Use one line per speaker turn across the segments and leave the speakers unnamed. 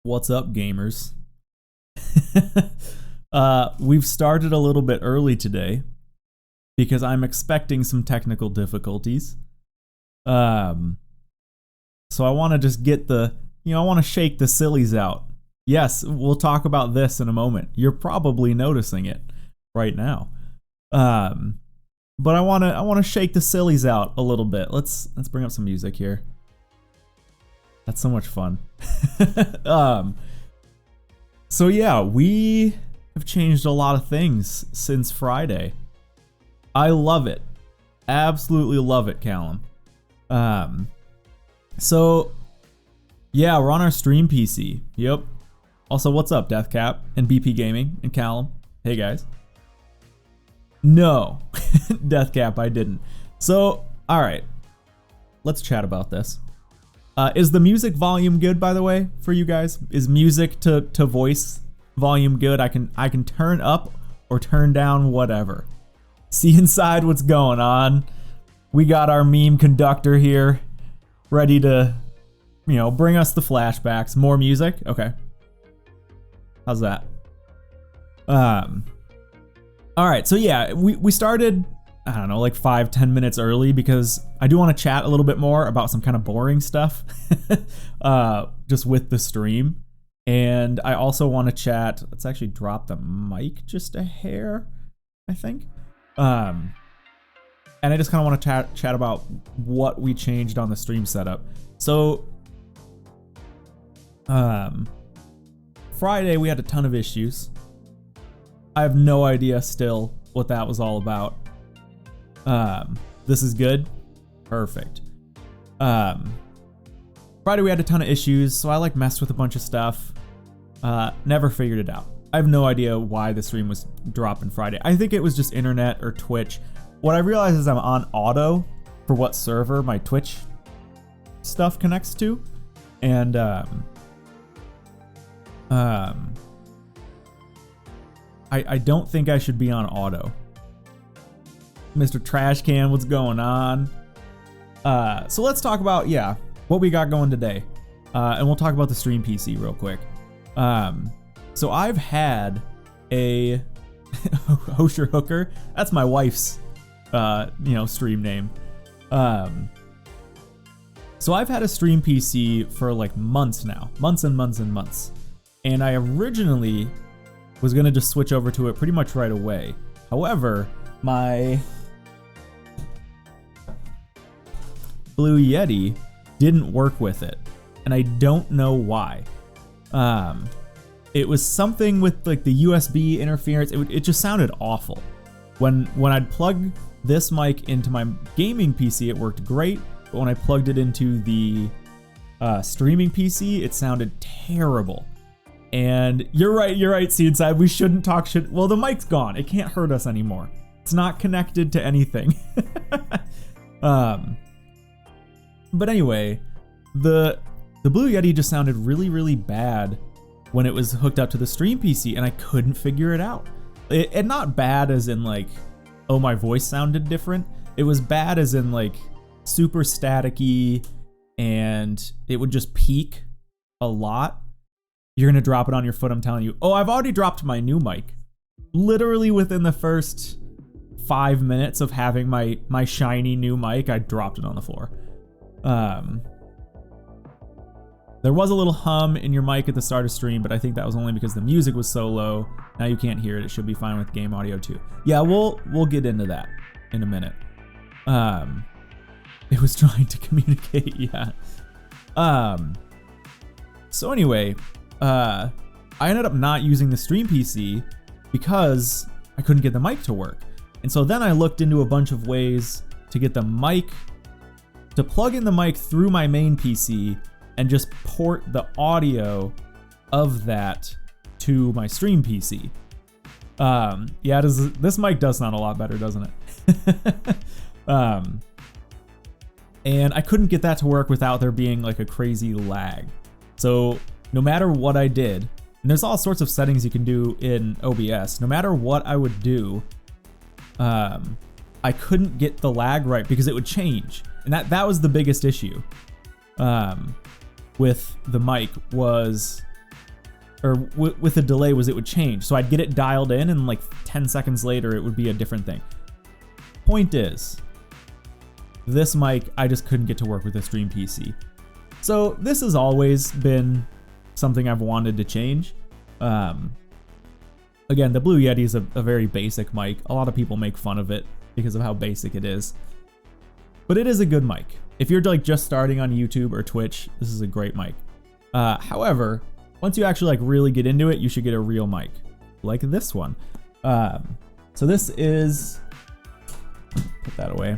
What's up, gamers? We've started a little bit early today because I'm expecting some technical difficulties. So I want to just get I want to shake the sillies out. Yes, we'll talk about this in a moment. You're probably noticing it right now. But I want to shake the sillies out a little bit. Let's bring up some music here. That's so much fun. So yeah, we have changed a lot of things since Friday. I love it. Absolutely love it, Callum. So yeah, we're on our stream PC. Yep. Also, what's up, Deathcap and BP Gaming and Callum? Hey guys. No, Deathcap, I didn't. So, all right, let's chat about this. Is the music volume good, by the way, for you guys? Is music to voice volume good? I can turn up or turn down, whatever. See inside what's going on. We got our meme conductor here, ready to, bring us the flashbacks. More music? Okay. How's that? All right, so yeah, we started, I don't know, like 5-10 minutes early because I do want to chat a little bit more about some kind of boring stuff just with the stream. And I also want to chat, let's actually drop the mic just a hair, I think. And I just kind of want to chat about what we changed on the stream setup. So Friday we had a ton of issues. I have no idea still what that was all about. This is good. Perfect. Friday we had a ton of issues, so I messed with a bunch of stuff. Never figured it out. I have no idea why the stream was dropping Friday. I think it was just internet or Twitch. What I realized is I'm on auto for what server my Twitch stuff connects to. And I don't think I should be on auto. Mr. Trashcan, what's going on? So let's talk about, what we got going today. And we'll talk about the stream PC real quick. So I've had a HokiHoshi Hooker. That's my wife's, stream name. So I've had a stream PC for months now. Months and months and months. And I originally was going to just switch over to it pretty much right away. However, my Blue Yeti didn't work with it, and I don't know why. It was something with the USB interference. It just sounded awful. When I'd plug this mic into my gaming PC, it worked great, but when I plugged it into the streaming PC, it sounded terrible. And you're right, Seedside. We shouldn't talk shit. Well, the mic's gone. It can't hurt us anymore. It's not connected to anything. But anyway, the Blue Yeti just sounded really, really bad when it was hooked up to the stream PC, and I couldn't figure it out. And not bad as in oh, my voice sounded different. It was bad as in super staticky, and it would just peak a lot. You're going to drop it on your foot, I'm telling you. Oh, I've already dropped my new mic. Literally within the first 5 minutes of having my shiny new mic, I dropped it on the floor. There was a little hum in your mic at the start of stream, but I think that was only because the music was so low. Now you can't hear it. It should be fine with game audio too. Yeah, we'll get into that in a minute. It was trying to communicate, yeah. So anyway, I ended up not using the stream PC because I couldn't get the mic to work. And so then I looked into a bunch of ways to get the mic, to plug in the mic through my main PC and just port the audio of that to my stream PC. Yeah, this mic does sound a lot better, doesn't it? And I couldn't get that to work without there being a crazy lag. So no matter what I did, and there's all sorts of settings you can do in OBS, no matter what I would do, I couldn't get the lag right because it would change. And that was the biggest issue with the mic was or with a delay was it would change. So I'd get it dialed in and like 10 seconds later it would be a different thing. Point is, this mic I just couldn't get to work with a stream PC. So this has always been something I've wanted to change. Again, the Blue Yeti is a very basic mic. A lot of people make fun of it because of how basic it is. But it is a good mic. If you're like just starting on YouTube or Twitch, this is a great mic. However, once you actually like really get into it, you should get a real mic like this one. So this is, put that away,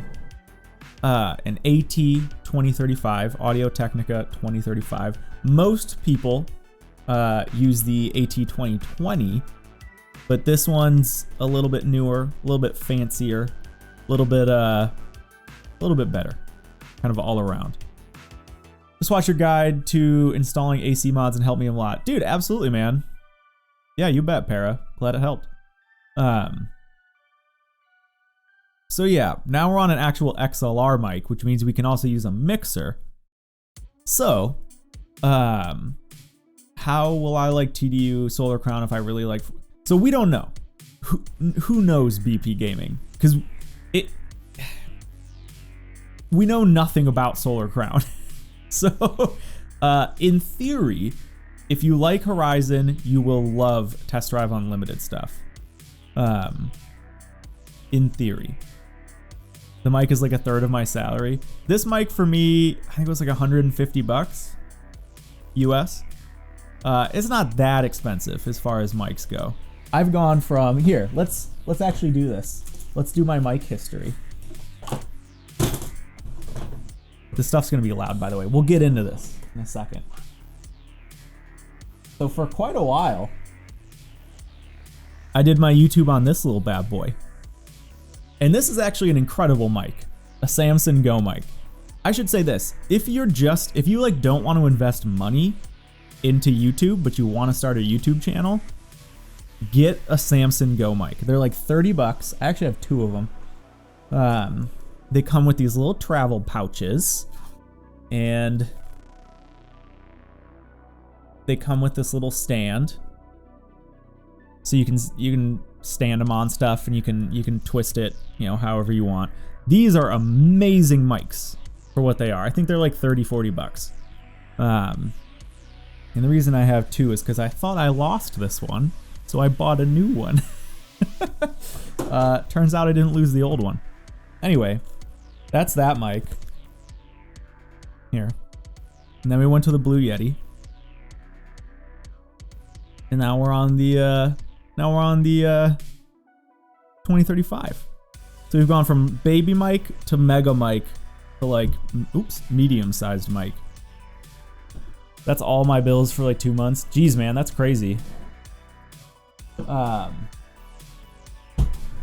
an AT2035, Audio-Technica 2035. Most people use the AT2020, but this one's a little bit newer, a little bit fancier, a little bit better, kind of all around. Just watch your guide to installing AC mods and help me a lot. Dude, absolutely, man. Yeah, you bet, Para. Glad it helped. So yeah, now we're on an actual XLR mic, which means we can also use a mixer. So, how will I like TDU Solar Crown if I really like... So we don't know. Who knows BP Gaming? Because we know nothing about Solar Crown. So, in theory, if you like Horizon, you will love Test Drive Unlimited stuff. In theory. The mic is like a third of my salary. This mic for me, I think it was like $150 US. It's not that expensive as far as mics go. I've gone from, here, let's actually do this. Let's do my mic history. This stuff's gonna be loud, by the way. We'll get into this in a second. So for quite a while, I did my YouTube on this little bad boy. And this is actually an incredible mic, a Samson Go mic. I should say this, if you like don't want to invest money into YouTube, but you want to start a YouTube channel, get a Samson Go mic. They're like 30 bucks. I actually have two of them. They come with these little travel pouches, and they come with this little stand, so you can stand them on stuff, and you can twist it, you know, however you want. These are amazing mics for what they are. I think they're like 30-40 bucks. And the reason I have two is because I thought I lost this one, so I bought a new one. Turns out I didn't lose the old one. Anyway, that's that mic. Here. And then we went to the Blue Yeti. And now we're on the 2035. So we've gone from baby mic to mega mic to like, medium-sized mic. That's all my bills for like 2 months. Jeez, man, that's crazy. All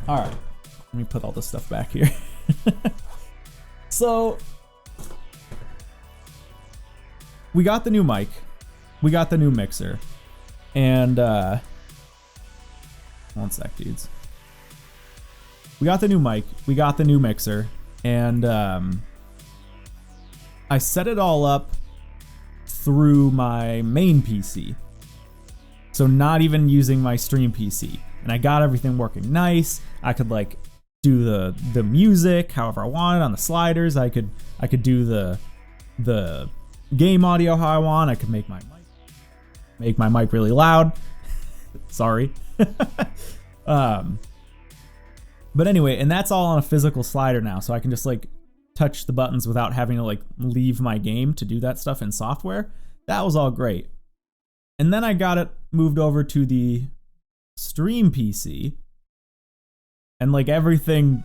right, let me put all this stuff back here. So we got the new mic, we got the new mixer, and one sec, dudes. We got the new mic, we got the new mixer, and I set it all up through my main PC. So not even using my stream PC. And I got everything working nice. I could like do the music however I wanted on the sliders. I could do the game audio how I want. I could make my mic really loud. Sorry. But anyway, and that's all on a physical slider now, so I can just like touch the buttons without having to like leave my game to do that stuff in software. That was all great. And then I got it moved over to the stream PC, and like everything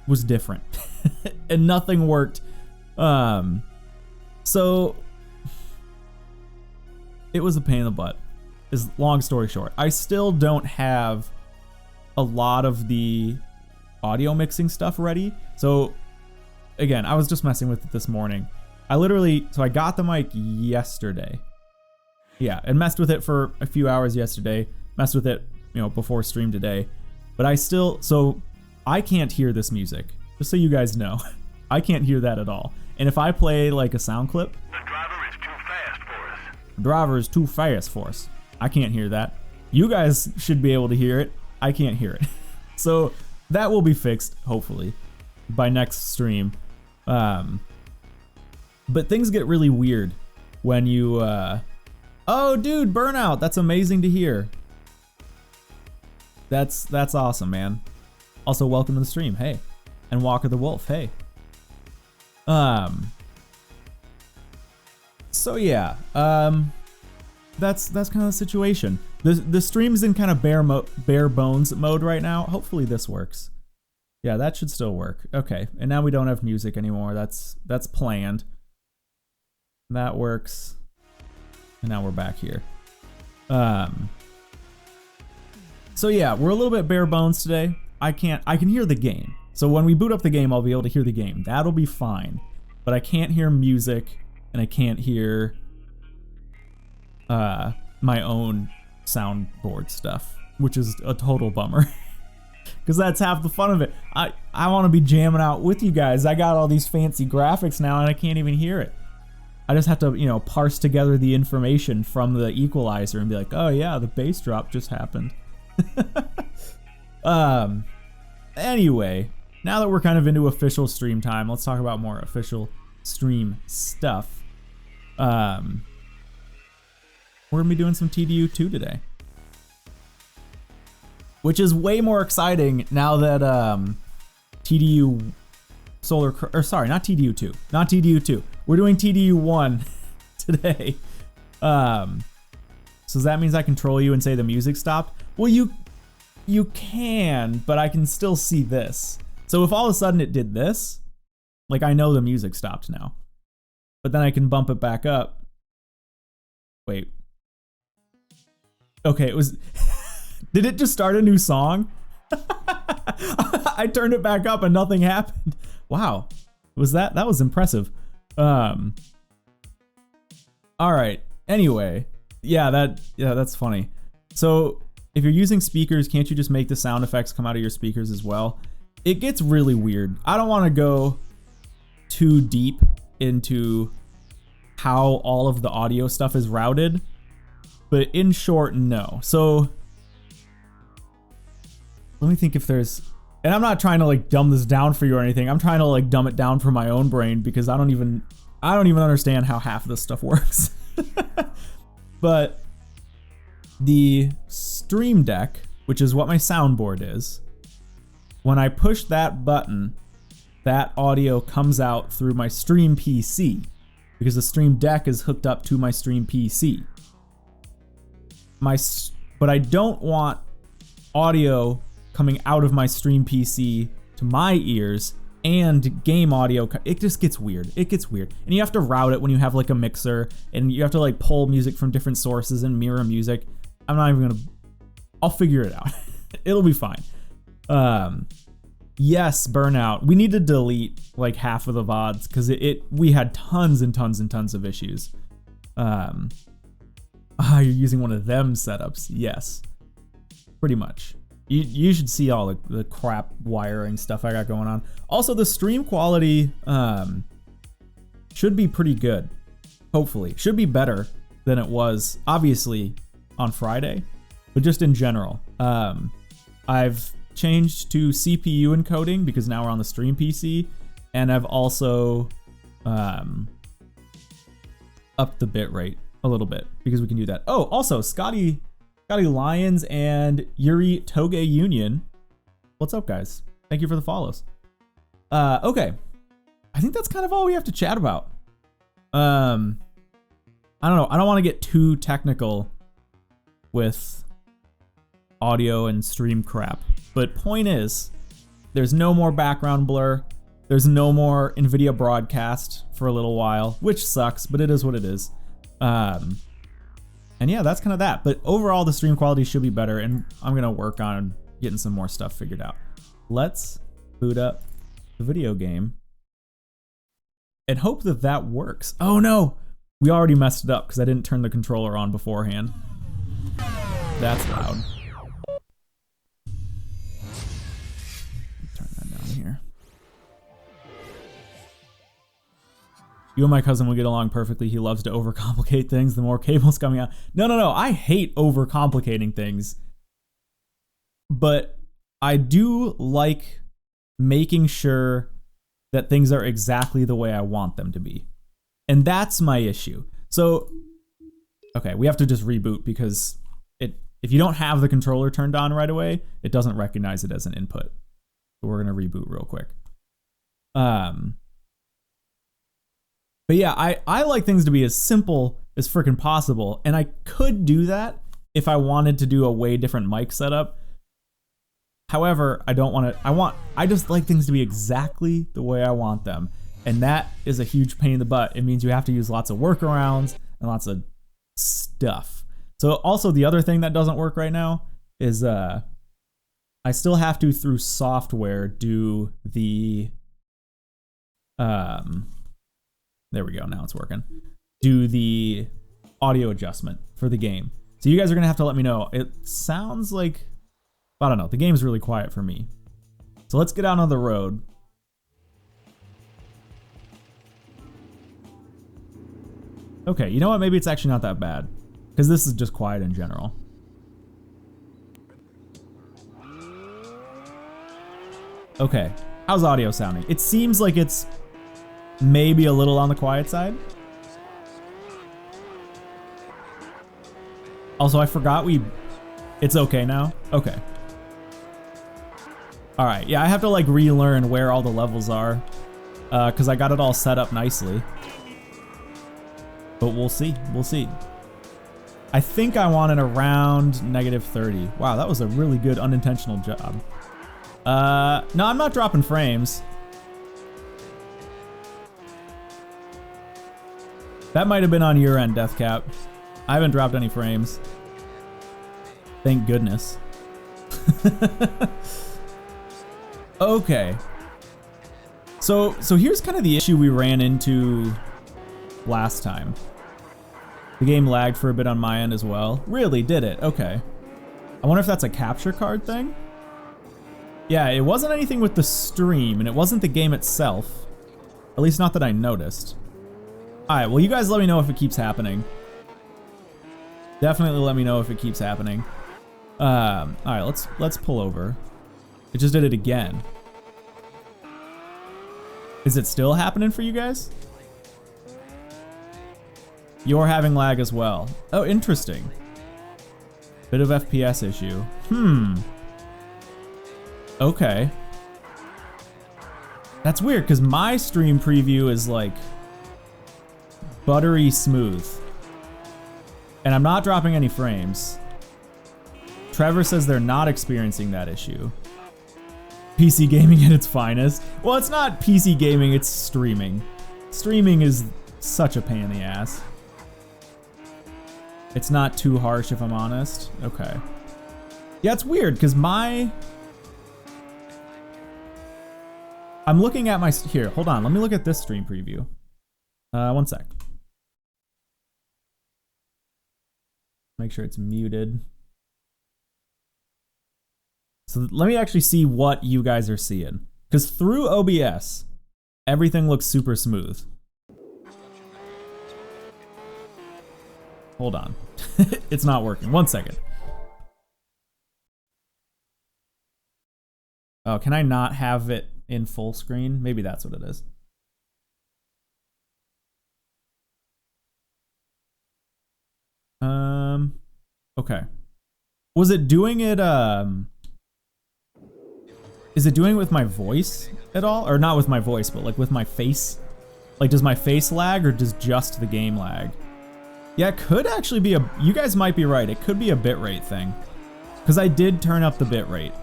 was different and nothing worked. So it was a pain in the butt, is long story short. I still don't have a lot of the audio mixing stuff ready. So again, I was just messing with it this morning. So I got the mic yesterday. Yeah, and messed with it for a few hours yesterday. Messed with it, you know, before stream today. But so I can't hear this music. Just so you guys know, I can't hear that at all. And if I play like a sound clip,
the driver is too fast for us.
The driver is too fast for us. I can't hear that. You guys should be able to hear it. I can't hear it. So that will be fixed, hopefully, by next stream. But things get really weird when you... Oh, dude, Burnout. That's amazing to hear. That's awesome, man. Also, welcome to the stream. Hey. And Walker the Wolf. Hey. So yeah, that's kind of the situation. The stream's in kind of bare bones mode right now. Hopefully this works. Yeah, that should still work. Okay, and now we don't have music anymore. That's planned. That works. And now we're back here. So yeah, we're a little bit bare bones today. I can hear the game. So when we boot up the game, I'll be able to hear the game. That'll be fine. But I can't hear music, and I can't hear my own soundboard stuff, which is a total bummer. Because that's half the fun of it. I want to be jamming out with you guys. I got all these fancy graphics now, and I can't even hear it. I just have to, you know, parse together the information from the equalizer and be like, oh yeah, the bass drop just happened. Anyway, now that we're kind of into official stream time, let's talk about more official stream stuff. We're gonna be doing some TDU2 today, which is way more exciting now that TDU Solar, or sorry, not TDU2, not TDU2. We're doing TDU1 today. So that means I control you and say the music stopped. Well, you can, but I can still see this. So if all of a sudden it did this, like I know the music stopped now, but then I can bump it back up. Wait. Okay, it was, did it just start a new song? I turned it back up and nothing happened. Wow. That was impressive. All right. Anyway, that's funny. So if you're using speakers, can't you just make the sound effects come out of your speakers as well? It gets really weird. I don't want to go too deep into how all of the audio stuff is routed, but in short, no. So let me think if there's, and I'm not trying to like dumb this down for you or anything. I'm trying to like dumb it down for my own brain because I don't even understand how half of this stuff works. But the Stream Deck, which is what my soundboard is, when I push that button, that audio comes out through my Stream PC because the Stream Deck is hooked up to my Stream PC. But I don't want audio coming out of my Stream PC to my ears and game audio. It just gets weird. It gets weird. And you have to route it when you have like a mixer and you have to like pull music from different sources and mirror music. I'm not even gonna, I'll figure it out. It'll be fine. Yes, Burnout. We need to delete like half of the VODs because we had tons and tons and tons of issues. You're using one of them setups. Yes, pretty much. You should see all the crap wiring stuff I got going on. Also, the stream quality should be pretty good. Hopefully, should be better than it was obviously on Friday, but just in general. I've changed to CPU encoding because now we're on the Stream PC, and I've also upped the bitrate a little bit because we can do that. Oh, also Scotty Lyons and Yuri Toge Union. What's up, guys? Thank you for the follows. Okay. I think that's kind of all we have to chat about. I don't know. I don't want to get too technical with audio and stream crap. But point is, there's no more background blur. There's no more NVIDIA broadcast for a little while, which sucks, but it is what it is. And yeah, that's kind of that. But overall, the stream quality should be better, and I'm going to work on getting some more stuff figured out. Let's boot up the video game and hope that that works. Oh no, we already messed it up because I didn't turn the controller on beforehand. That's loud. Turn that down here. You and my cousin will get along perfectly. He loves to overcomplicate things. The more cables coming out. No. I hate overcomplicating things. But I do like making sure that things are exactly the way I want them to be. And that's my issue. So, okay, we have to just reboot because if you don't have the controller turned on right away, it doesn't recognize it as an input. So we're going to reboot real quick. But yeah, I like things to be as simple as freaking possible. And I could do that if I wanted to do a way different mic setup. However, I don't want to, I just like things to be exactly the way I want them. And that is a huge pain in the butt. It means you have to use lots of workarounds and lots of stuff. So also the other thing that doesn't work right now is I still have to, through software, do the, there we go, now it's working. Do the audio adjustment for the game. So you guys are going to have to let me know. It sounds like, I don't know, the game's really quiet for me. So let's get out on the road. Okay, you know what? Maybe it's actually not that bad. Because this is just quiet in general. Okay, how's audio sounding? It seems like it's maybe a little on the quiet side. Also, I forgot it's okay now? Okay. Alright, yeah, I have to like relearn where all the levels are. Because I got it all set up nicely. But we'll see, we'll see. I think I want it around -30. Wow, that was a really good unintentional job. No, I'm not dropping frames. That might have been on your end, Deathcap. I haven't dropped any frames. Thank goodness. Okay. So here's kind of the issue we ran into last time. The game lagged for a bit on my end as well. Really, did it? Okay. I wonder if that's a capture card thing? Yeah, it wasn't anything with the stream, and it wasn't the game itself. At least not that I noticed. Alright, well you guys let me know if it keeps happening. Definitely let me know if it keeps happening. Alright, let's pull over. It just did it again. Is it still happening for you guys? You're having lag as well. Oh, interesting. Bit of FPS issue. Okay. That's weird, because my stream preview is like buttery smooth. And I'm not dropping any frames. Trevor says they're not experiencing that issue. PC gaming at its finest. Well, it's not PC gaming, it's streaming. Streaming is such a pain in the ass. It's not too harsh if I'm honest. Okay. Yeah, it's weird because I'm looking at here, hold on. Let me look at this stream preview. One sec. Make sure it's muted. So let me actually see what you guys are seeing. Because through OBS, everything looks super smooth. Hold on. It's not working. One second. Oh, can I not have it in full screen? Maybe that's what it is. Okay. Was it doing it, is it doing it with my voice at all? Or not with my voice, but like with my face? Like, does my face lag or does just the game lag? Yeah, it could actually be you guys might be right. It could be a bitrate thing. Because I did turn up the bitrate.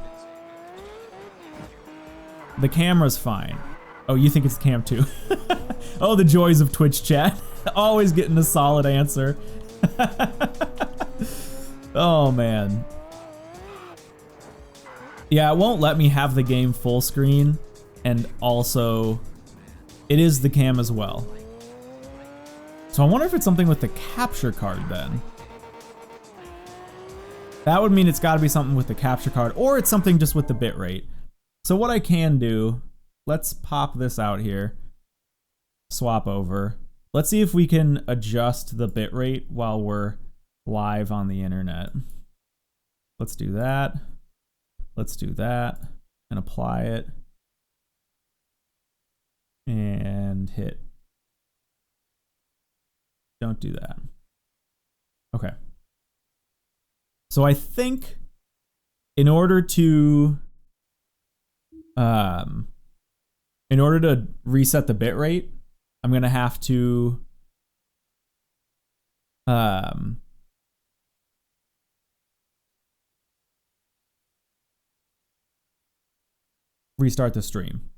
The camera's fine. Oh, you think it's the cam too? Oh, the joys of Twitch chat. Always getting a solid answer. Oh, man. Yeah, it won't let me have the game full screen. And also, it is the cam as well. So I wonder if it's something with the capture card then. That would mean it's got to be something with the capture card, or it's something just with the bitrate. So what I can do, let's pop this out here. Swap over. Let's see if we can adjust the bitrate while we're live on the internet. Let's do that. Let's do that and apply it. And hit. Don't do that. Okay. So I think in order to reset the bitrate, I'm gonna have to restart the stream.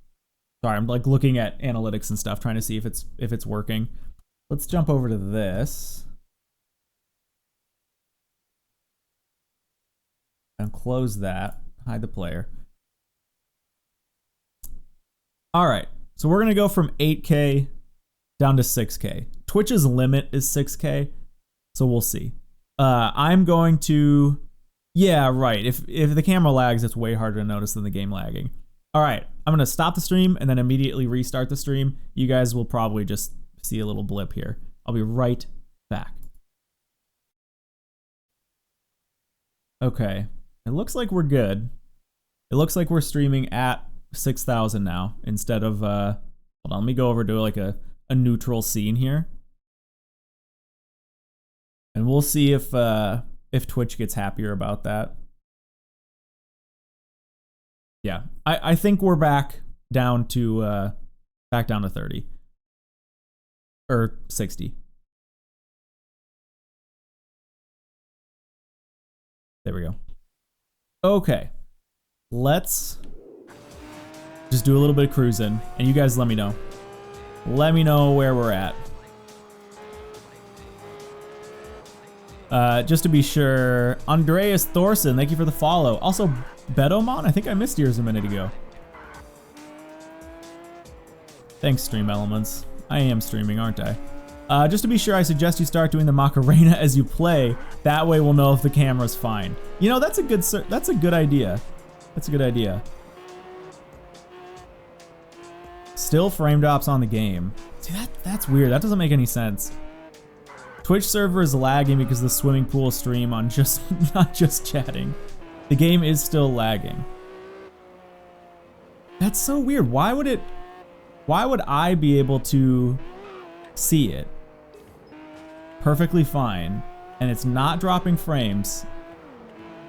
Sorry, I'm like looking at analytics and stuff, trying to see if it's working. Let's jump over to this and close that. Hide the player. All right, so we're gonna go from 8K down to 6K. Twitch's limit is 6K, so we'll see. I'm going to, yeah, right. If the camera lags, it's way harder to notice than the game lagging. All right, I'm gonna stop the stream and then immediately restart the stream. You guys will probably just see a little blip here. I'll be right back. Okay, it looks like we're good. It looks like we're streaming at 6,000 now instead of, hold on, let me go over to like a neutral scene here. And we'll see if Twitch gets happier about that. Yeah, I think we're back down to 30 or 60. There we go. Okay, let's just do a little bit of cruising, and you guys let me know. Let me know where we're at. Just to be sure, Andreas Thorson, thank you for the follow. Also, Betomon, I think I missed yours a minute ago. Thanks, Stream Elements. I am streaming, aren't I? Just to be sure, I suggest you start doing the Macarena as you play. That way we'll know if the camera's fine. You know, that's a good idea. That's a good idea. Still frame drops on the game. See, that's weird. That doesn't make any sense. Twitch server is lagging because the swimming pool stream on not just chatting. The game is still lagging. That's so weird. Why would I be able to see it perfectly fine and it's not dropping frames,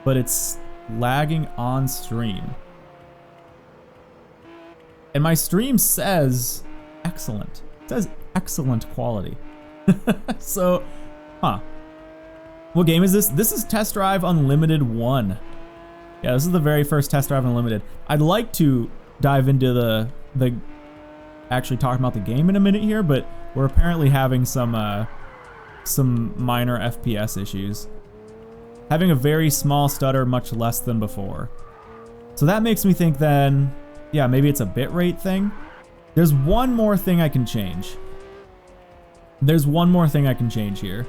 but it's lagging on stream? And my stream says excellent. It says excellent quality. So, huh. What game is this? This is Test Drive Unlimited 1. Yeah, this is the very first Test Drive Unlimited. I'd like to dive into the actually talking about the game in a minute here, but we're apparently having some minor FPS issues. Having a very small stutter, much less than before. So that makes me think then, yeah, maybe it's a bitrate thing. There's one more thing I can change. There's one more thing I can change here.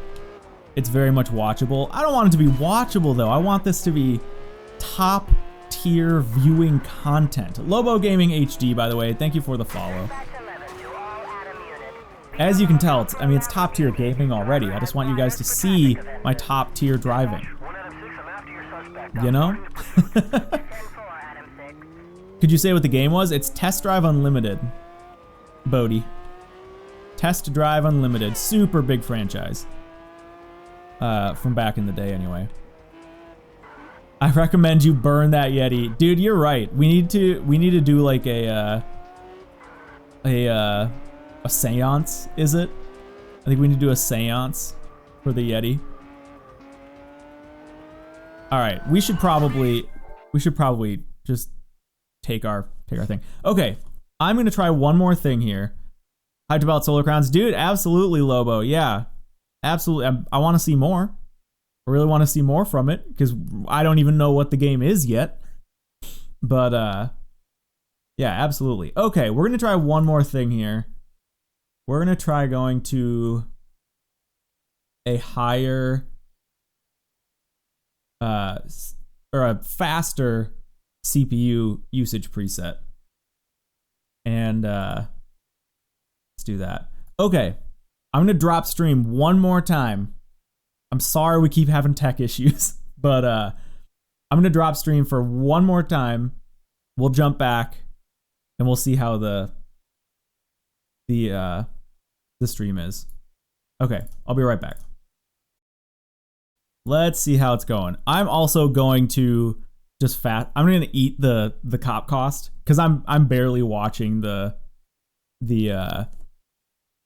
It's very much watchable. I don't want it to be watchable though. I want this to be top tier viewing content. Lobo Gaming HD, by the way, thank you for the follow. As you can tell, it's top tier gaming already. I just want you guys to see my top tier driving. You know? Could you say what the game was? It's Test Drive Unlimited. Bodie. Test Drive Unlimited. Super big franchise. From back in the day anyway. I recommend you burn that Yeti. Dude, you're right. We need to do like a seance, is it? I think we need to do a seance for the Yeti. All right, we should probably just take our thing. Okay, I'm gonna try one more thing here. Hyped about Solar Crowns, dude. Absolutely, Lobo. Yeah, absolutely. I want to see more. I really want to see more from it because I don't even know what the game is yet. But yeah, absolutely. Okay, we're gonna try one more thing here. We're gonna try going to a higher or a faster CPU usage preset. And let's do that. Okay, I'm gonna drop stream one more time. I'm sorry we keep having tech issues, but I'm gonna drop stream for one more time. We'll jump back and we'll see how the stream is. Okay, I'll be right back. Let's see how it's going. I'm also going to just I'm gonna eat the cop cost because I'm barely watching the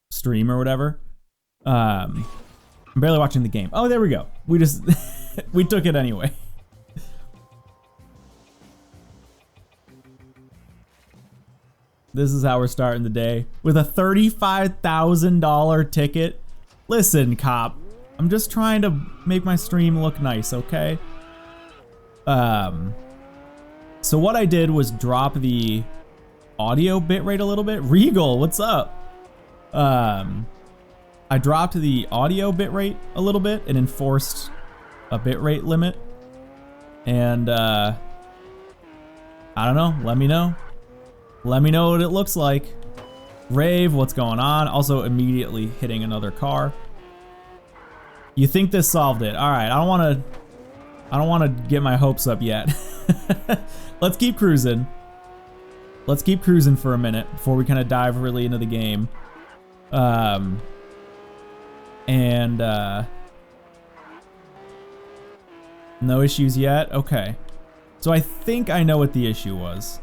stream or whatever. I'm barely watching the game. Oh, there we go. We just we took it anyway. This is how we're starting the day with a $35,000 ticket. Listen, cop, I'm just trying to make my stream look nice, okay? So what I did was drop the audio bitrate a little bit. Regal, what's up? I dropped the audio bitrate a little bit and enforced a bitrate limit. And I don't know, let me know. Let me know what it looks like. Rave, what's going on? Also immediately hitting another car. You think this solved it? All right, I don't want to get my hopes up yet. Let's keep cruising. Let's keep cruising for a minute before we kind of dive really into the game. No issues yet. Okay. So I think I know what the issue was.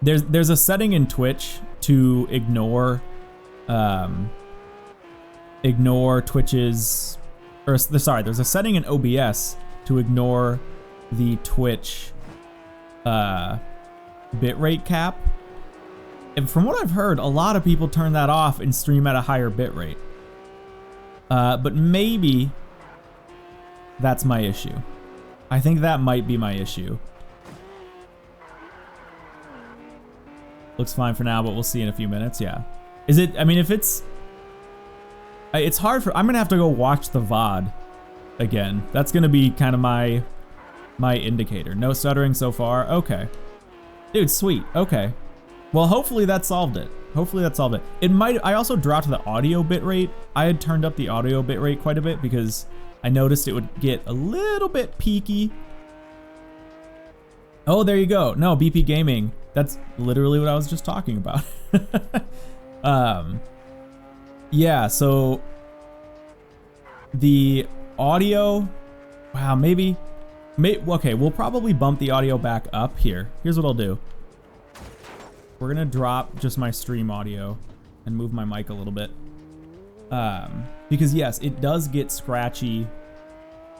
There's a setting in Twitch to ignore Twitch's, or sorry, there's a setting in OBS to ignore the Twitch bitrate cap. And from what I've heard, a lot of people turn that off and stream at a higher bitrate. But maybe that's my issue. I think that might be my issue. Looks fine for now, but we'll see in a few minutes. Yeah. Is it, I mean, if it's hard for, I'm gonna have to go watch the VOD again. That's gonna be kind of my indicator. No stuttering so far. Okay. Dude, sweet. Okay. Well, hopefully that solved it. Hopefully that solved it. It might, I also dropped the audio bitrate. I had turned up the audio bitrate quite a bit because I noticed it would get a little bit peaky. Oh, there you go. No, BP Gaming. That's literally what I was just talking about. Yeah, so the audio, wow, maybe, okay, we'll probably bump the audio back up here. Here's what I'll do. We're gonna drop just my stream audio and move my mic a little bit. Because yes, it does get scratchy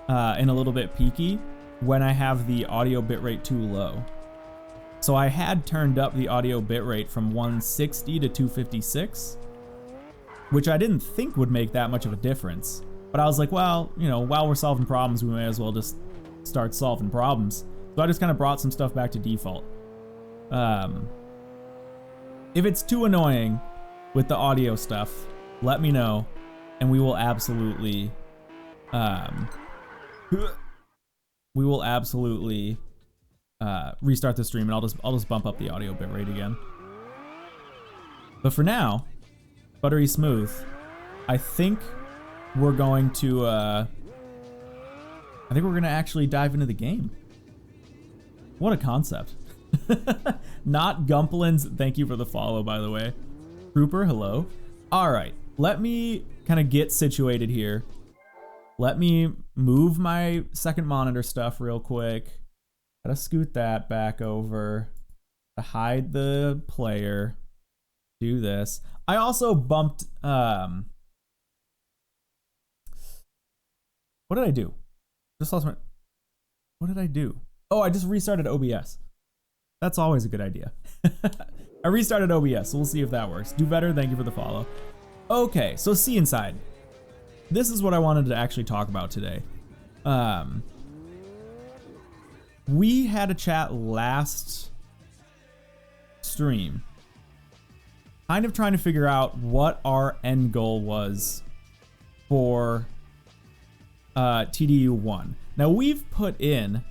and a little bit peaky when I have the audio bitrate too low. So I had turned up the audio bitrate from 160 to 256, which I didn't think would make that much of a difference. But I was like, well, you know, while we're solving problems, we may as well just start solving problems. So I just kind of brought some stuff back to default. If it's too annoying with the audio stuff, let me know, and we will absolutely, restart the stream, and I'll just bump up the audio bitrate again. But for now, buttery smooth. I think we're going to actually dive into the game. What a concept. Not Gumplins, thank you for the follow, by the way. Trooper, hello. All right, let me kind of get situated here. Let me move my second monitor stuff real quick. Gotta scoot that back over to hide the player. Do this. I also bumped, what did I do? Just lost my, what did I do? Oh, I just restarted OBS. That's always a good idea. I restarted OBS, so we'll see if that works. Do better, thank you for the follow. Okay, so see inside. This is what I wanted to actually talk about today. We had a chat last stream, kind of trying to figure out what our end goal was for TDU1. Now we've put in,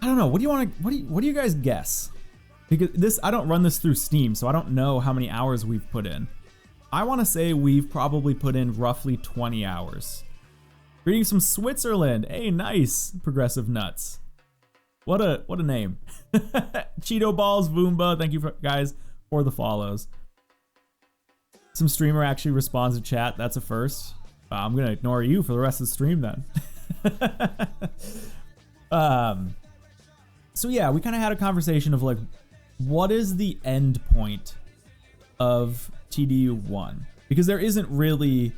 I don't know, what do you guys guess? because I don't run this through Steam, so I don't know how many hours we've put in. I want to say we've probably put in roughly 20 hours. Reading some Switzerland. Hey, nice. Progressive Nuts. What a name. Cheeto Balls, Voomba. Thank you guys for the follows. Some streamer actually responds to chat. That's a first. I'm going to ignore you for the rest of the stream then. So yeah, we kind of had a conversation of like, what is the end point of TDU1? Because there isn't really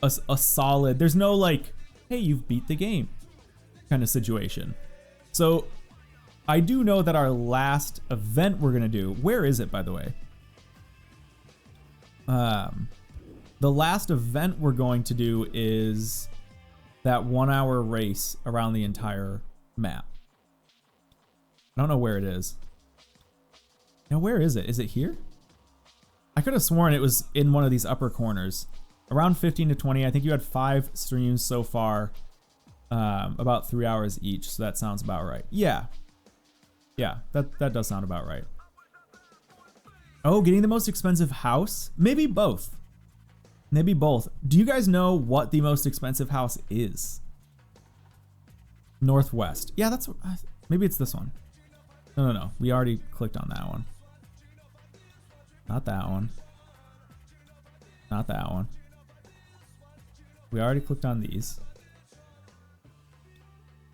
a solid, there's no like, hey, you've beat the game kind of situation. So I do know that our last event we're going to do, where is it, by the way? The last event we're going to do is that 1 hour race around the entire map. I don't know where it is. Now, where is it? Is it here? I could have sworn it was in one of these upper corners. Around 15 to 20. I think you had 5 streams so far. About 3 hours each. So that sounds about right. Yeah. Yeah, that does sound about right. Oh, getting the most expensive house? Maybe both. Maybe both. Do you guys know what the most expensive house is? Northwest. Yeah, that's... maybe it's this one. No. We already clicked on that one. Not that one. Not that one. We already clicked on these.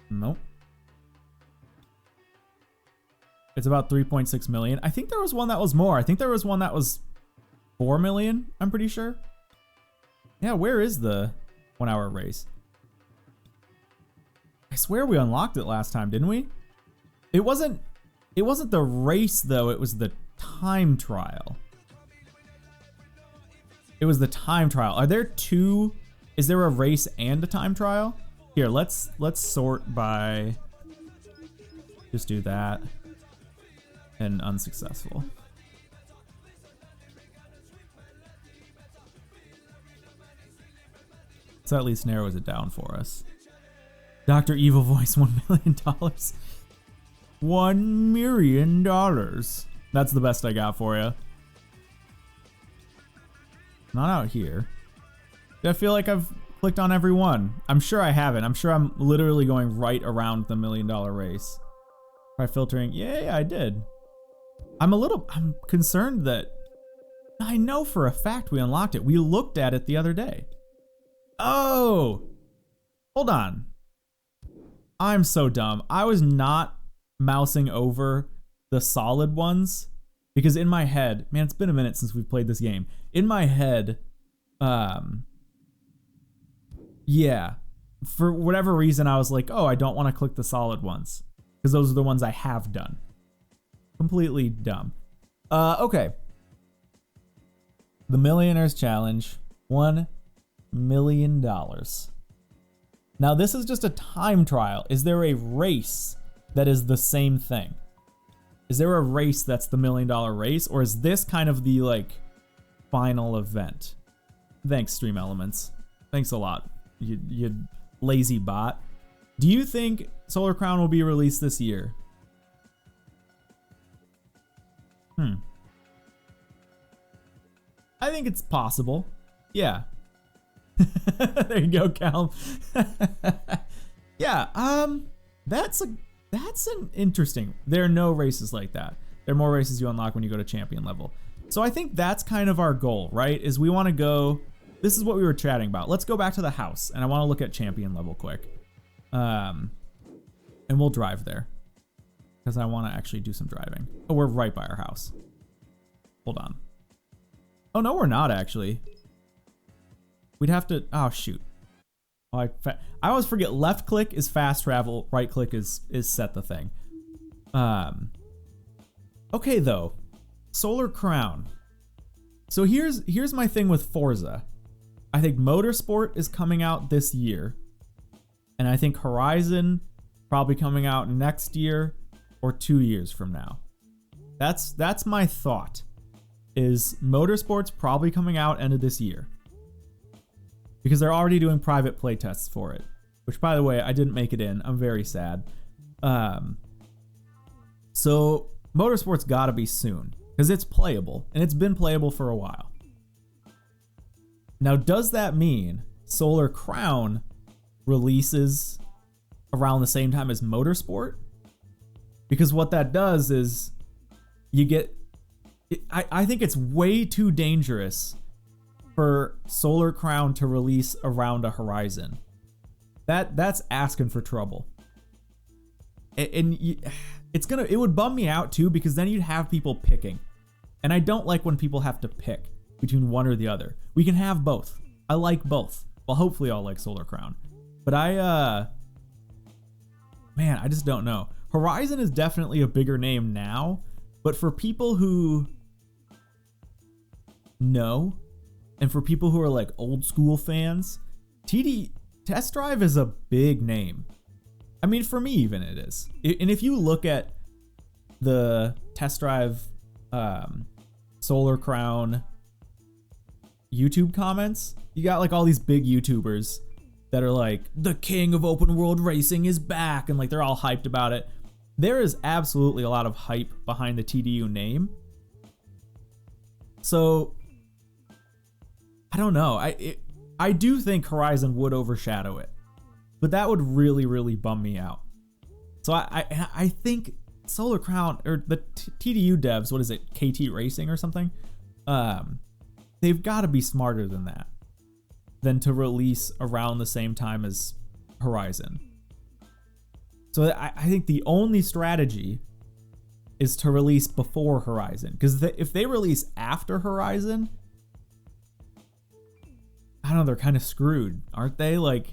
Nope. It's about 3.6 million. I think there was one that was more. I think there was one that was 4 million, I'm pretty sure. Yeah, where is the 1 hour race? I swear we unlocked it last time, didn't we? It wasn't the race though, it was the time trial. It was the time trial. Are there two? Is there a race and a time trial? Here, let's sort by, just do that. And unsuccessful. So at least narrows it down for us. Dr. Evil Voice, $1 million. $1 million. That's the best I got for you. Not out here. I feel like I've clicked on every one. I'm sure I haven't. I'm sure I'm literally going right around the $1 million race. By filtering, yeah, I did. I'm concerned that I know for a fact we unlocked it. We looked at it the other day. Oh, hold on. I'm so dumb. I was not mousing over the solid ones because in my head, man, it's been a minute since we've played this game. In my head, yeah, for whatever reason, I was like, oh, I don't want to click the solid ones because those are the ones I have done. Completely dumb. Okay. The Millionaire's Challenge, $1 million. Now this is just a time trial. Is there a race that is the same thing? Is there a race that's the $1 million race, or is this kind of the like final event? Thanks, Stream Elements. Thanks a lot, you lazy bot. Do you think Solar Crown will be released this year? I think it's possible. Yeah. There you go, Cal. Yeah, that's an interesting. There are no races like that. There are more races you unlock when you go to champion level. So I think that's kind of our goal, right? Is we want to go, this is what we were chatting about. Let's go back to the house and I want to look at champion level quick. And we'll drive there because I want to actually do some driving. Oh, we're right by our house. Hold on. Oh, no, we're not actually. We'd have to, oh shoot. Oh, I always forget left click is fast travel, right click is set the thing. Okay though, Solar Crown. So here's my thing with Forza. I think Motorsport is coming out this year. And I think Horizon probably coming out next year or 2 years from now. That's my thought. Is Motorsport's probably coming out end of this year. Because they're already doing private playtests for it. Which, by the way, I didn't make it in. I'm very sad. So Motorsport's gotta be soon, because it's playable, and it's been playable for a while. Now, does that mean Solar Crown releases around the same time as Motorsport? Because what that does is you get... I think it's way too dangerous for Solar Crown to release around a Horizon. That's asking for trouble. And it would bum me out too, because then you'd have people picking. And I don't like when people have to pick between one or the other. We can have both. I like both. Well, hopefully I'll like Solar Crown. But man, I just don't know. Horizon is definitely a bigger name now, but for people who know, and for people who are like old school fans, Test Drive is a big name. I mean, for me even it is. And if you look at the Test Drive Solar Crown YouTube comments, you got like all these big YouTubers that are like, the king of open world racing is back, and like they're all hyped about it. There is absolutely a lot of hype behind the TDU name. So I don't know. I do think Horizon would overshadow it, but that would really, really bum me out. So I think Solar Crown, or the TDU devs, what is it, KT Racing or something? They've got to be smarter than that, than to release around the same time as Horizon. So I think the only strategy is to release before Horizon, because if they release after Horizon, I don't know, they're kind of screwed, aren't they? Like,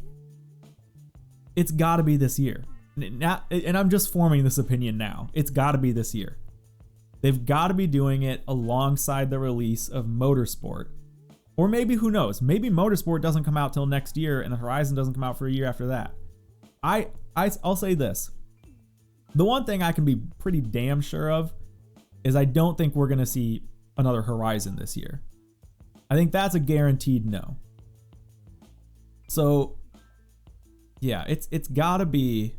it's got to be this year. And I'm just forming this opinion now. It's got to be this year. They've got to be doing it alongside the release of Motorsport. Or maybe, who knows, maybe Motorsport doesn't come out till next year and the Horizon doesn't come out for a year after that. I'll say this. The one thing I can be pretty damn sure of is I don't think we're going to see another Horizon this year. I think that's a guaranteed no. So, yeah, it's got to be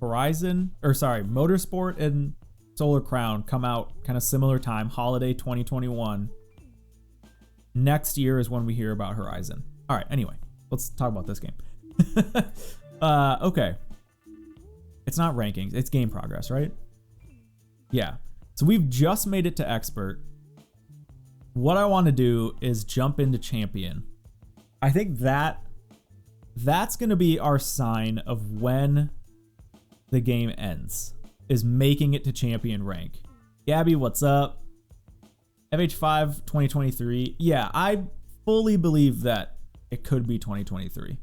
Motorsport and Solar Crown come out kind of similar time, holiday 2021. Next year is when we hear about Horizon. All right, anyway, let's talk about this game. Okay. It's not rankings, it's game progress, right? Yeah. So we've just made it to expert. What I want to do is jump into champion. I think that's going to be our sign of when the game ends, is making it to champion rank. Gabby, what's up? FH5 2023. Yeah, I fully believe that it could be 2023.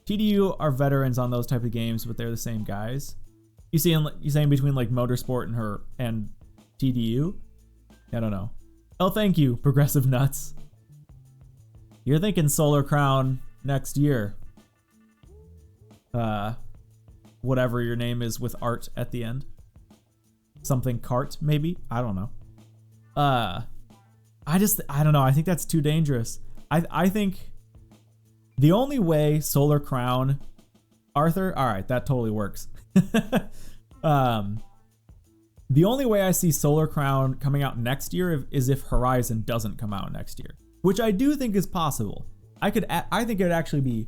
TDU are veterans on those type of games, but they're the same guys. You saying between like Motorsport and TDU? I don't know. Oh, thank you, Progressive Nuts. You're thinking Solar Crown next year. Whatever your name is with art at the end. Something cart, maybe? I don't know. I don't know. I think that's too dangerous. I think the only way Solar Crown, Arthur, all right, that totally works. The only way I see Solar Crown coming out next year is if Horizon doesn't come out next year, which I do think is possible. I think it would actually be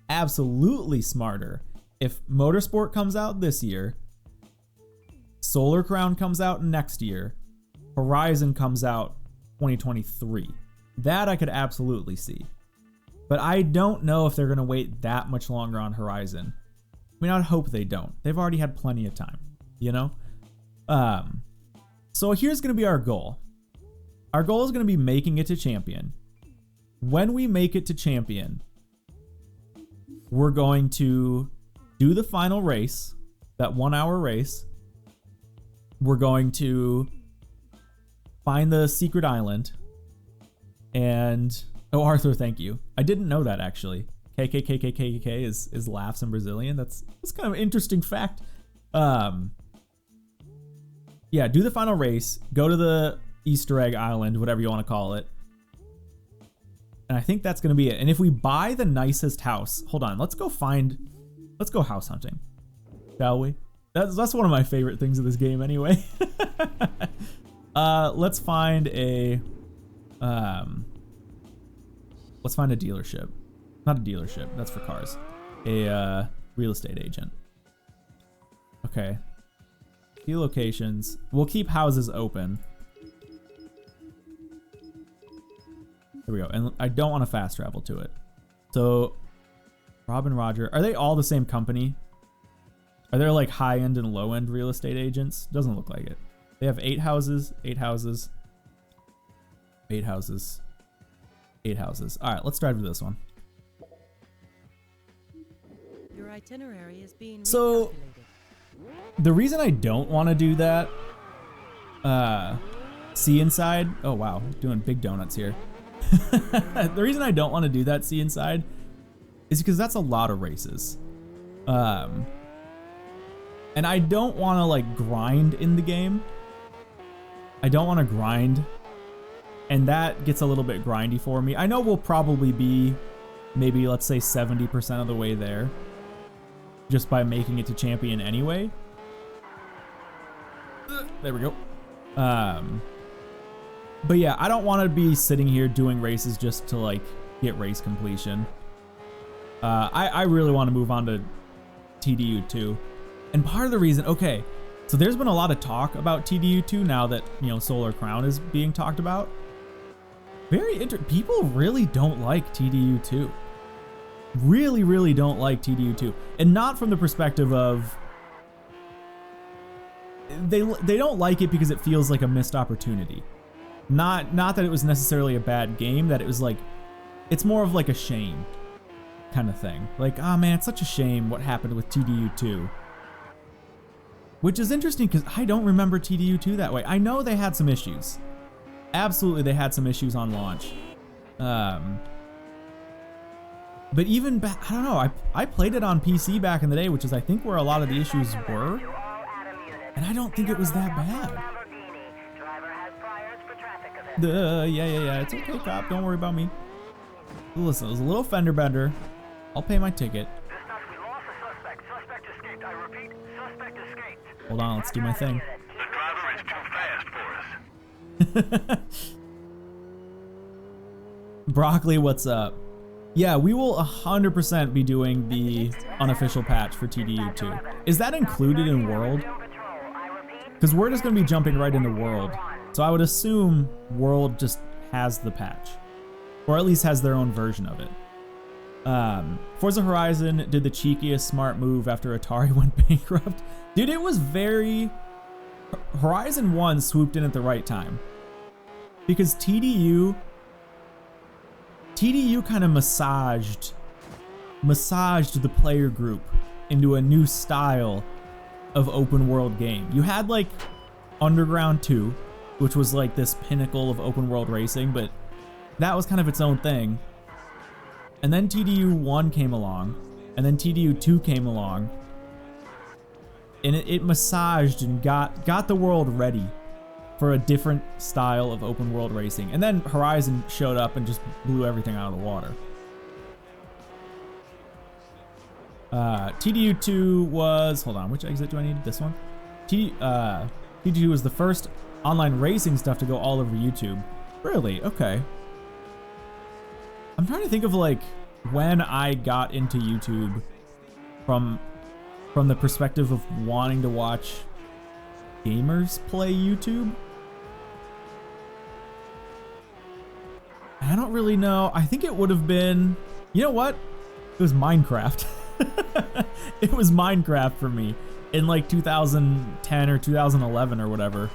absolutely smarter if Motorsport comes out this year, Solar Crown comes out next year, Horizon comes out 2023. That I could absolutely see. But I don't know if they're going to wait that much longer on Horizon. I mean, I'd hope they don't. They've already had plenty of time, you know? So here's going to be our goal. Our goal is going to be making it to champion. When we make it to champion, we're going to do the final race, that 1 hour race. We're going to find the secret island. And, oh, Arthur, thank you. I didn't know that, actually. KKKKKK is laughs in Brazilian. That's kind of an interesting fact. Yeah, do the final race. Go to the Easter egg island, whatever you want to call it. And I think that's going to be it. And if we buy the nicest house, hold on, let's go house hunting, shall we? That's one of my favorite things of this game anyway. Let's find a dealership. Not a dealership, that's for cars. A real estate agent. Okay. Few locations. We'll keep houses open. There we go. And I don't want to fast travel to it. So, Rob and Roger. Are they all the same company? Are there like high-end and low-end real estate agents? Doesn't look like it. They have 8 houses, 8 houses, 8 houses, 8 houses. All right, let's drive to this one.
Your itinerary is being
so, the reason I don't want to do that, see inside. Oh wow, doing big donuts here. The reason I don't want to do that see inside is because that's a lot of races. And I don't want to like grind in the game. I don't want to grind. And that gets a little bit grindy for me. I know we'll probably be maybe, let's say 70% of the way there. Just by making it to champion anyway. There we go. But yeah, I don't want to be sitting here doing races just to like get race completion. I really want to move on to TDU2. And part of the reason, okay, so there's been a lot of talk about TDU2 now that, you know, Solar Crown is being talked about. People really don't like TDU2. Really don't like TDU2. And not from the perspective of they don't like it because it feels like a missed opportunity. Not that it was necessarily a bad game, that it was like, it's more of like a shame kind of thing. Like, oh man, it's such a shame what happened with TDU2. Which is interesting because I don't remember TDU2 that way. I know they had some issues. Absolutely, they had some issues on launch. But even back, I don't know, I played it on PC back in the day, which is I think where a lot of the issues were. And I don't think it was that bad. Yeah, it's okay, cop, don't worry about me. Listen, it was a little fender bender. I'll pay my ticket. Hold on, let's do my thing.
The driver is too fast for us.
Broccoli, what's up? Yeah, we will 100% be doing the unofficial patch for TDU2. Is that included in World? Because we're just going to be jumping right into World. So I would assume World just has the patch. Or at least has their own version of it. Forza Horizon did the cheekiest smart move after Atari went bankrupt. Dude, it was very... Horizon 1 swooped in at the right time. Because TDU kind of massaged the player group into a new style of open world game. You had like Underground 2, which was like this pinnacle of open world racing, but that was kind of its own thing. And then TDU 1 came along, and then TDU 2 came along, and it massaged and got the world ready for a different style of open world racing. And then Horizon showed up and just blew everything out of the water. TDU2 was, hold on, which exit do I need? This one? TDU was the first online racing stuff to go all over YouTube. Really? Okay. I'm trying to think of like when I got into YouTube from the perspective of wanting to watch gamers play YouTube. I don't really know. I think it would have been, you know what? It was Minecraft. It was Minecraft for me in like 2010 or 2011 or whatever.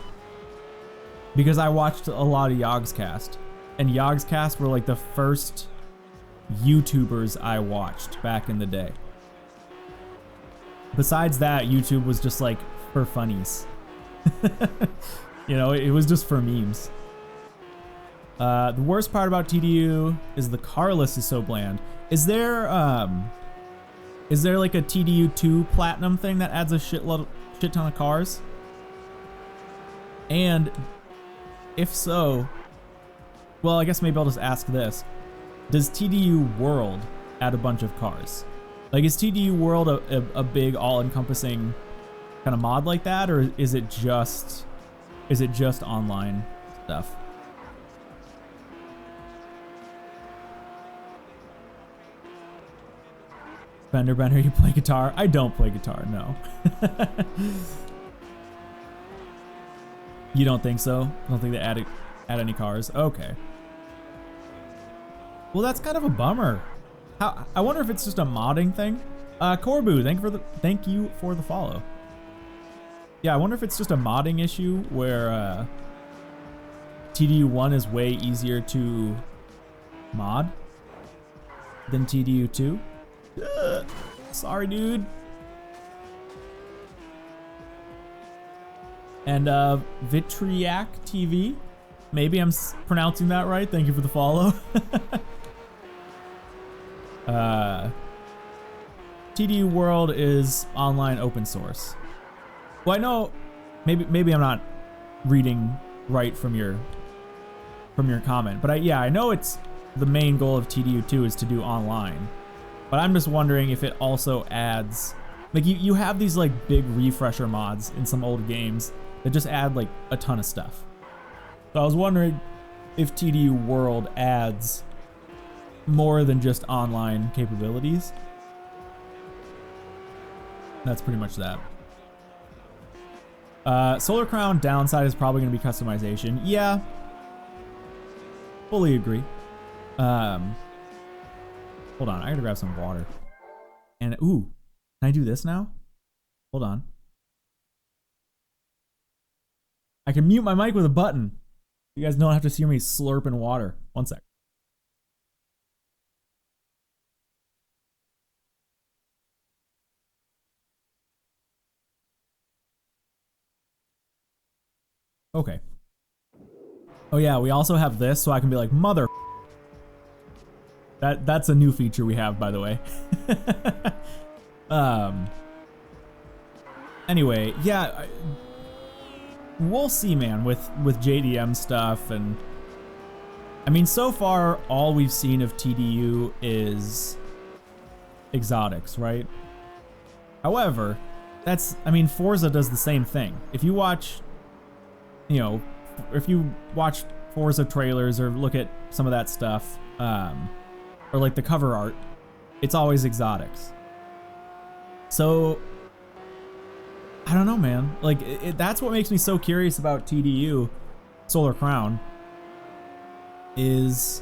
Because I watched a lot of Yogscast. And Yogscast were like the first YouTubers I watched back in the day. Besides that, YouTube was just like for funnies. You know, it was just for memes. The worst part about TDU is the car list is so bland. Is there like a TDU2 Platinum thing that adds a shit ton of cars? And if so, well, I guess maybe I'll just ask this. Does TDU World add a bunch of cars? Like, is TDU World a big all-encompassing kind of mod like that, or is it just online stuff? Fender Bender, you play guitar? I don't play guitar, no. You don't think so? I don't think they add any cars? Okay. Well, that's kind of a bummer. I wonder if it's just a modding thing. Corbu, thank you for the follow. Yeah, I wonder if it's just a modding issue where TDU1 is way easier to mod than TDU2. Sorry, dude. And Vitriac TV. Maybe I'm pronouncing that right. Thank you for the follow. TDU World is online open source. Well, I know maybe I'm not reading right from your comment, but I know it's the main goal of TDU2 is to do online. But I'm just wondering if it also adds, like, you have these like big refresher mods in some old games that just add like a ton of stuff. So I was wondering if TDU World adds more than just online capabilities. That's pretty much that. Solar Crown downside is probably going to be customization. Yeah, fully agree. Hold on, I gotta grab some water. And ooh, can I do this now? Hold on. I can mute my mic with a button. You guys don't have to see me slurping water. One sec. Okay. Oh yeah, we also have this, so I can be like, mother. That's a new feature we have, by the way. Anyway, yeah, we'll see, man, with JDM stuff. And I mean, so far all we've seen of TDU is exotics, right? However, I mean, Forza does the same thing. If you watch, if you watch Forza trailers or look at some of that stuff, or like the cover art, it's always exotics. So I don't know, man. Like that's what makes me so curious about TDU Solar Crown is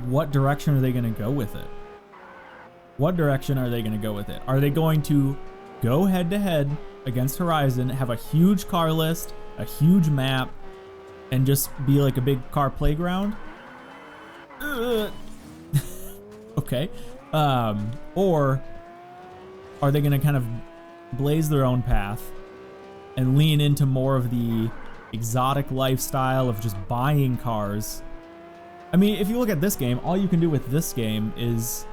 what direction are they going to go with it? What direction are they going to go with it? Are they going to go head to head against Horizon, have a huge car list, a huge map, and just be like a big car playground? Okay. Or are they going to kind of blaze their own path and lean into more of the exotic lifestyle of just buying cars? I mean, if you look at this game, all you can do with this game is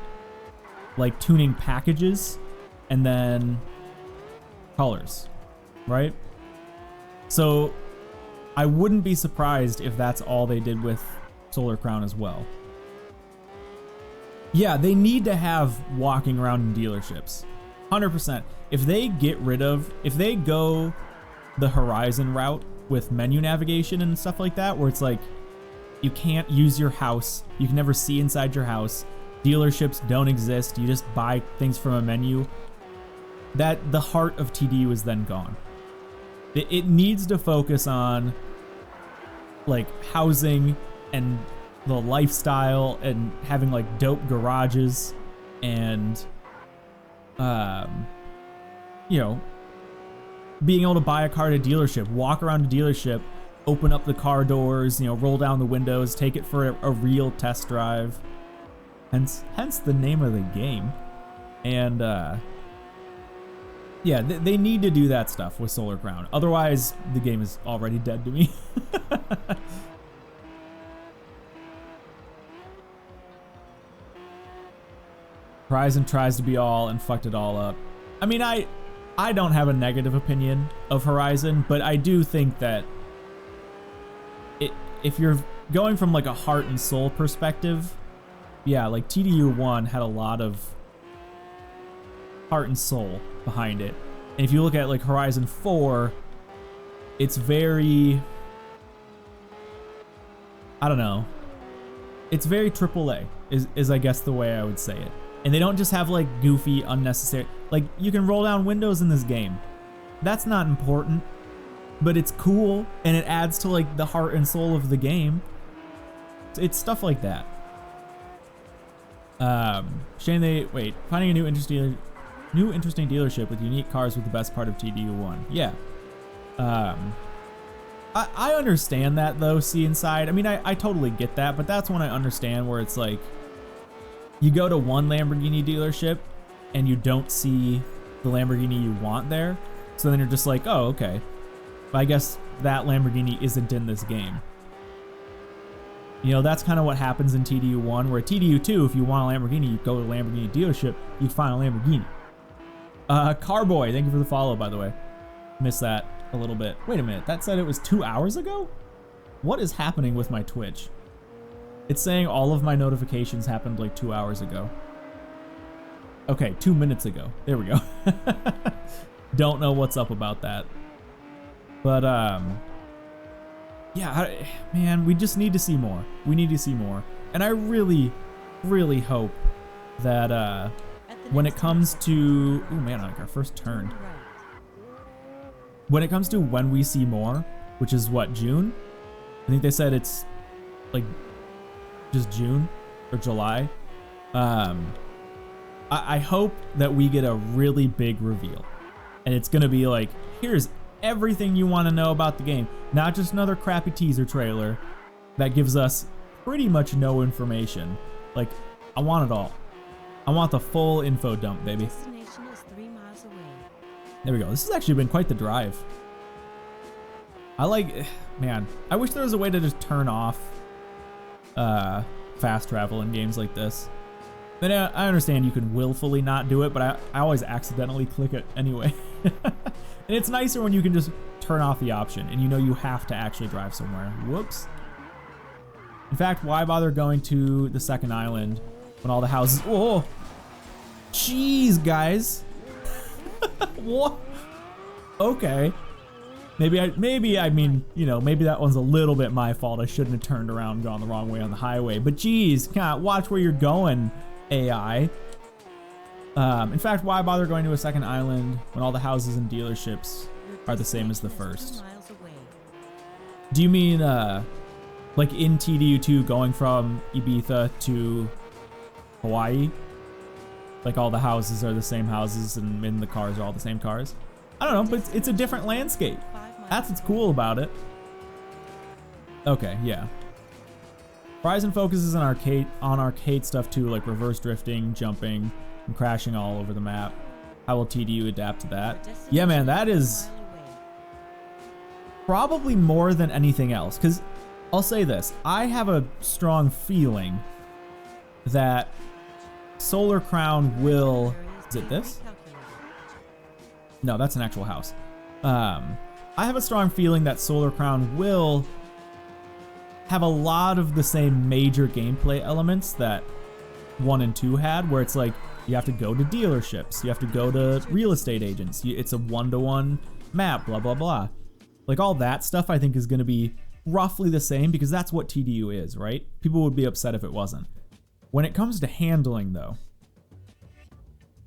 like tuning packages and then colors, right? So I wouldn't be surprised if that's all they did with Solar Crown as well. Yeah, they need to have walking around in dealerships. 100%. If they go the Horizon route with menu navigation and stuff like that, where it's like you can't use your house, you can never see inside your house, dealerships don't exist, you just buy things from a menu, that the heart of TDU is then gone. It needs to focus on like housing and the lifestyle and having like dope garages and being able to buy a car at a dealership, walk around a dealership, open up the car doors, roll down the windows, take it for a real test drive. Hence the name of the game. And yeah, they need to do that stuff with Solar Crown. Otherwise, the game is already dead to me. Horizon tries to be all and fucked it all up. I mean, I don't have a negative opinion of Horizon, but I do think that if you're going from like a heart and soul perspective, yeah, like TDU1 had a lot of heart and soul behind it. And if you look at like Horizon 4, it's very, I don't know, it's very AAA is I guess the way I would say it. And they don't just have like goofy, unnecessary, like you can roll down windows in this game. That's not important, but it's cool and it adds to like the heart and soul of the game. It's stuff like that. Finding a new interesting dealership with unique cars with the best part of TDU1. Yeah. I understand that though, see inside. I mean, I totally get that, but that's when I understand where it's like, you go to one Lamborghini dealership and you don't see the Lamborghini you want there. So then you're just like, oh, okay. But I guess that Lamborghini isn't in this game. You know, that's kind of what happens in TDU1, where TDU2, if you want a Lamborghini, you go to a Lamborghini dealership, you find a Lamborghini. Carboy, thank you for the follow, by the way. Missed that a little bit. Wait a minute, that said it was 2 hours ago? What is happening with my Twitch? It's saying all of my notifications happened like 2 hours ago. Okay, 2 minutes ago. There we go. Don't know what's up about that. But, yeah, man, we just need to see more. We need to see more. And I really, really hope that when it comes to... Oh, man, like our first turn. When it comes to when we see more, which is what, June? I think they said it's like just June or July. I hope that we get a really big reveal. And it's going to be like, here's everything you want to know about the game. Not just another crappy teaser trailer that gives us pretty much no information. Like, I want it all. I want the full info dump, baby.
Destination is 3 miles away.
There we go. This has actually been quite the drive. I like, man, I wish there was a way to just turn off fast travel in games like this. Then I understand you can willfully not do it, but I always accidentally click it anyway. And it's nicer when you can just turn off the option and you know you have to actually drive somewhere. Whoops. In fact, why bother going to the second island when all the houses... Oh! Jeez, guys. What? Okay. Maybe I mean, you know, maybe that one's a little bit my fault. I shouldn't have turned around and gone the wrong way on the highway. But geez, God, watch where you're going, AI. In fact, why bother going to a second island when all the houses and dealerships are the same as the first? Do you mean, like in TDU2 going from Ibiza to Hawaii? Like all the houses are the same houses and in the cars are all the same cars? I don't know, but it's a different landscape. That's what's cool about it. Okay, yeah. Horizon focuses on arcade stuff too, like reverse drifting, jumping, and crashing all over the map. How will TDU adapt to that? Yeah, man, that is probably more than anything else. Because I'll say this, I have a strong feeling that Solar Crown will... Is it this? No, that's an actual house. I have a strong feeling that Solar Crown will have a lot of the same major gameplay elements that 1 and 2 had, where it's like you have to go to dealerships, you have to go to real estate agents, it's a one-to-one map, blah, blah, blah. Like all that stuff I think is going to be roughly the same because that's what TDU is, right? People would be upset if it wasn't. When it comes to handling, though,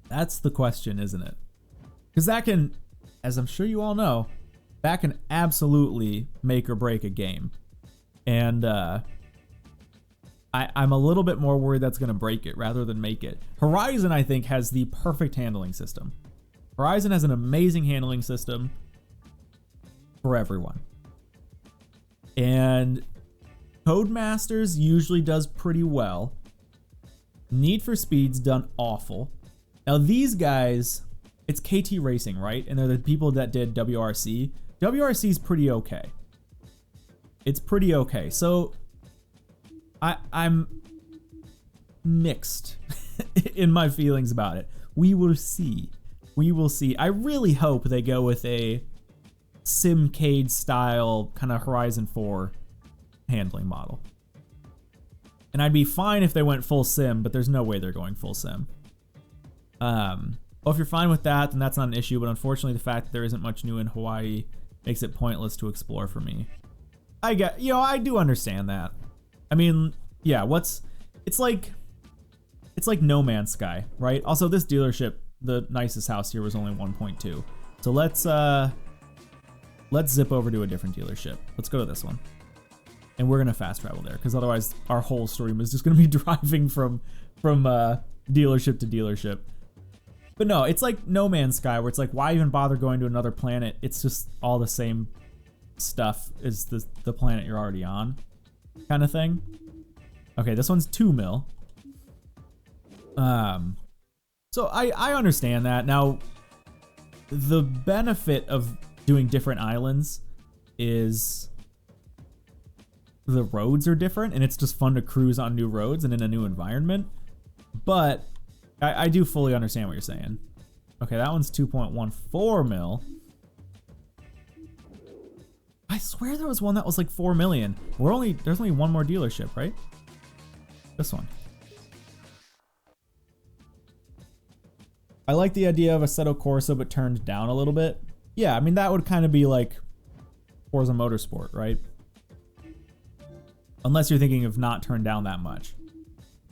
that's the question, isn't it? Because that can, as I'm sure you all know, that can absolutely make or break a game. And I'm a little bit more worried that's going to break it rather than make it. Horizon, I think, has the perfect handling system. Horizon has an amazing handling system for everyone. And Codemasters usually does pretty well. Need for Speed's done awful. Now these guys, it's KT Racing, right? And they're the people that did WRC. WRC's pretty okay. It's pretty okay. So I'm mixed in my feelings about it. We will see. We will see. I really hope they go with a Simcade style kind of Horizon 4 handling model. And I'd be fine if they went full sim, but there's no way they're going full sim. Well, if you're fine with that, then that's not an issue. But unfortunately, the fact that there isn't much new in Hawaii makes it pointless to explore for me. I get, I do understand that. I mean, yeah, it's like No Man's Sky, right? Also, this dealership, the nicest house here was only 1.2. So let's zip over to a different dealership. Let's go to this one. And we're gonna fast travel there, because otherwise our whole stream is just gonna be driving from dealership to dealership. But no, it's like No Man's Sky, where it's like, why even bother going to another planet? It's just all the same stuff as the planet you're already on, kind of thing. Okay, this one's 2 mil. So I understand that. Now, the benefit of doing different islands is the roads are different, and it's just fun to cruise on new roads and in a new environment. But I do fully understand what you're saying. Okay, that one's 2.14 mil. I swear there was one that was like 4 million. There's only one more dealership, right? This one. I like the idea of Assetto Corsa, but turned down a little bit. Yeah, I mean, that would kind of be like Forza Motorsport, right? Unless you're thinking of not turned down that much.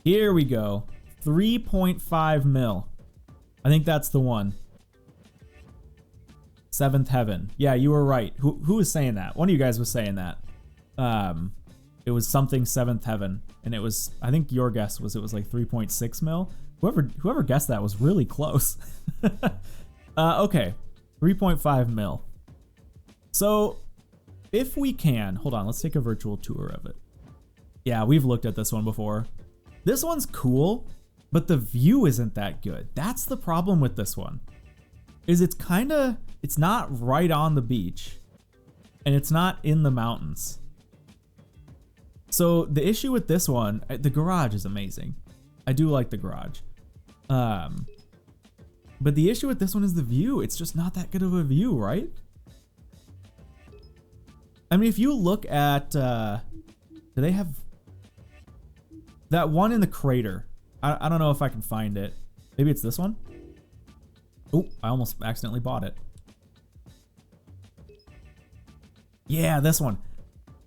Here we go. 3.5 mil. I think that's the one. Seventh Heaven. Yeah, you were right. Who was saying that? One of you guys was saying that. It was something Seventh Heaven, and it was, I think your guess was it was like 3.6 mil. Whoever guessed that was really close. Okay, 3.5 mil. So if we can, hold on, let's take a virtual tour of it. Yeah, we've looked at this one before. This one's cool, but the view isn't that good. That's the problem with this one. It's not right on the beach, and it's not in the mountains. So the issue with this one, the garage is amazing. I do like the garage. But the issue with this one is the view. It's just not that good of a view, right? I mean, if you look at, do they have that one in the crater? I don't know if I can find it. Maybe it's this one. Oh, I almost accidentally bought it. Yeah, this one.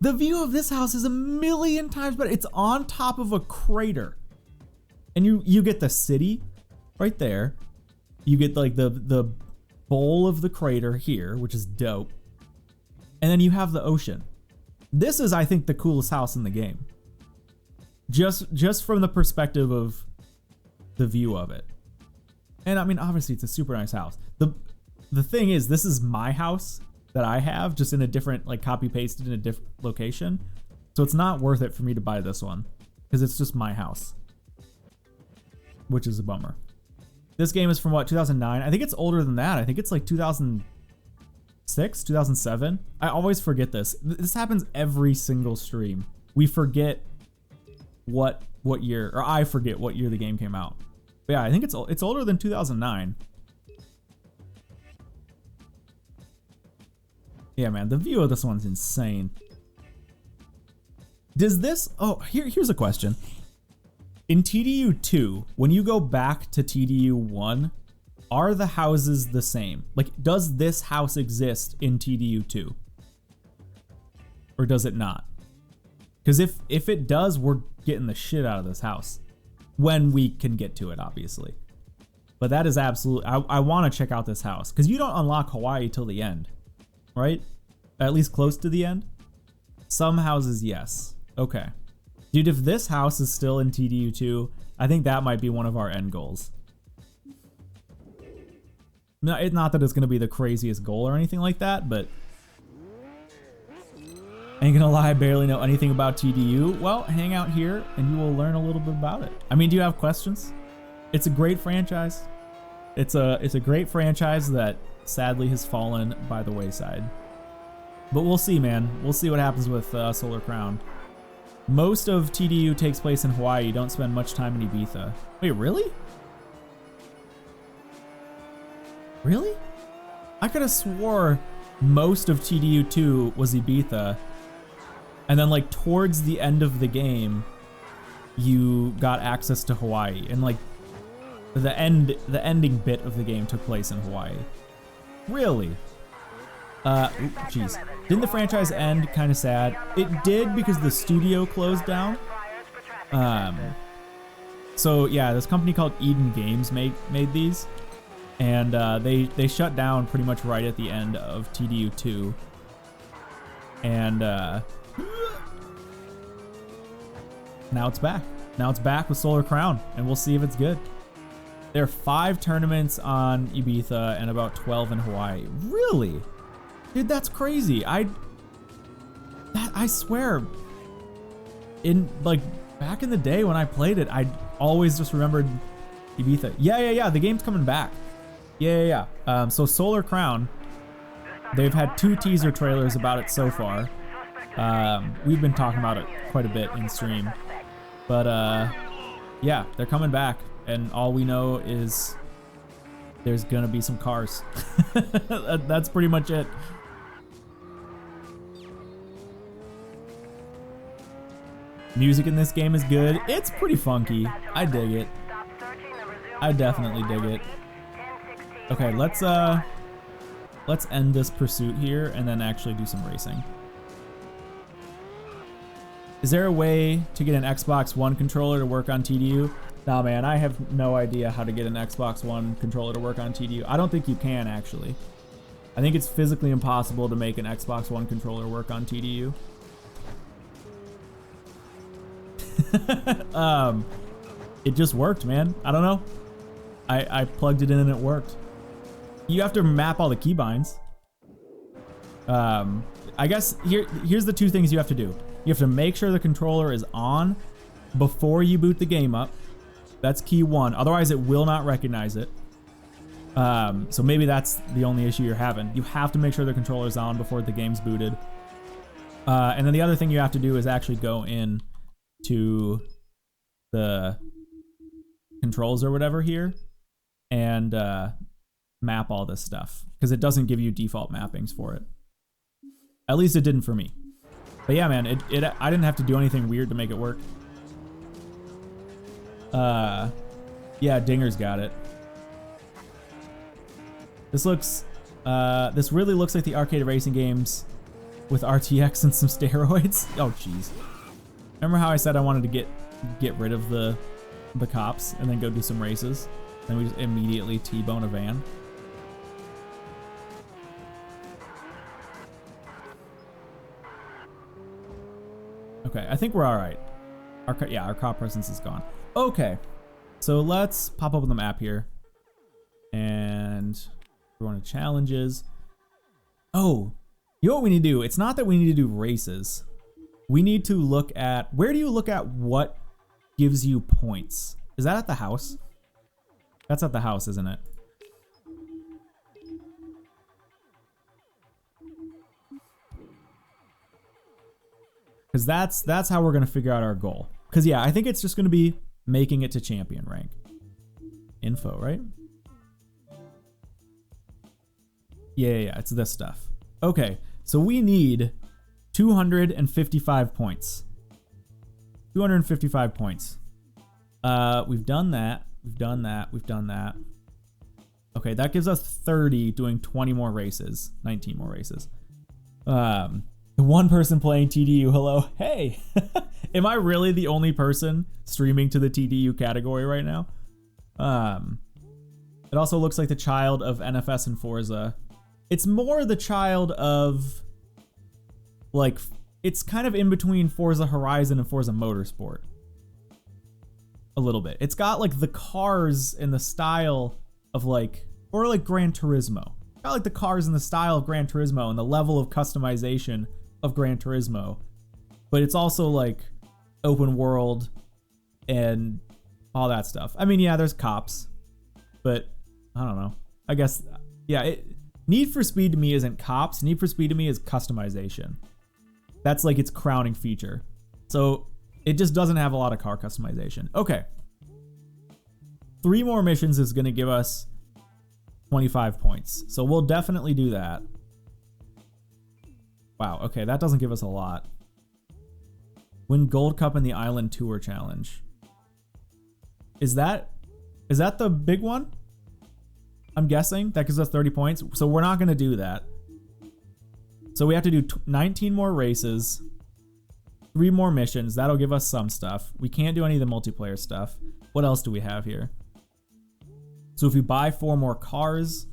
The view of this house is a million times better. It's on top of a crater. And you get the city right there. You get like the bowl of the crater here, which is dope. And then you have the ocean. This is, I think, the coolest house in the game. Just from the perspective of the view of it. And I mean, obviously it's a super nice house. The thing is, this is my house that I have, just in a different, like, copy pasted in a different location. So it's not worth it for me to buy this one, because it's just my house, which is a bummer. This game is from what, 2009? I think it's older than that. I think it's like 2006, 2007. I always forget this. This happens every single stream. We forget what year, or I forget what year the game came out. But yeah, I think it's older than 2009. Yeah, man, the view of this one's insane. Does this... Oh, here's a question. In TDU 2, when you go back to TDU 1, are the houses the same? Like, does this house exist in TDU 2? Or does it not? Because if it does, we're getting the shit out of this house. When we can get to it, obviously. But that is absolutely... I want to check out this house. Because you don't unlock Hawaii till the end. Right? At least close to the end? Some houses, yes. Okay. Dude, if this house is still in TDU 2, I think that might be one of our end goals. No, it's not that it's going to be the craziest goal or anything like that, but... Ain't gonna lie, I barely know anything about TDU. Well, hang out here and you will learn a little bit about it. I mean, do you have questions? It's a great franchise. It's a great franchise that sadly has fallen by the wayside. But we'll see, man. We'll see what happens with Solar Crown. Most of TDU takes place in Hawaii. You don't spend much time in Ibiza. Wait, really? Really? I could have swore most of TDU 2 was Ibiza. And then, like, towards the end of the game, you got access to Hawaii. And, like, The ending bit of the game took place in Hawaii. Really? Jeez. Didn't the franchise end kind of sad? It did because the studio closed down. So yeah, this company called Eden Games made these, and they shut down pretty much right at the end of TDU 2. And now it's back. Now it's back with Solar Crown, and we'll see if it's good. There are 5 tournaments on Ibiza and about 12 in Hawaii. Really? Dude, that's crazy. I swear, in like back in the day when I played it, I always just remembered Ibiza. Yeah. The game's coming back. Yeah. So Solar Crown, they've had 2 teaser trailers about it so far. We've been talking about it quite a bit in stream, but yeah, they're coming back, and all we know is there's gonna be some cars. That's pretty much it. Music in this game is good. It's pretty funky. I dig it. I definitely dig it. Okay, let's end this pursuit here and then actually do some racing. Is there a way to get an Xbox One controller to work on TDU? Nah, man, I have no idea how to get an Xbox One controller to work on TDU. I don't think you can, actually. I think it's physically impossible to make an Xbox One controller work on TDU. It just worked, man. I don't know. I plugged it in and it worked. You have to map all the keybinds. I guess here's the 2 things you have to do. You have to make sure the controller is on before you boot the game up. That's key 1. Otherwise, it will not recognize it. So maybe that's the only issue you're having. You have to make sure the controller's on before the game's booted. And then the other thing you have to do is actually go in to the controls or whatever here and map all this stuff, because it doesn't give you default mappings for it. At least it didn't for me. But yeah, man, I didn't have to do anything weird to make it work. Yeah, Dinger's got it. This really looks like the arcade racing games with RTX and some steroids. Oh, jeez. Remember how I said I wanted to get rid of the cops and then go do some races? Then we just immediately T-bone a van. Okay, I think we're all right. Our cop presence is gone. Okay, so let's pop open the map here, and we're going to challenges. Oh, you know what we need to do? It's not that we need to do races. We need to look at, where do you look at what gives you points? Is that at the house? That's at the house, isn't it? Because that's how we're going to figure out our goal. Because yeah, I think it's just going to be making it to champion rank. Info, right? Yeah, it's this stuff. Okay, so we need 255 points. 255 points. We've done that. We've done that. Okay, that gives us 30 doing 20 more races. 19 more races. The one person playing TDU, hello. Hey, am I really the only person streaming to the TDU category right now? It also looks like the child of NFS and Forza. It's more the child of, like, it's kind of in between Forza Horizon and Forza Motorsport. A little bit. It's got like the cars in the style of like, or like Gran Turismo. It's got like the cars in the style of Gran Turismo and the level of customization of Gran Turismo. But it's also like open world and all that stuff. I mean, yeah, there's cops, but I don't know. I guess, yeah, Need for Speed to me isn't cops. Need for Speed to me is customization. That's like its crowning feature. So it just doesn't have a lot of car customization. Okay. 3 more missions is going to give us 25 points. So we'll definitely do that. Wow, okay, that doesn't give us a lot. Win Gold Cup in the Island Tour Challenge. Is that Is that the big one? I'm guessing that gives us 30 points. So we're not going to do that. So we have to do 19 more races, 3 more missions. That'll give us some stuff. We can't do any of the multiplayer stuff. What else do we have here? So if we buy 4 more cars.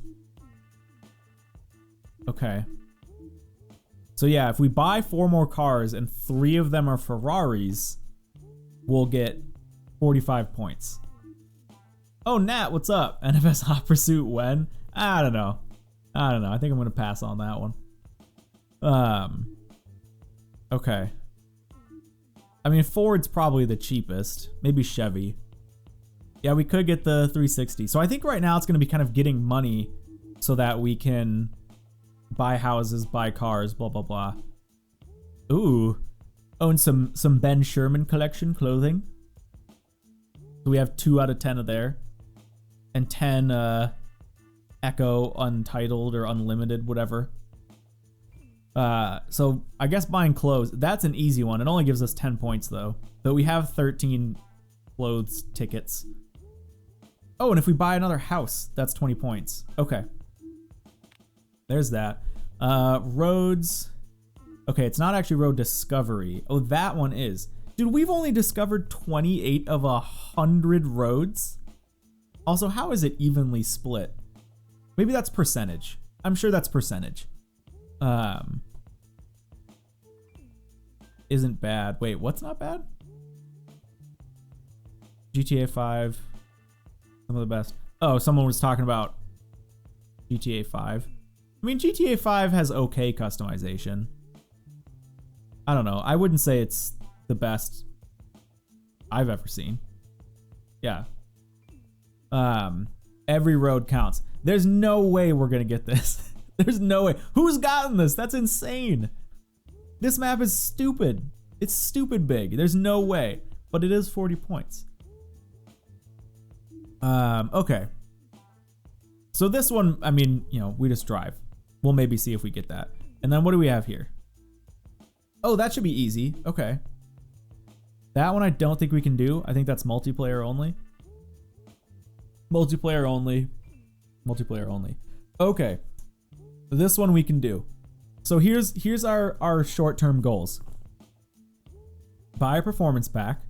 Okay. So yeah, if we buy 4 more cars and 3 of them are Ferraris, we'll get 45 points. Oh, Nat, what's up? NFS Hot Pursuit when? I don't know. I think I'm going to pass on that one. Okay. I mean, Ford's probably the cheapest. Maybe Chevy. Yeah, we could get the 360. So I think right now it's going to be kind of getting money so that we can buy houses, buy cars, blah, blah, blah. Ooh. Own some Ben Sherman collection clothing. So we have 2 out of 10 of there. And 10 Echo Untitled or Unlimited, whatever. So I guess buying clothes, that's an easy one. It only gives us 10 points though. But we have 13 clothes tickets. Oh, and if we buy another house, that's 20 points. Okay. There's that. Roads. Okay, it's not actually road discovery. Oh, that one is. Dude, we've only discovered 28 of 100 roads. Also, how is it evenly split? Maybe that's percentage. I'm sure that's percentage. Isn't bad. Wait, what's not bad? GTA 5. Some of the best. Oh, someone was talking about GTA 5. I mean, GTA 5 has okay customization. I don't know. I wouldn't say it's the best I've ever seen. Yeah. Every road counts. There's no way we're gonna get this. There's no way. Who's gotten this? That's insane. This map is stupid. It's stupid big. There's no way. But it is 40 points. Okay. So this one, I mean, you know, we just drive. We'll maybe see if we get that. And then what do we have here? Oh, that should be easy. Okay. That one I don't think we can do. I think that's multiplayer only. Multiplayer only. Multiplayer only. Okay. This one we can do. So here's our short-term goals. Buy a performance pack.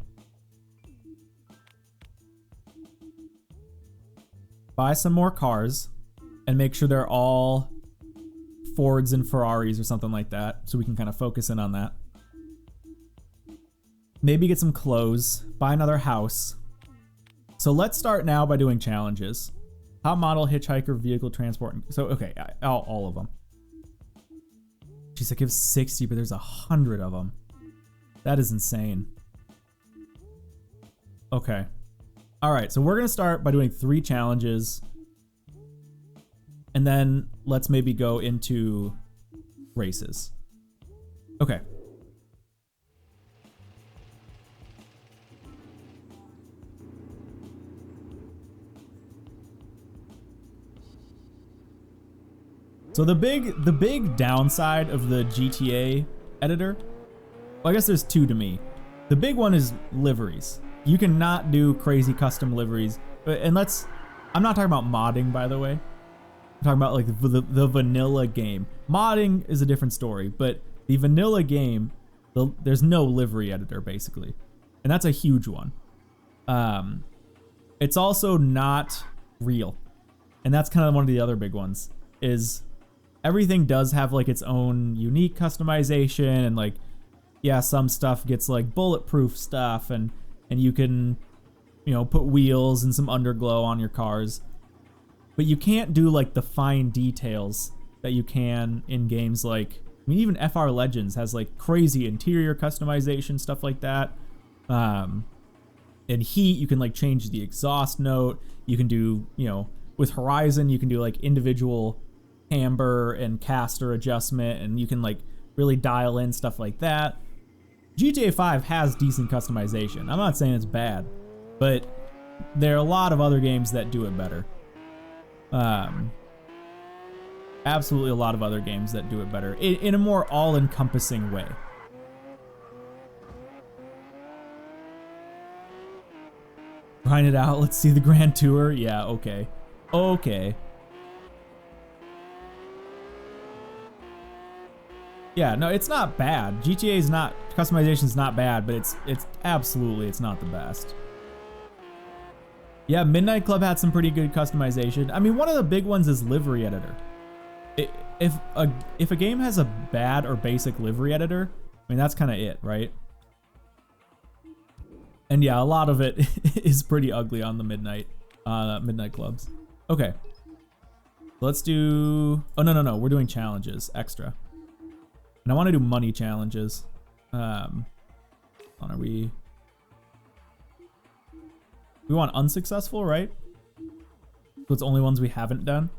Buy some more cars and make sure they're all Fords and Ferraris or something like that, so we can kind of focus in on that. Maybe get some clothes, buy another house. So let's start now by doing challenges. Top model, hitchhiker, vehicle, transport. So, okay, all of them. Jeez, I give 60, but there's 100 of them. That is insane. Okay. All right, so we're going to start by doing 3 challenges. And then let's maybe go into races. Okay. So the big downside of the GTA editor, well, I guess there's 2 to me. The big one is liveries. You cannot do crazy custom liveries. And I'm not talking about modding, by the way. I'm talking about like the vanilla game. Modding is a different story, but the vanilla game, there's no livery editor basically. And that's a huge one. It's also not real. And that's kind of one of the other big ones is everything does have like its own unique customization and like, yeah, some stuff gets like bulletproof stuff and you can, you know, put wheels and some underglow on your cars. But you can't do like the fine details that you can in games like, I mean, even FR Legends has like crazy interior customization, stuff like that. In Heat, you can like change the exhaust note. You can do, you know, with Horizon, you can do like individual camber and caster adjustment, and you can like really dial in stuff like that. GTA 5 has decent customization. I'm not saying it's bad, but there are a lot of other games that do it better. Absolutely a lot of other games that do it better in a more all-encompassing way. Grind it out. Let's see the Grand Tour. Yeah, okay. Okay. Yeah, no, it's not bad. GTA is not, customization's not bad, but it's absolutely, it's not the best. Yeah, Midnight Club had some pretty good customization. I mean, one of the big ones is livery editor. If a game has a bad or basic livery editor, I mean, that's kind of it, right? And yeah, a lot of it is pretty ugly on the Midnight Clubs. Okay. Let's do, oh, no, we're doing challenges, extra. And I want to do money challenges. Are we want unsuccessful, right? So it's only ones we haven't done.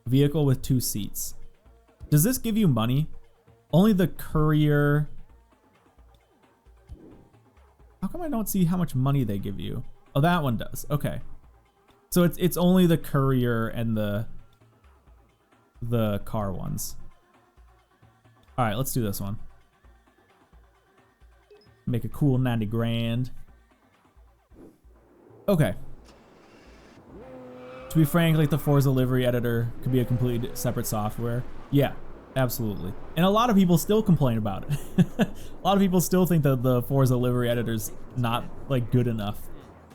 Vehicle with 2 seats. Does this give you money? Only the courier. How come I don't see how much money they give you? Oh, that one does. Okay. So it's only the courier and the car ones. All right, let's do this one. Make a cool 90 grand. Okay. To be frank, like the Forza livery editor could be a completely separate software. Yeah, absolutely. And a lot of people still complain about it. A lot of people still think that the Forza livery editor's not like good enough.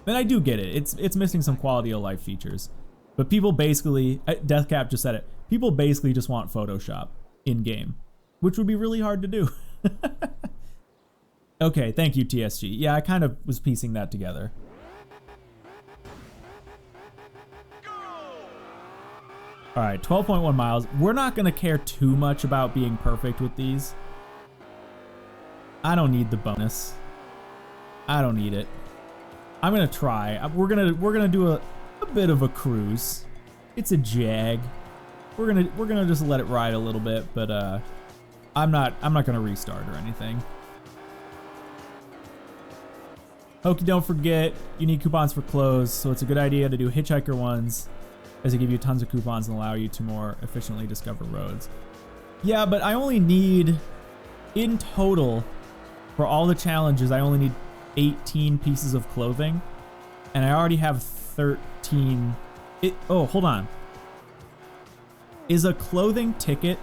And I do get it. It's missing some quality of life features. But people basically, Deathcap just said it, people basically just want Photoshop in game, which would be really hard to do. Okay, thank you, TSG. Yeah, I kind of was piecing that together. All right, 12.1 miles. We're not going to care too much about being perfect with these. I don't need the bonus. I don't need it. I'm going to try. We're going to do a bit of a cruise. It's a Jag. We're going to just let it ride a little bit, but I'm not going to restart or anything. Hoki, don't forget, you need coupons for clothes, so it's a good idea to do hitchhiker ones, as they give you tons of coupons and allow you to more efficiently discover roads. Yeah, but I only need, in total, for all the challenges, I only need 18 pieces of clothing, and I already have 13. Oh, hold on. Is a clothing ticket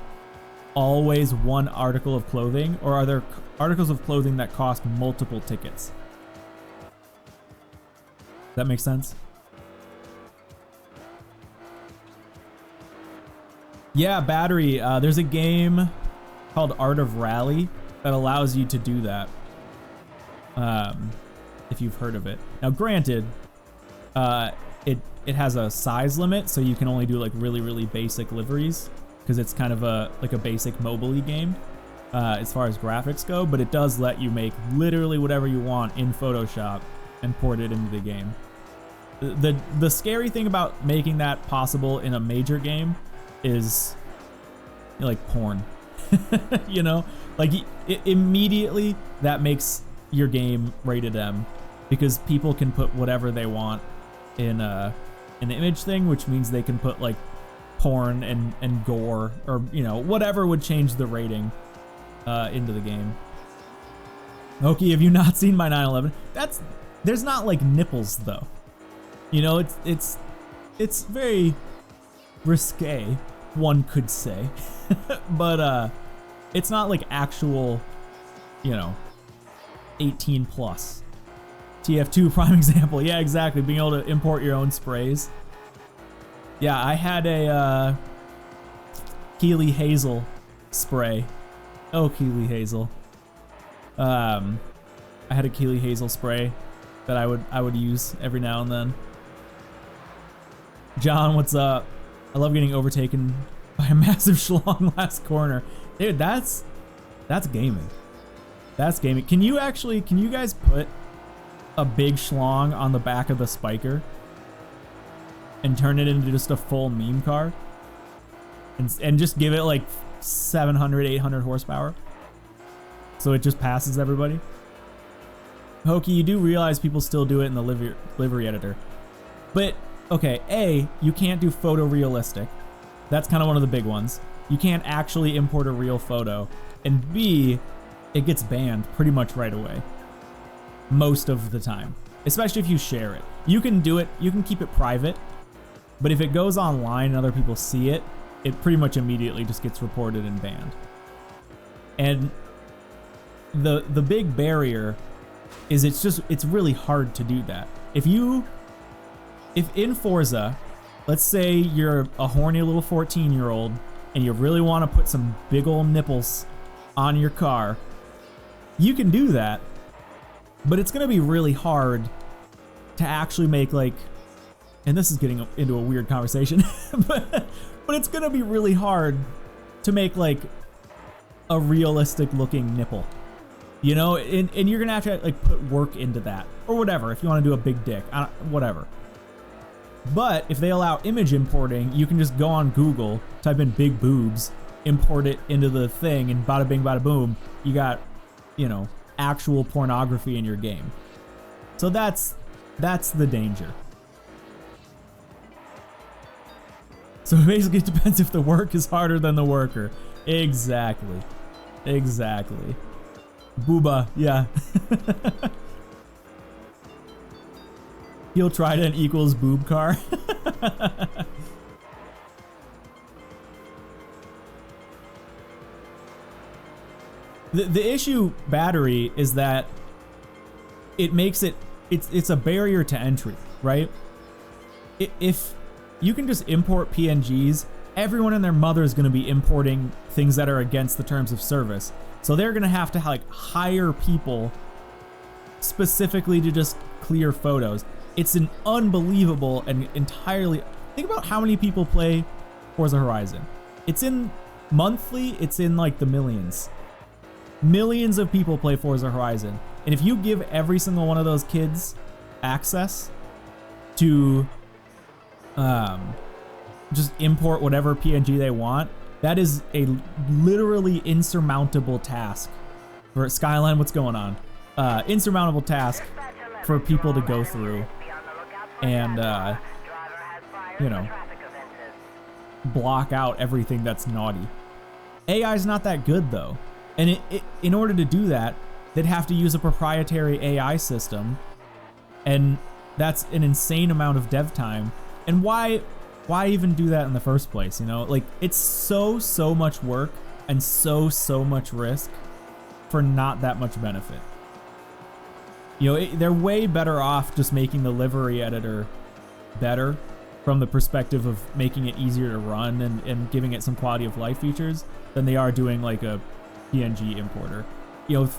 always one article of clothing, or are there articles of clothing that cost multiple tickets? That makes sense? Yeah, battery. There's a game called Art of Rally that allows you to do that. If you've heard of it. Now, granted, it has a size limit, so you can only do like really basic liveries because it's kind of a basic mobile game as far as graphics go. But it does let you make literally whatever you want in Photoshop and port it into the game. The scary thing about making that possible in a major game is, you know, like porn. You know, like immediately that makes your game rated M because people can put whatever they want in an image thing, which means they can put like porn and gore or, you know, whatever would change the rating into the game. Hoki, have you not seen my 911? There's not like nipples though. You know, it's very risque, one could say. But it's not like actual, you know, 18 plus. TF2 prime example. Yeah, exactly. Being able to import your own sprays. Yeah, I had a Keeley Hazel spray. Oh, Keeley Hazel. I had a Keeley Hazel spray that I would use every now and then. John, what's up? I love getting overtaken by a massive schlong last corner. Dude, that's gaming. That's gaming. Can you guys put a big schlong on the back of the spiker and turn it into just a full meme car? And just give it like 700, 800 horsepower? So it just passes everybody? Hoki, you do realize people still do it in the livery editor. But, okay, A, you can't do photorealistic. That's kind of one of the big ones. You can't actually import a real photo. And B, it gets banned pretty much right away. Most of the time. especially if you share it. You can do it, you can keep it private, but if it goes online and other people see it, it pretty much immediately just gets reported and banned. And the big barrier is it's really hard to do that. If in Forza, let's say you're a horny little 14-year-old and you really want to put some big old nipples on your car, you can do that, but it's going to be really hard to actually make, like, and this is getting into a weird conversation, but it's going to be really hard to make, like, a realistic looking nipple, you know, and you're going to have to, like, put work into that or whatever. If you want to do a big dick, whatever. But if they allow image importing, you can just go on Google, type in big boobs, import it into the thing, and bada bing, bada boom, you got, you know, actual pornography in your game. So that's the danger. So basically it depends if the work is harder than the worker. Exactly. Exactly. Booba, yeah. Heel trident equals boob car. The issue, battery, is that it makes it's a barrier to entry, right? If you can just import PNGs, everyone and their mother is going to be importing things that are against the terms of service. So they're going to have like hire people specifically to just clear photos. It's an unbelievable and entirely, think about how many people play Forza Horizon. It's in monthly, it's in like the millions. Millions of people play Forza Horizon. And if you give every single one of those kids access to just import whatever PNG they want, that is a literally insurmountable task for Skyline. What's going on? Insurmountable task for people to go through and you know, block out everything that's naughty. AI is not that good though, and in order to do that, they'd have to use a proprietary AI system, and that's an insane amount of dev time. And why even do that in the first place? You know, like, it's so much work and so much risk for not that much benefit. You know, they're way better off just making the livery editor better from the perspective of making it easier to run and giving it some quality of life features than they are doing like a PNG importer. You know,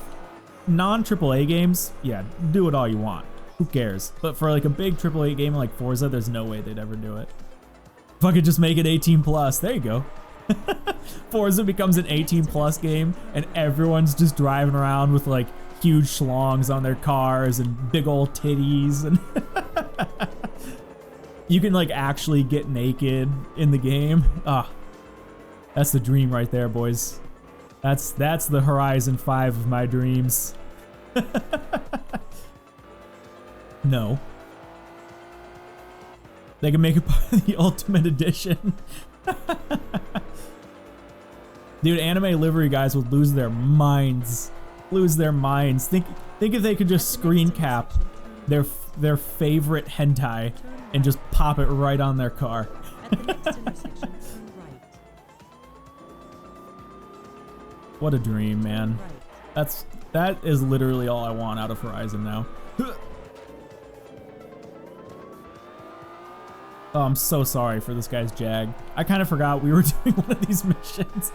non-AAA games, yeah, do it all you want. Who cares? But for like a big AAA game like Forza, there's no way they'd ever do it. If I could just make it 18 plus, there you go. Forza becomes an 18 plus game and everyone's just driving around with like huge schlongs on their cars and big old titties, and you can like actually get naked in the game. Ah, that's the dream right there, boys. That's the Horizon 5 of my dreams. No. They can make it part of the Ultimate Edition. Dude, anime livery guys would lose their minds. Lose their minds. Think if they could just screen cap their favorite hentai and just pop it right on their car.
At the next intersection, turn right.
What a dream, man.
Right.
That is literally all I want out of Horizon now. Oh, I'm so sorry for this guy's Jag. I kind of forgot we were doing one of these missions.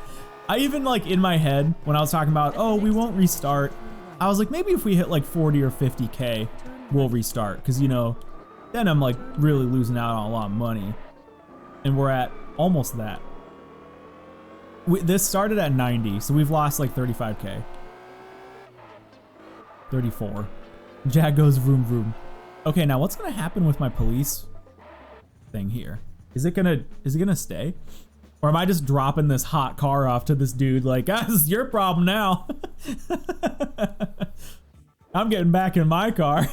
I even, like, in my head, when I was talking about, oh, we won't restart, I was like, maybe if we hit like 40 or 50K, we'll restart. Because, you know, then I'm like really losing out on a lot of money. And we're at almost that. This started at 90, so we've lost like 35K. 34. Jag goes vroom vroom. Okay, now what's gonna happen with my police thing here? Is it gonna stay? Or am I just dropping this hot car off to this dude like, ah, this is your problem now. I'm getting back in my car.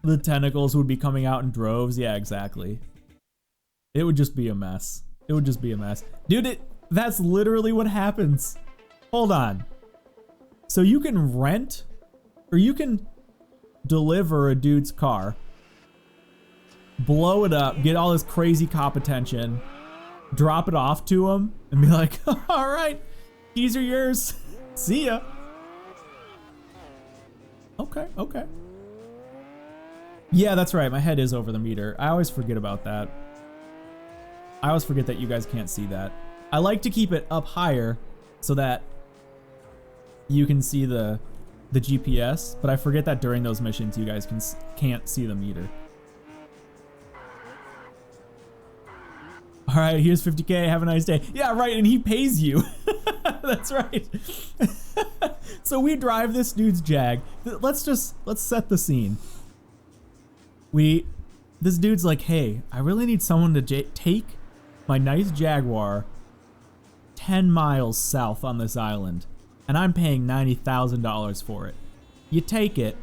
The tentacles would be coming out in droves. Yeah, exactly. It would just be a mess. It would just be a mess. Dude, that's literally what happens. Hold on. So you can rent Or you can deliver a dude's car, blow it up, get all this crazy cop attention, drop it off to him, and be like, all right, keys are yours. See ya. Okay, okay. Yeah, that's right. My head is over the meter. I always forget about that. I always forget that you guys can't see that. I like to keep it up higher so that you can see the GPS, but I forget that during those missions you guys can't see the meter. All right, here's 50K. Have a nice day. Yeah, right, and he pays you. That's right. So we drive this dude's Jag. Let's set the scene. This dude's like, hey, I really need someone to take my nice Jaguar 10 miles south on this island, and I'm paying $90,000 for it. You take it,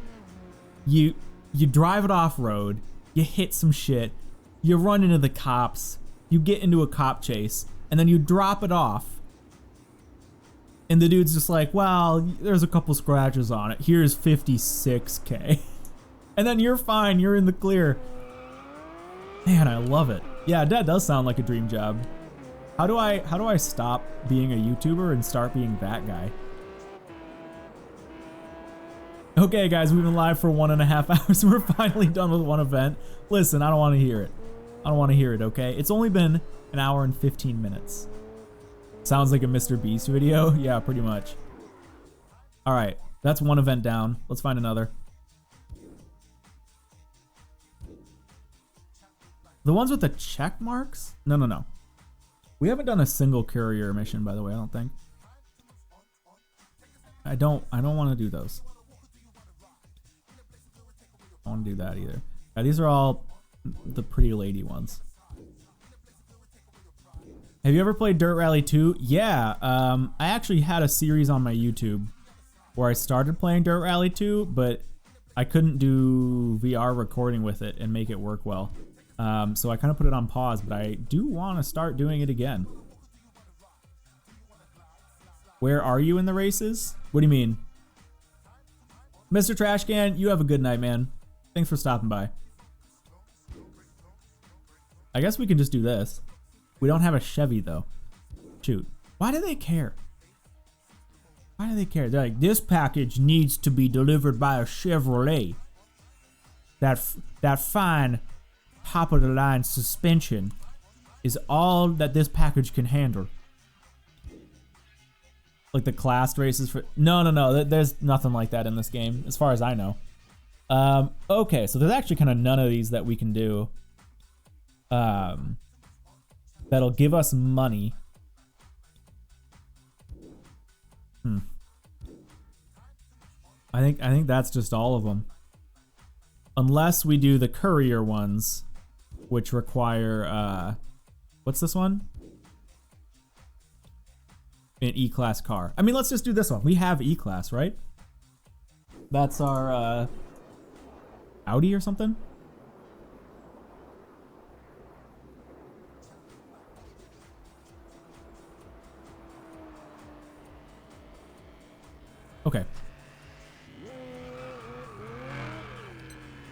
you drive it off-road, you hit some shit, you run into the cops, you get into a cop chase, and then you drop it off. And the dude's just like, well, there's a couple scratches on it. Here's 56K. And then you're fine, you're in the clear. Man, I love it. Yeah, that does sound like a dream job. How do I stop being a YouTuber and start being that guy? Okay, guys, we've been live for 1.5 hours. We're finally done with one event. Listen, I don't want to hear it. I don't want to hear it, okay? It's only been an hour and 15 minutes. Sounds like a Mr. Beast video. Yeah, pretty much. All right, that's one event down. Let's find another. The ones with the check marks? No. We haven't done a single courier mission, by the way, I don't think. I don't want to do those. I don't want to do that either. Yeah, these are all the pretty lady ones. Have you ever played Dirt Rally 2? Yeah, I actually had a series on my YouTube where I started playing Dirt Rally 2, but I couldn't do VR recording with it and make it work well. So I kind of put it on pause, but I do want to start doing it again. Where are you in the races? What do you mean? Mr. Trashcan, you have a good night, man. Thanks for stopping by. I guess we can just do this. We don't have a Chevy, though. Shoot. Why do they care? Why do they care? They're like, this package needs to be delivered by a Chevrolet. That fine top-of-the-line suspension is all that this package can handle. Like the class races for... No. There's nothing like that in this game, as far as I know. Okay, so there's actually kind of none of these that we can do. That'll give us money. I think that's just all of them. Unless we do the courier ones, which require, what's this one? An E-Class car. I mean, let's just do this one. We have E-Class, right? That's our, Audi or something? Okay.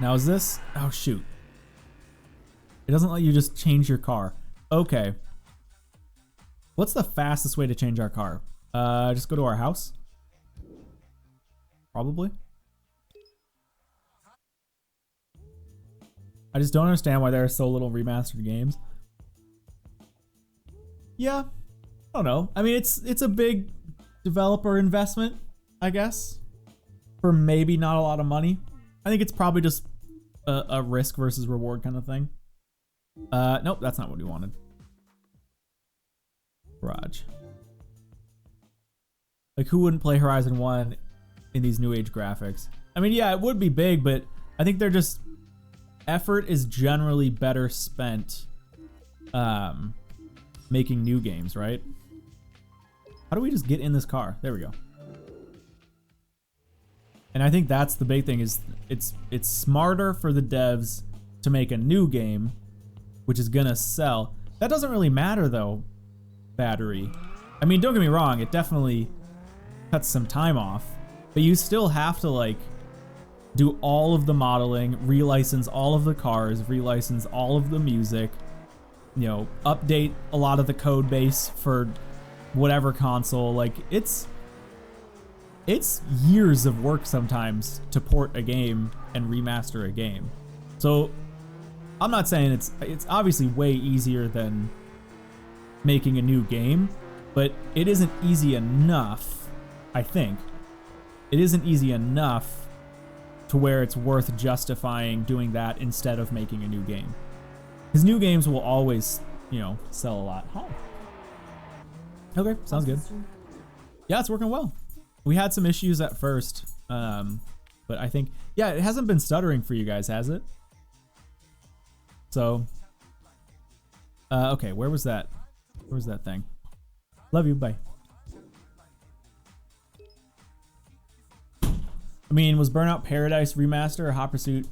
Now is this... Oh, shoot. It doesn't let you just change your car. Okay. What's the fastest way to change our car? Just go to our house? Probably. I just don't understand why there are so little remastered games. Yeah. I don't know. I mean, it's a big developer investment, I guess, for maybe not a lot of money. I think it's probably just a risk versus reward kind of thing. Nope, that's not what we wanted. Garage. Like, who wouldn't play Horizon 1 in these new age graphics? I mean, yeah, it would be big, but I think they're just... Effort is generally better spent making new games, right? How do we just get in this car? There we go. And I think that's the big thing, is it's smarter for the devs to make a new game, which is gonna sell. That doesn't really matter though, battery. I mean, don't get me wrong, it definitely cuts some time off, but you still have to like do all of the modeling, relicense all of the cars, relicense all of the music, you know, update a lot of the code base for whatever console. Like, it's years of work sometimes to port a game and remaster a game. So I'm not saying it's obviously way easier than making a new game, but it isn't easy enough, I think. It isn't easy enough to where it's worth justifying doing that instead of making a new game. Because new games will always, you know, sell a lot. Hi. Okay, sounds good. Yeah, it's working well. We had some issues at first, but I think, yeah, it hasn't been stuttering for you guys, has it? So, okay, where was that? Where was that thing? Love you, bye. I mean, was Burnout Paradise Remaster or Hot Pursuit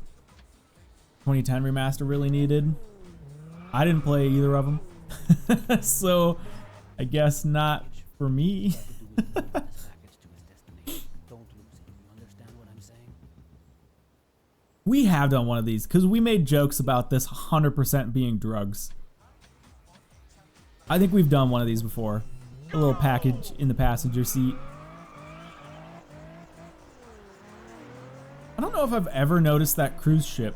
2010 Remaster really needed? I didn't play either of them, so I guess not for me. We have done one of these because we made jokes about this 100% being drugs. I think we've done one of these before. A little package in the passenger seat. I don't know if I've ever noticed that cruise ship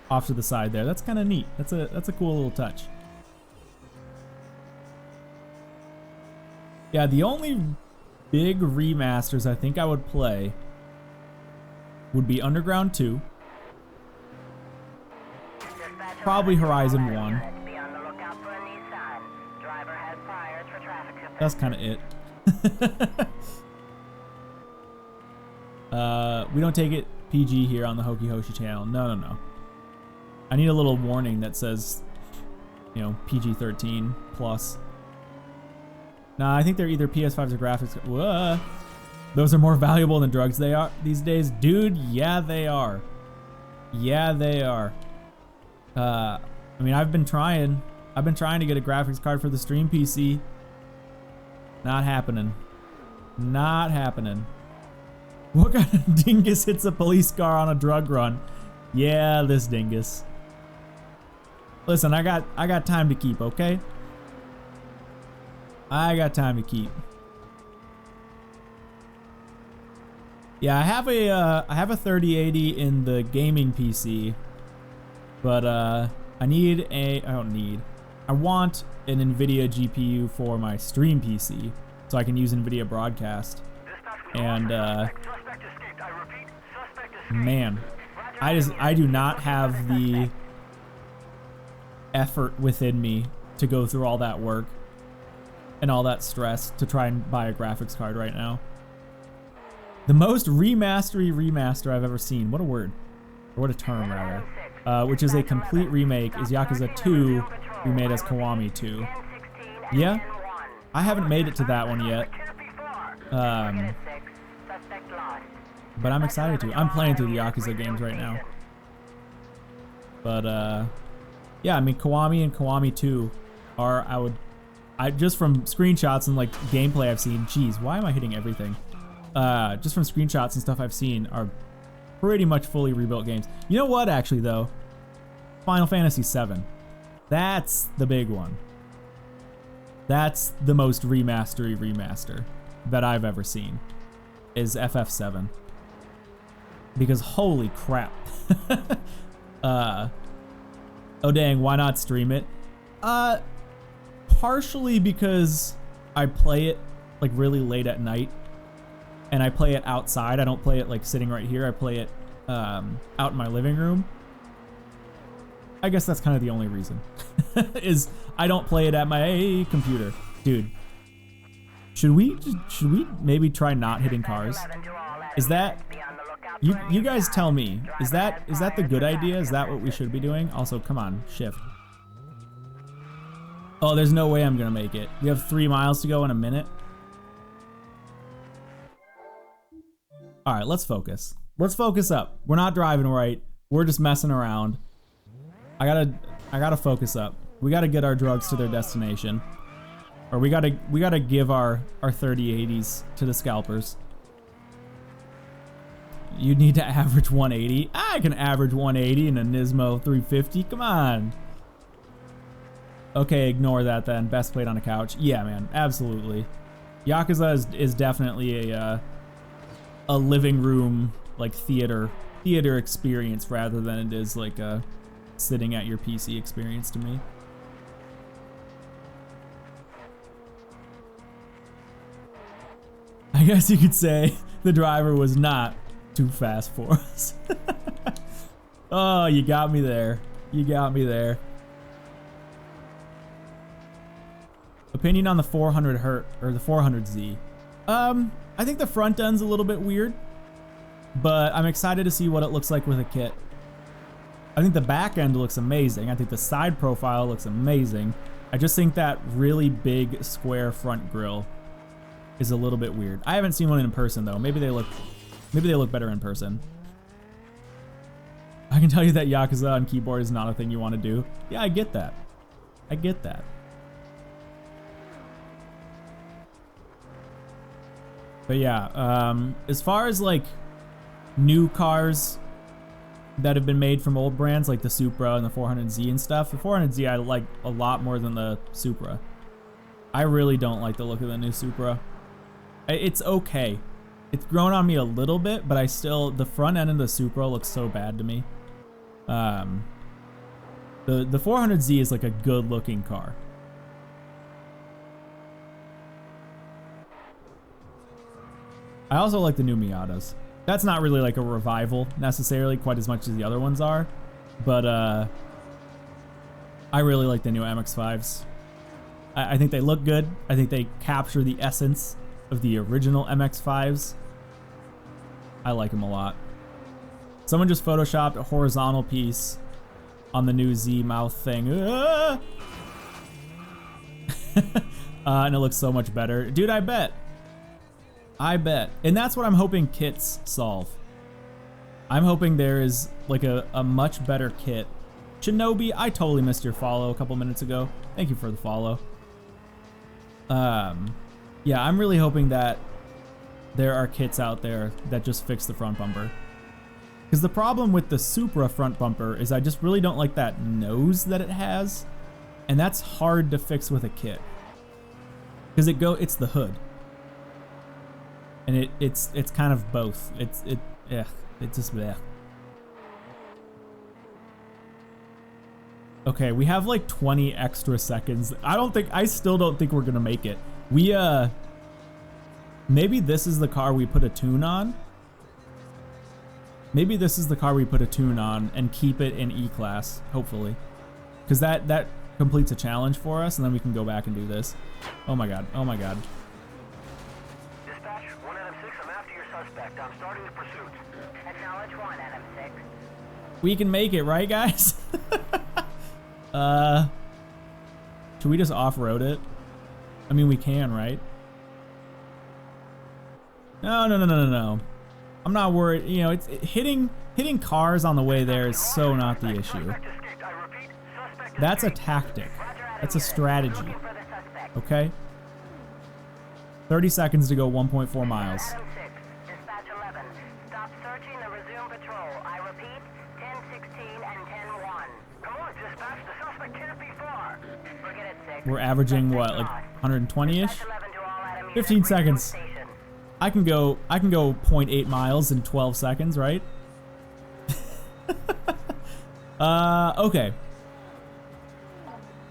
off to the side there. That's kind of neat. That's a cool little touch. Yeah, the only big remasters I think I would play would be Underground 2, probably Horizon 1. That's kind of it. We don't take it PG here on the HokiHoshi channel. No. I need a little warning that says, you know, PG-13 plus. Nah, I think they're either PS5s or graphics. Whoa. Those are more valuable than drugs they are these days. Dude, yeah, they are. Yeah, they are. I mean, I've been trying to get a graphics card for the stream PC. Not happening. Not happening. What kind of dingus hits a police car on a drug run? Yeah, this dingus. Listen, I got time to keep, okay? I got time to keep. Yeah, I have a 3080 in the gaming PC, but I want an NVIDIA GPU for my stream PC so I can use NVIDIA Broadcast. And man, I do not have the effort within me to go through all that work and all that stress to try and buy a graphics card right now. The most remaster I've ever seen, what a word, or what a term rather, which is a complete remake, is Yakuza 2 remade as Kiwami 2. Yeah, I haven't made it to that one yet, but I'm excited to. I'm playing through the Yakuza games right now. But yeah, I mean, Kiwami and Kiwami 2 are, just from screenshots and like gameplay I've seen, geez, why am I hitting everything? Just from screenshots and stuff I've seen, are pretty much fully rebuilt games. You know what, actually, though? Final Fantasy VII. That's the big one. That's the most remaster that I've ever seen, is FF7. Because holy crap. Oh dang, why not stream it? Partially because I play it like really late at night. And I play it outside. I don't play it like sitting right here. I play it out in my living room. I guess that's kind of the only reason. Is I don't play it at my computer. Dude, should we maybe try not hitting cars? Is that, you guys tell me, is that the good idea? Is that what we should be doing? Also, come on, shift. Oh, there's no way I'm gonna make it. We have 3 miles to go in a minute. All right, let's focus. Let's focus up. We're not driving right. We're just messing around. I gotta focus up. We gotta get our drugs to their destination, or we gotta give our 3080s to the scalpers. You need to average 180. I can average 180 in a Nismo 350. Come on. Okay, ignore that then. Best played on a couch. Yeah, man, absolutely. Yakuza is definitely a living room, like theater experience rather than it is like a sitting at your PC experience to me. I guess you could say the driver was not too fast for us. Oh, you got me there. You got me there. Opinion on the 400 Hz or the 400Z. I think the front end's a little bit weird, but I'm excited to see what it looks like with a kit. I think the back end looks amazing. I think the side profile looks amazing. I just think that really big square front grille is a little bit weird. I haven't seen one in person though. Maybe they look better in person. I can tell you that Yakuza on keyboard is not a thing you want to do. Yeah, I get that. I get that. But yeah, as far as like new cars that have been made from old brands like the Supra and the 400Z and stuff, the 400Z I like a lot more than the Supra. I really don't like the look of the new Supra. It's okay. It's grown on me a little bit, but the front end of the Supra looks so bad to me. The 400Z is like a good looking car. I also like the new Miatas. That's not really like a revival necessarily quite as much as the other ones are, but I really like the new MX-5s. I think they look good. I think they capture the essence of the original MX-5s. I like them a lot. Someone just photoshopped a horizontal piece on the new Z mouth thing. And it looks so much better. Dude, I bet. And that's what I'm hoping kits solve. I'm hoping there is like a much better kit. Shinobi, I totally missed your follow a couple minutes ago. Thank you for the follow. Yeah, I'm really hoping that there are kits out there that just fix the front bumper. Because the problem with the Supra front bumper is I just really don't like that nose that it has. And that's hard to fix with a kit. Because it's the hood. And it's kind of both. It's just bleh. Okay, we have like 20 extra seconds. I still don't think we're gonna make it. Maybe this is the car we put a tune on. Maybe this is the car we put a tune on and keep it in E-Class, hopefully. Because that completes a challenge for us, and then we can go back and do this. Oh my god, oh my god.
Dispatch, 1 NM6, I'm after your suspect. I'm starting the pursuit.
Acknowledge 1 NM6.
We can make it, right, guys? Should we just off-road it? I mean, we can, right? No. I'm not worried. You know, hitting cars on the way there is so not the issue. That's a tactic. That's a strategy. Okay? 30 seconds to go 1.4 miles.
Dispatch 11. Stop searching and resume patrol. I repeat, 10:16 and 10:1.
Come on, dispatch, the suspect can't be far.
Forget it, 6.
We're averaging what, like 120-ish?
Dispatch 11 to all Adam
15
units,
seconds.
station.
I can go 0.8 miles in 12 seconds, right? Okay.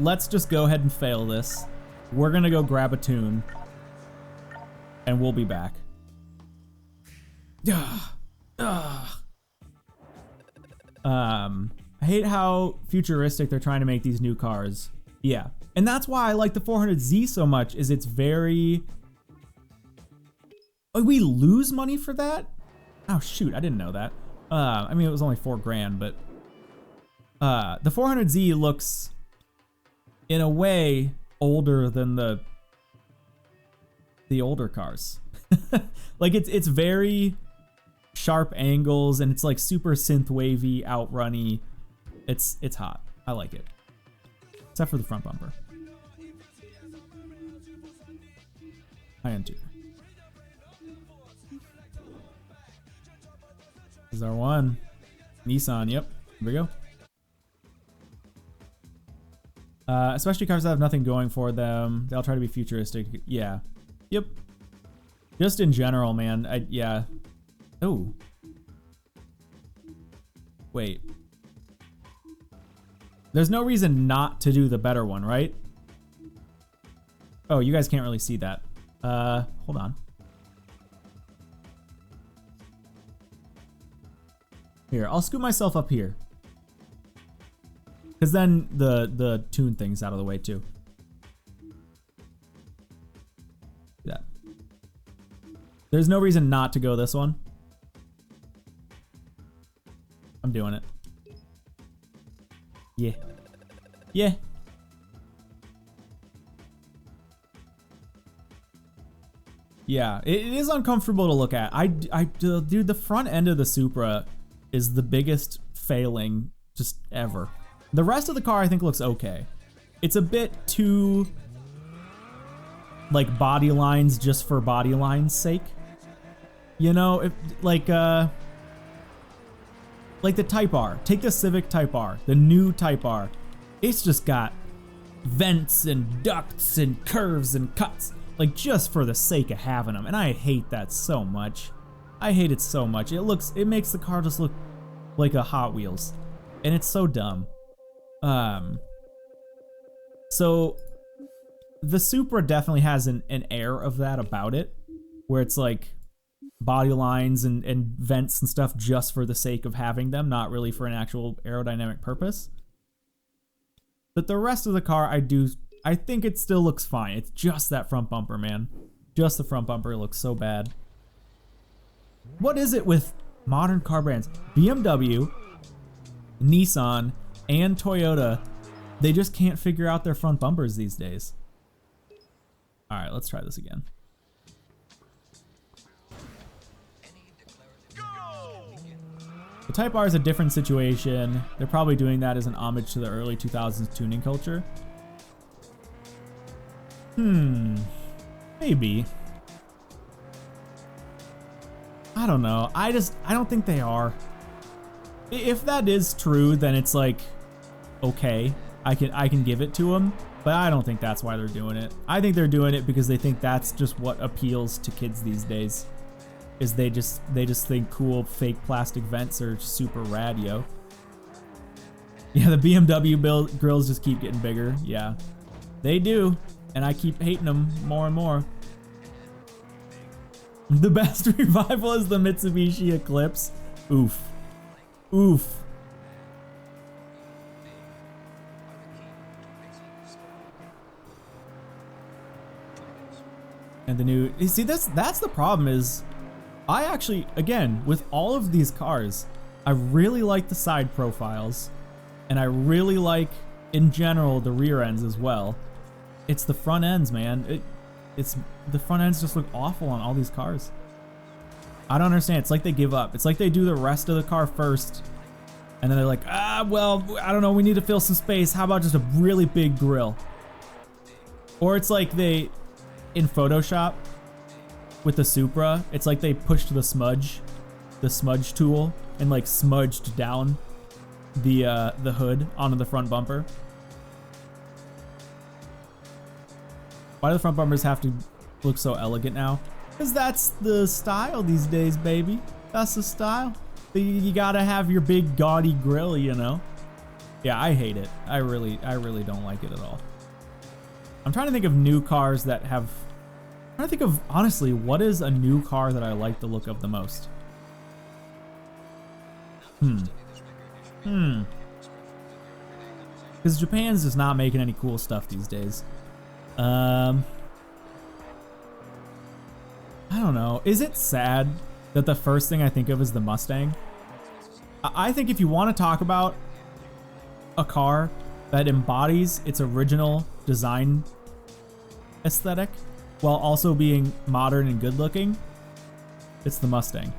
Let's just go ahead and fail this. We're gonna go grab a tune. And we'll be back. I hate how futuristic they're trying to make these new cars. Yeah. And that's why I like the 400Z so much, is it's very... Oh, we lose money for that? Oh shoot, I didn't know that. I mean, it was only $4,000, but the 400Z looks, in a way, older than the older cars. Like it's very sharp angles and it's like super synth wavy, outrunny. It's hot. I like it, except for the front bumper. I am too. This is our one. Nissan, yep. Here we go. Especially cars that have nothing going for them. They'll try to be futuristic. Yeah. Yep. Just in general, man. Yeah. Oh. Wait. There's no reason not to do the better one, right? Oh, you guys can't really see that. Hold on. Here, I'll scoot myself up here. Because then the tune thing's out of the way too. Yeah. There's no reason not to go this one. I'm doing it. Yeah. Yeah. Yeah, it is uncomfortable to look at. Dude, the front end of the Supra is the biggest failing just ever. The rest of the car I think looks okay. It's a bit too like body lines just for body lines' sake. You know, if, like the Type R. Take the Civic Type R, the new Type R. It's just got vents and ducts and curves and cuts, like just for the sake of having them. And I hate that so much. I hate it so much. It makes the car just look like a Hot Wheels, and it's so dumb. So the Supra definitely has an air of that about it, where it's like body lines and vents and stuff just for the sake of having them, not really for an actual aerodynamic purpose. But the rest of the car, I think it still looks fine. It's just that front bumper, man. Just the front bumper looks so bad. What is it with modern car brands? BMW, Nissan, and Toyota, they just can't figure out their front bumpers these days. All right, let's try this again. The Type R is a different situation. They're probably doing that as an homage to the early 2000s tuning culture. Maybe. I don't know. I don't think they are. If that is true, then it's like, okay, I can give it to them, but I don't think that's why they're doing it. I think they're doing it because they think that's just what appeals to kids these days. Is they just think cool fake plastic vents are super rad, yo. Yeah, the BMW grills just keep getting bigger. Yeah, they do, and I keep hating them more and more. The best revival is the Mitsubishi Eclipse. Oof. Oof. And the new, you see, that's the problem is, I actually, again, with all of these cars, I really like the side profiles, and I really like, in general, the rear ends as well. It's the front ends, man. It's the front ends just look awful on all these cars. I don't understand. It's like they give up. It's like they do the rest of the car first, and then they're like, well, I don't know, we need to fill some space. How about just a really big grill? Or it's like they, in Photoshop, with the Supra, it's like they pushed the smudge tool, and like smudged down the hood onto the front bumper. Why do the front bumpers have to look so elegant now? Because that's the style these days, baby. That's the style. You gotta have your big gaudy grill, you know? Yeah, I hate it. I really don't like it at all. I'm trying to think of new cars that have... I'm trying to think of, honestly, what is a new car that I like the look of the most? Because Japan's just not making any cool stuff these days. I don't know. Is it sad that the first thing I think of is the Mustang? I think if you want to talk about a car that embodies its original design aesthetic while also being modern and good looking, it's the Mustang.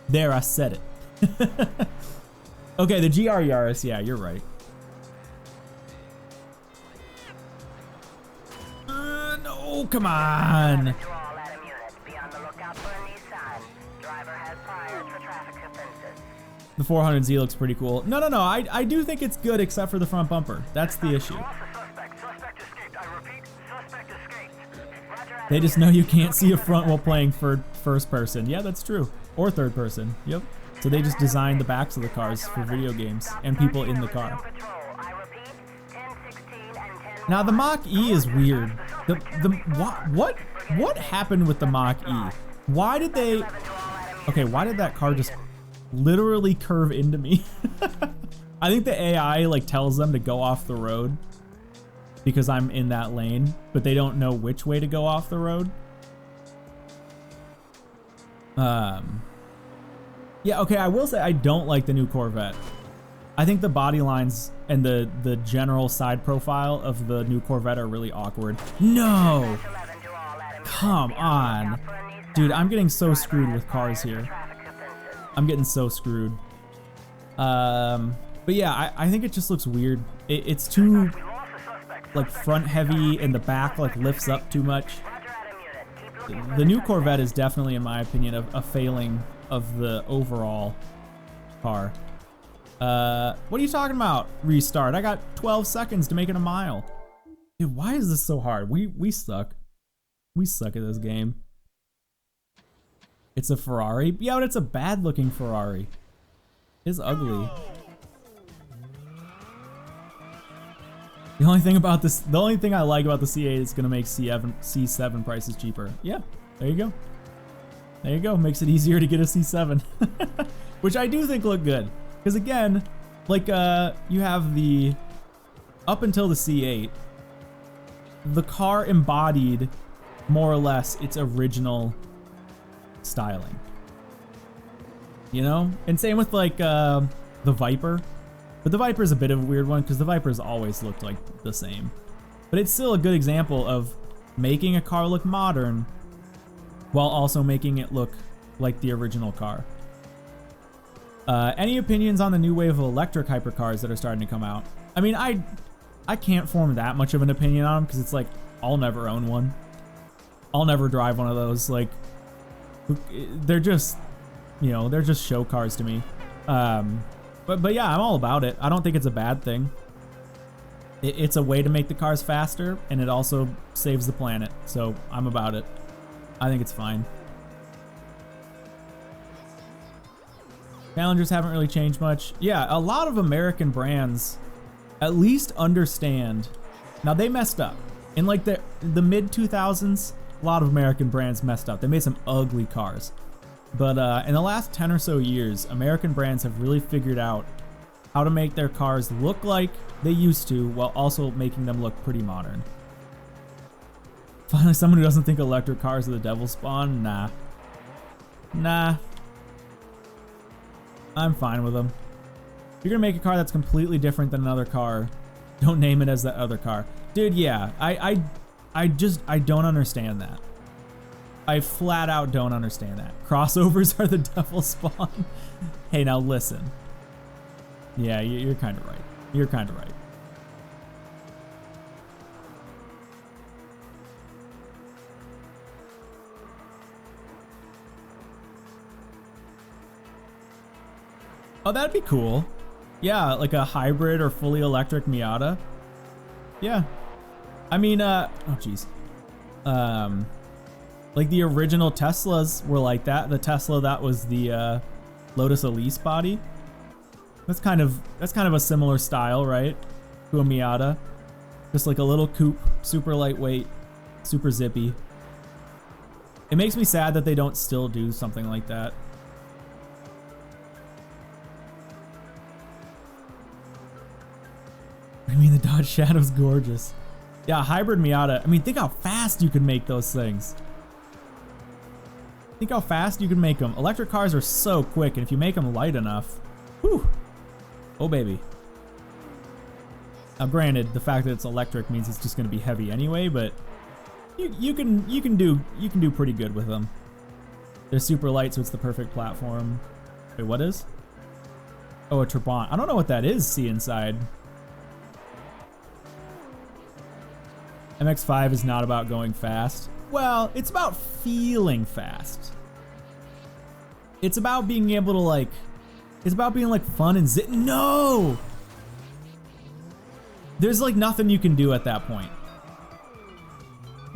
There, I said it. Okay, the GR Yaris, yeah, you're right. No, come on.
To all Adam units, be on the lookout for a Nissan. Driver
The 400Z looks pretty cool. No, I do think it's good except for the front bumper. That's the issue.
Suspect escaped. I repeat, suspect escaped.
They just know you can't see a front while playing for first person. Yeah, that's true. Or third person. Yep. So they just designed the backs of the cars for video games and people in the car. Now the Mach E is weird. What happened with the Mach E? Why did they? Okay, why did that car just literally curve into me? I think the AI like tells them to go off the road because I'm in that lane, but they don't know which way to go off the road. Yeah, okay, I will say I don't like the new Corvette. I think the body lines and the general side profile of the new Corvette are really awkward. No! Come on. Dude, I'm getting so screwed with cars here. I'm getting so screwed. But yeah, I think it just looks weird. It's too like front heavy and the back like lifts up too much. The new Corvette is definitely, in my opinion, a failing of the overall car. What are you talking about? Restart. I got 12 seconds to make it a mile. Dude, why is this so hard? We suck. We suck at this game. It's a Ferrari? Yeah, but it's a bad looking Ferrari. It's ugly. The only thing I like about the C8 is gonna make C7 prices cheaper. Yeah, there you go. There you go. Makes it easier to get a C7. Which I do think look good. Because again, like you have the, up until the C8, the car embodied more or less its original styling. You know? And same with like the Viper. But the Viper is a bit of a weird one because the Viper's always looked like the same. But it's still a good example of making a car look modern while also making it look like the original car. Any opinions on the new wave of electric hypercars that are starting to come out? I mean, I can't form that much of an opinion on them because it's like, I'll never own one. I'll never drive one of those. Like, they're just, you know, they're just show cars to me. But yeah, I'm all about it. I don't think it's a bad thing. It's a way to make the cars faster, and it also saves the planet. So I'm about it. I think it's fine. Challengers haven't really changed much. Yeah, a lot of American brands at least understand. Now they messed up. In like the mid 2000s, a lot of American brands messed up. They made some ugly cars. But in the last 10 or so years, American brands have really figured out how to make their cars look like they used to while also making them look pretty modern. Finally, someone who doesn't think electric cars are the devil's spawn? Nah. Nah. I'm fine with them. If you're gonna make a car that's completely different than another car, don't name it as that other car. Dude, yeah, I don't understand that. I flat out don't understand that. Crossovers are the devil's spawn. Hey, now listen. Yeah, you're kind of right. You're kind of right. Oh, that'd be cool. Yeah, like a hybrid or fully electric Miata. Yeah. I mean, oh jeez. Like the original Teslas were like that. The Tesla that was the Lotus Elise body. That's kind of a similar style, right? To a Miata. Just like a little coupe, super lightweight, super zippy. It makes me sad that they don't still do something like that. I mean, the Dodge Shadow's gorgeous. Yeah, hybrid Miata. I mean, think how fast you can make those things. Think how fast you can make them. Electric cars are so quick, and if you make them light enough, whew. Oh baby. Now, granted, the fact that it's electric means it's just going to be heavy anyway, but you can do pretty good with them. They're super light, so it's the perfect platform. Wait, what is? Oh, a Trabant. I don't know what that is. See inside. MX-5 is not about going fast. Well, it's about feeling fast. It's about being able to like, it's about being like fun and no! There's like nothing you can do at that point.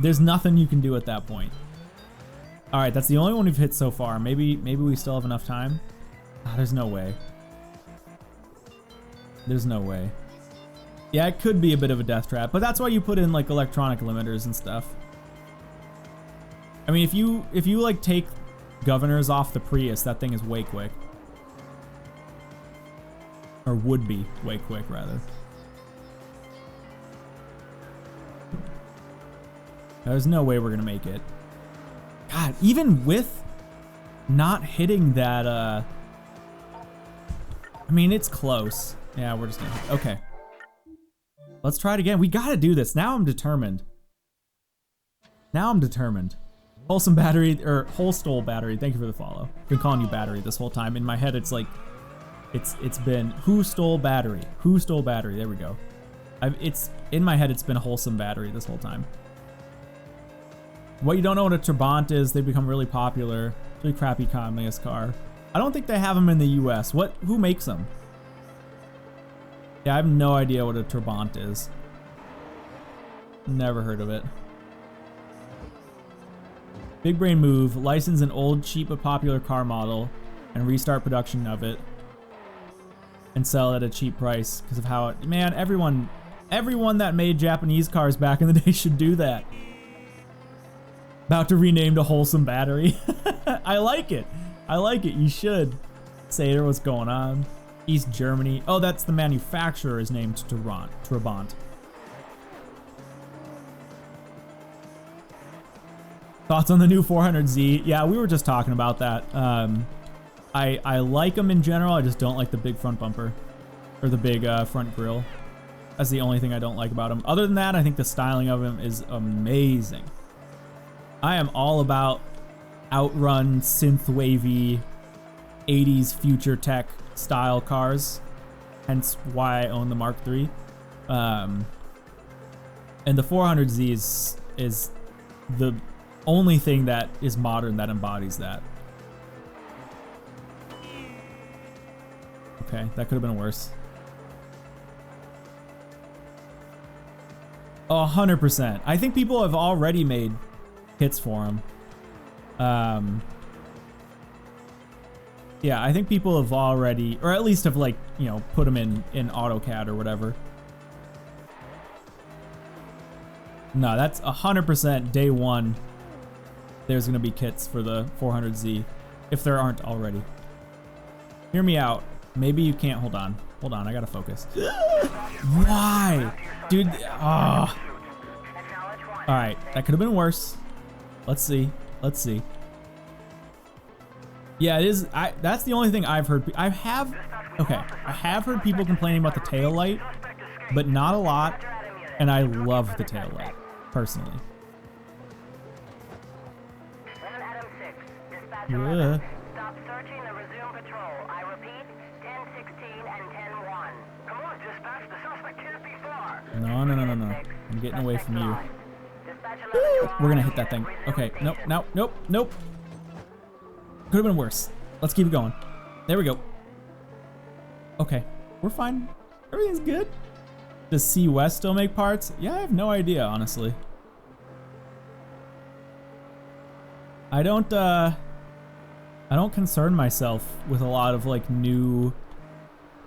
There's nothing you can do at that point. All right, that's the only one we've hit so far. Maybe we still have enough time. Ah, there's no way. There's no way. Yeah, it could be a bit of a death trap, but that's why you put in like electronic limiters and stuff. I mean, if you like take governors off the Prius, that thing is way quick. Or would be way quick, rather. There's no way we're gonna make it. God, even with not hitting that, I mean, it's close. Yeah, we're just gonna, okay. Let's try it again. We gotta do this. Now I'm determined. Now I'm determined. Wholesome Battery, or Holstole Battery, thank you for the follow. I've been calling you Battery this whole time. In my head, it's like, it's been, who stole Battery? Who stole Battery? There we go. It's, in my head, it's been Wholesome Battery this whole time. What you don't know what a Trabant is, they've become really popular. Really crappy communist car. I don't think they have them in the US. Who makes them? Yeah, I have no idea what a Trabant is. Never heard of it. Big brain move, license an old, cheap but popular car model and restart production of it and sell it at a cheap price because of how it, man, everyone that made Japanese cars back in the day should do that. About to rename to Wholesome Battery. I like it. I like it. You should. Sater, what's going on? East Germany. Oh, that's the manufacturer is named Trabant. Thoughts on the new 400Z? Yeah, we were just talking about that. I like them in general. I just don't like the big front bumper or the big front grille. That's the only thing I don't like about them. Other than that, I think the styling of them is amazing. I am all about outrun, synth-wavy, 80s future tech style cars. Hence why I own the Mark III. And the 400Z is the only thing that is modern that embodies that. Okay, that could have been worse. 100%. I think people have already made hits for him. Yeah, I think people have already, or at least have like, you know, put him in AutoCAD or whatever. No, that's 100% day one. There's gonna be kits for the 400Z, if there aren't already. Hear me out. Maybe you can't. Hold on. Hold on. I gotta focus. Why, dude? Ah. All right, that could have been worse. Let's see. Let's see. Yeah, it is. That's the only thing I've heard. I have heard people complaining about the tail light, but not a lot. And I love the tail light, personally. Yeah.
Stop searching and resume patrol. I repeat, 10-16 and 10-1.
Come on, dispatch. The suspect can't be far.
No. I'm getting away from you.
Dispatch 11.
We're gonna hit that thing. Okay. Nope. Could have been worse. Let's keep it going. There we go. Okay. We're fine. Everything's good. Does C West still make parts? Yeah, I have no idea, honestly. I don't concern myself with a lot of like new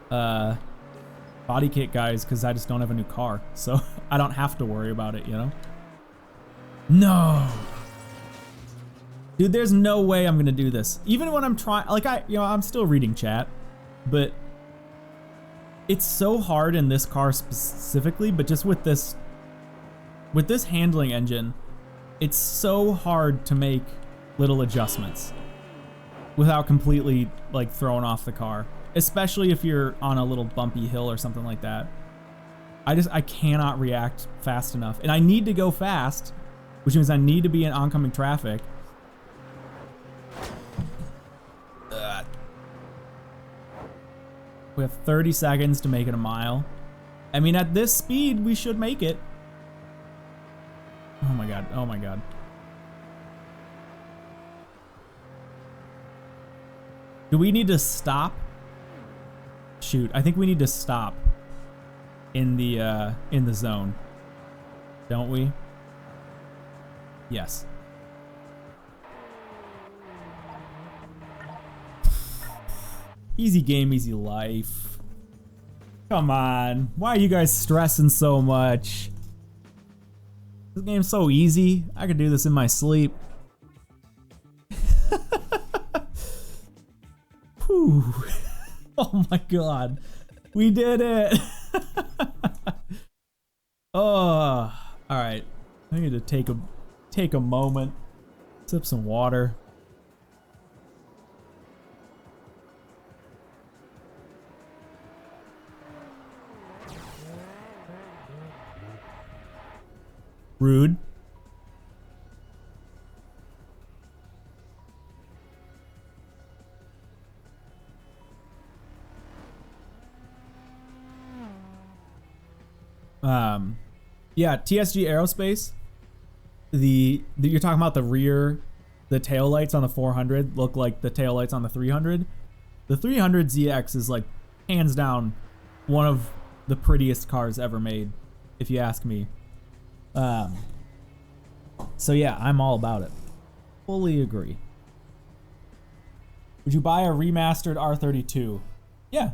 body kit guys because I just don't have a new car, so I don't have to worry about it, you know? No, dude, there's no way I'm gonna do this. Even when I'm trying, like I'm still reading chat, but it's so hard in this car specifically, but just with this handling engine, it's so hard to make little adjustments without completely like throwing off the car, especially if you're on a little bumpy hill or something like that. I cannot react fast enough, and I need to go fast, which means I need to be in oncoming traffic. We have 30 seconds to make it a mile. I mean, at this speed, we should make it. Oh my god, oh my god. Do we need to stop? Shoot, I think we need to stop in the zone. Don't we? Yes. Easy game, easy life. Come on. Why are you guys stressing so much? This game's so easy. I could do this in my sleep. Whew. Oh my god. We did it. Oh, alright. I need to take a moment. Sip some water. Rude. Yeah, TSG Aerospace. You're talking about the rear, the taillights on the 400 look like the taillights on the 300. The 300 ZX is like hands down one of the prettiest cars ever made, if you ask me. So yeah, I'm all about it. Fully agree. Would you buy a remastered R32? Yeah.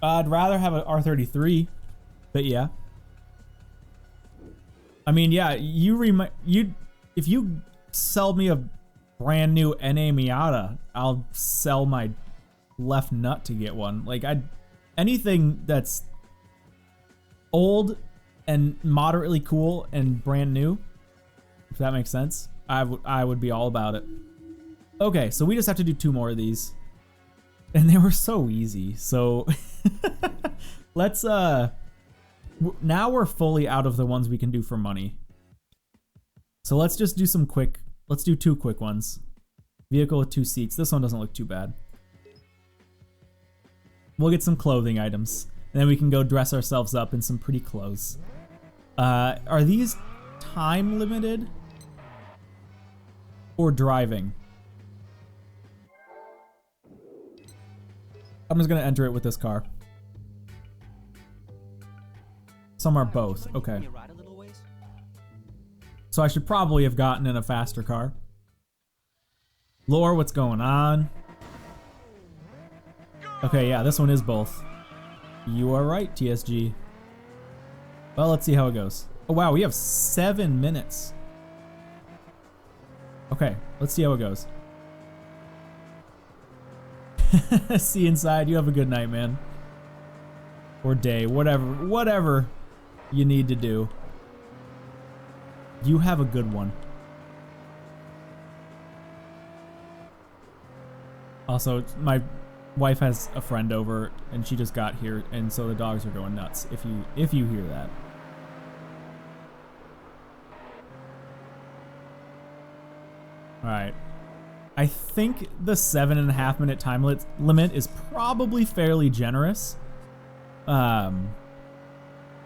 I'd rather have an R33, but yeah. I mean, yeah, if you sell me a brand new NA Miata, I'll sell my left nut to get one. Like, anything that's old and moderately cool and brand new, if that makes sense, I would be all about it. Okay, so we just have to do 2 more of these. And they were so easy. So let's now we're fully out of the ones we can do for money. So let's just do let's do 2 quick ones. Vehicle with 2 seats. This one doesn't look too bad. We'll get some clothing items. And then we can go dress ourselves up in some pretty clothes. Are these time limited? Or driving? I'm just gonna enter it with this car. Some are both. Okay. So I should probably have gotten in a faster car. Lore, what's going on? Okay, yeah, this one is both. You are right, TSG. Well, let's see how it goes. Oh, wow, we have 7 minutes. Okay, let's see how it goes. See you inside. You have a good night, man. Or day, whatever you need to do. You have a good one. Also, my wife has a friend over and she just got here, and so the dogs are going nuts if you hear that. All right. I think the 7.5 minute time limit is probably fairly generous.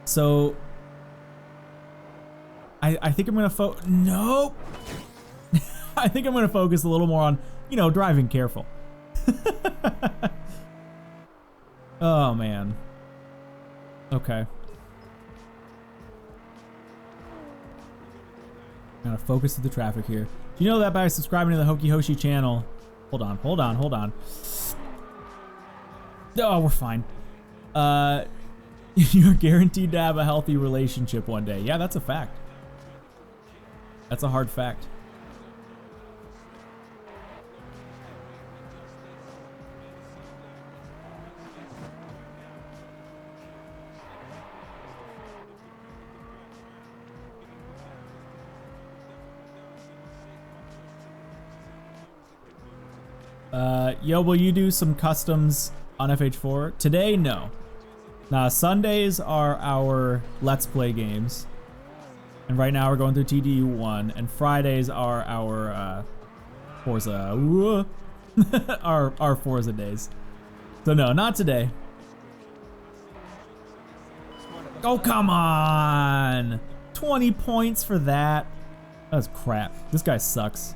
So I think I'm gonna nope. I think I'm gonna focus a little more on, driving careful. Oh man. Okay. Gotta focus with the traffic here. Do you know that by subscribing to the HokiHoshi channel? Hold on. Oh, we're fine. You're guaranteed to have a healthy relationship one day. Yeah, that's a fact. That's a hard fact. Yo, will you do some customs on FH4? Today, no. Nah, Sundays are our Let's Play games. And right now we're going through TDU1. And Fridays are our Forza. our Forza days. So no, not today. Oh, come on! 20 points for that. That was crap. This guy sucks.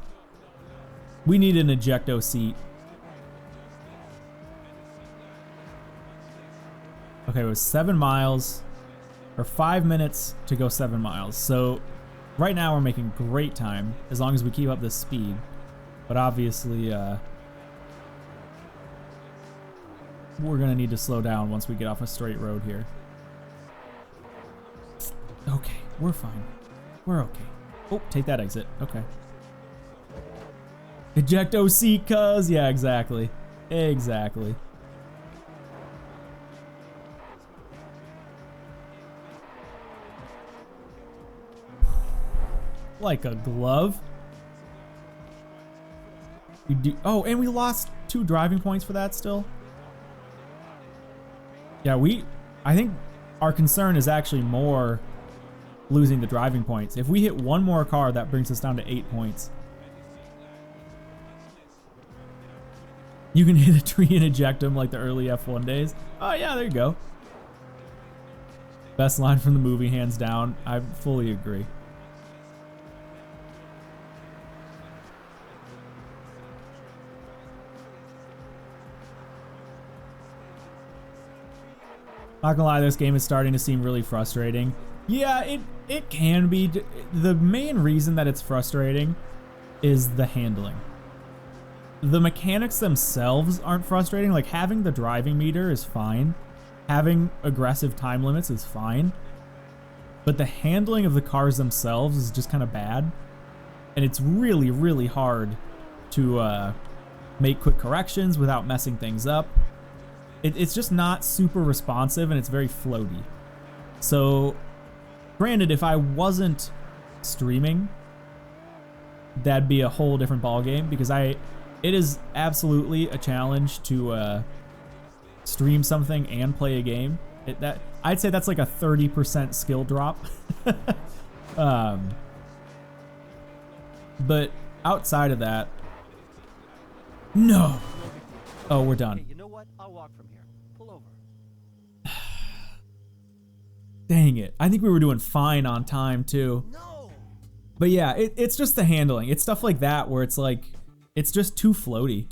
We need an ejecto seat. Okay, it was 7 miles, or 5 minutes to go 7 miles. So right now we're making great time as long as we keep up this speed. But obviously, we're gonna need to slow down once we get off a straight road here. Okay, we're fine. We're okay. Oh, take that exit. Okay. Eject OC, cuz. Yeah, exactly. Exactly. Like a glove. You do. Oh, and we lost 2 driving points for that still. Yeah, I think our concern is actually more losing the driving points. If we hit 1 more car, that brings us down to 8 points. You can hit a tree and eject them like the early F1 days. Oh yeah, there you go. Best line from the movie, hands down. I fully agree. Not gonna lie, this game is starting to seem really frustrating. Yeah, it can be. The main reason that it's frustrating is the handling. The mechanics themselves aren't frustrating. Like, having the driving meter is fine. Having aggressive time limits is fine. But the handling of the cars themselves is just kind of bad. And it's really, really hard to make quick corrections without messing things up. It's just not super responsive, and it's very floaty. So, granted, if I wasn't streaming, that'd be a whole different ballgame, because it is absolutely a challenge to stream something and play a game. I'd say that's like a 30% skill drop. But outside of that, no. Oh, we're done.
Hey, you know what? I'll walk from here. Pull over.
Dang it. I think we were doing fine on time too.
No.
But yeah, it's just the handling. It's stuff like that where it's like, it's just too floaty.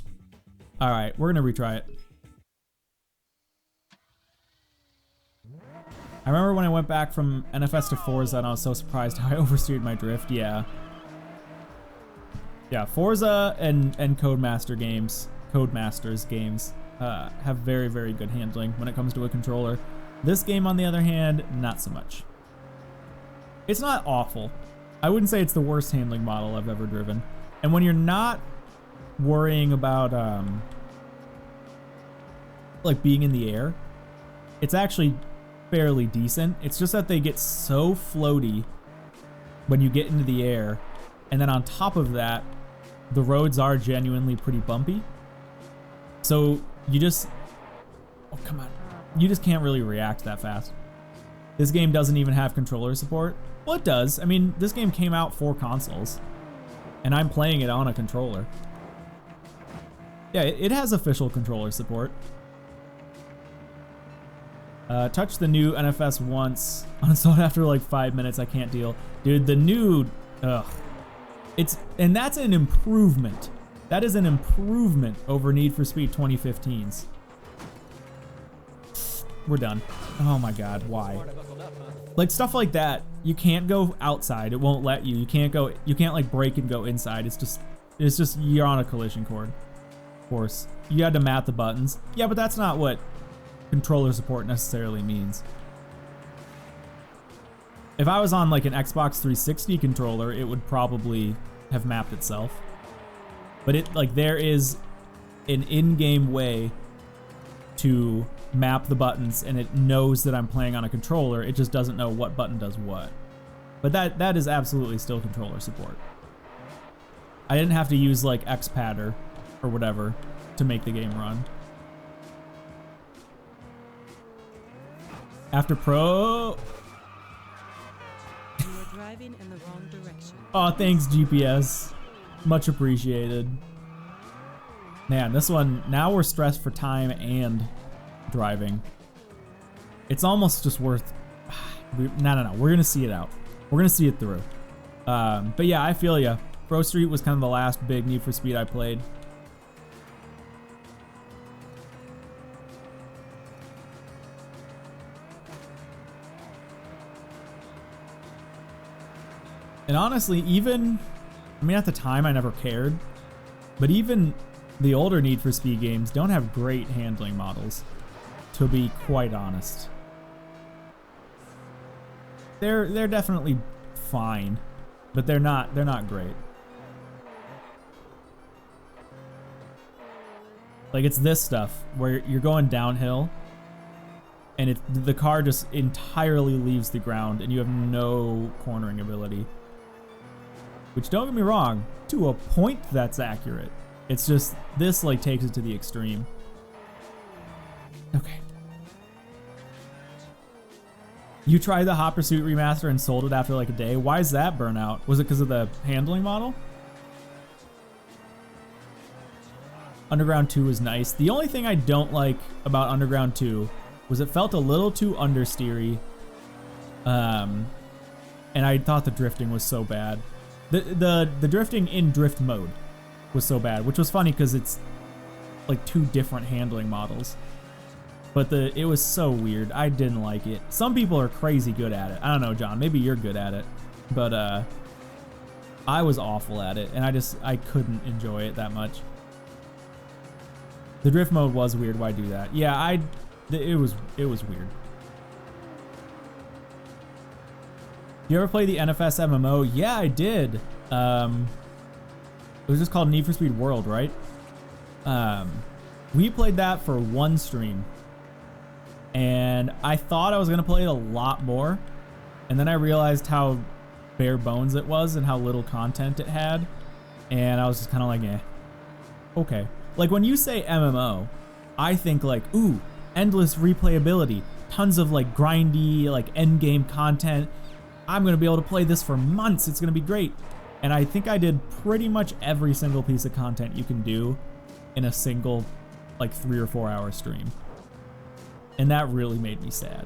All right, we're gonna retry it. I remember when I went back from NFS to Forza and I was so surprised how I oversteered my drift. Yeah. Yeah, Forza and Codemasters games have very, very good handling when it comes to a controller. This game, on the other hand, not so much. It's not awful. I wouldn't say it's the worst handling model I've ever driven. And when you're not worrying about like being in the air, it's actually fairly decent. It's just that they get so floaty when you get into the air, and then on top of that, the roads are genuinely pretty bumpy. So you just, oh come on, you just can't really react that fast. This game doesn't even have controller support. Well, it does. I mean, this game came out for consoles, and I'm playing it on a controller. Yeah, it has official controller support. Touch the new NFS once. Uninstalled after like 5 minutes. I can't deal. Dude, the new, ugh. And that's an improvement. That is an improvement over Need for Speed 2015's. We're done. Oh my God, why? Like stuff like that, you can't go outside. It won't let you. You can't like brake and go inside. It's just you're on a collision course. Of course, you had to map the buttons. Yeah, but that's not what controller support necessarily means. If I was on like an Xbox 360 controller, it would probably have mapped itself. But there is an in-game way to map the buttons, and it knows that I'm playing on a controller. It just doesn't know what button does what. But that is absolutely still controller support. I didn't have to use like XPad or whatever to make the game run. After Pro.
You are driving in the wrong direction.
Oh, thanks GPS. Much appreciated. Man, this one, now we're stressed for time and driving. It's almost just worth... No. We're going to see it out. We're going to see it through. But yeah, I feel ya. Pro Street was kind of the last big Need for Speed I played. And honestly, even, I mean, at the time I never cared, but even the older Need for Speed games don't have great handling models, to be quite honest. They're definitely fine, but they're not great. Like, it's this stuff where you're going downhill and the car just entirely leaves the ground and you have no cornering ability. Which, don't get me wrong, to a point that's accurate. It's just, this like takes it to the extreme. Okay. You tried the Hot Pursuit remaster and sold it after like a day. Why is that, Burnout? Was it because of the handling model? Underground 2 is nice. The only thing I don't like about Underground 2 was it felt a little too understeery. And I thought the drifting was so bad. The drifting in drift mode was so bad, which was funny because it's like two different handling models. But it was so weird. I didn't like it. Some people are crazy good at it. I don't know, John. Maybe you're good at it. But I was awful at it, and I couldn't enjoy it that much. The drift mode was weird. Why do that? Yeah, it was weird. You ever play the NFS MMO? Yeah, I did. It was just called Need for Speed World, right? We played that for one stream. And I thought I was going to play it a lot more. And then I realized how bare bones it was and how little content it had. And I was just kind of like, eh. Okay. Like, when you say MMO, I think like, ooh, endless replayability. Tons of like grindy, like end game content. I'm going to be able to play this for months. It's going to be great. And I think I did pretty much every single piece of content you can do in a single like 3 or 4 hour stream. And that really made me sad.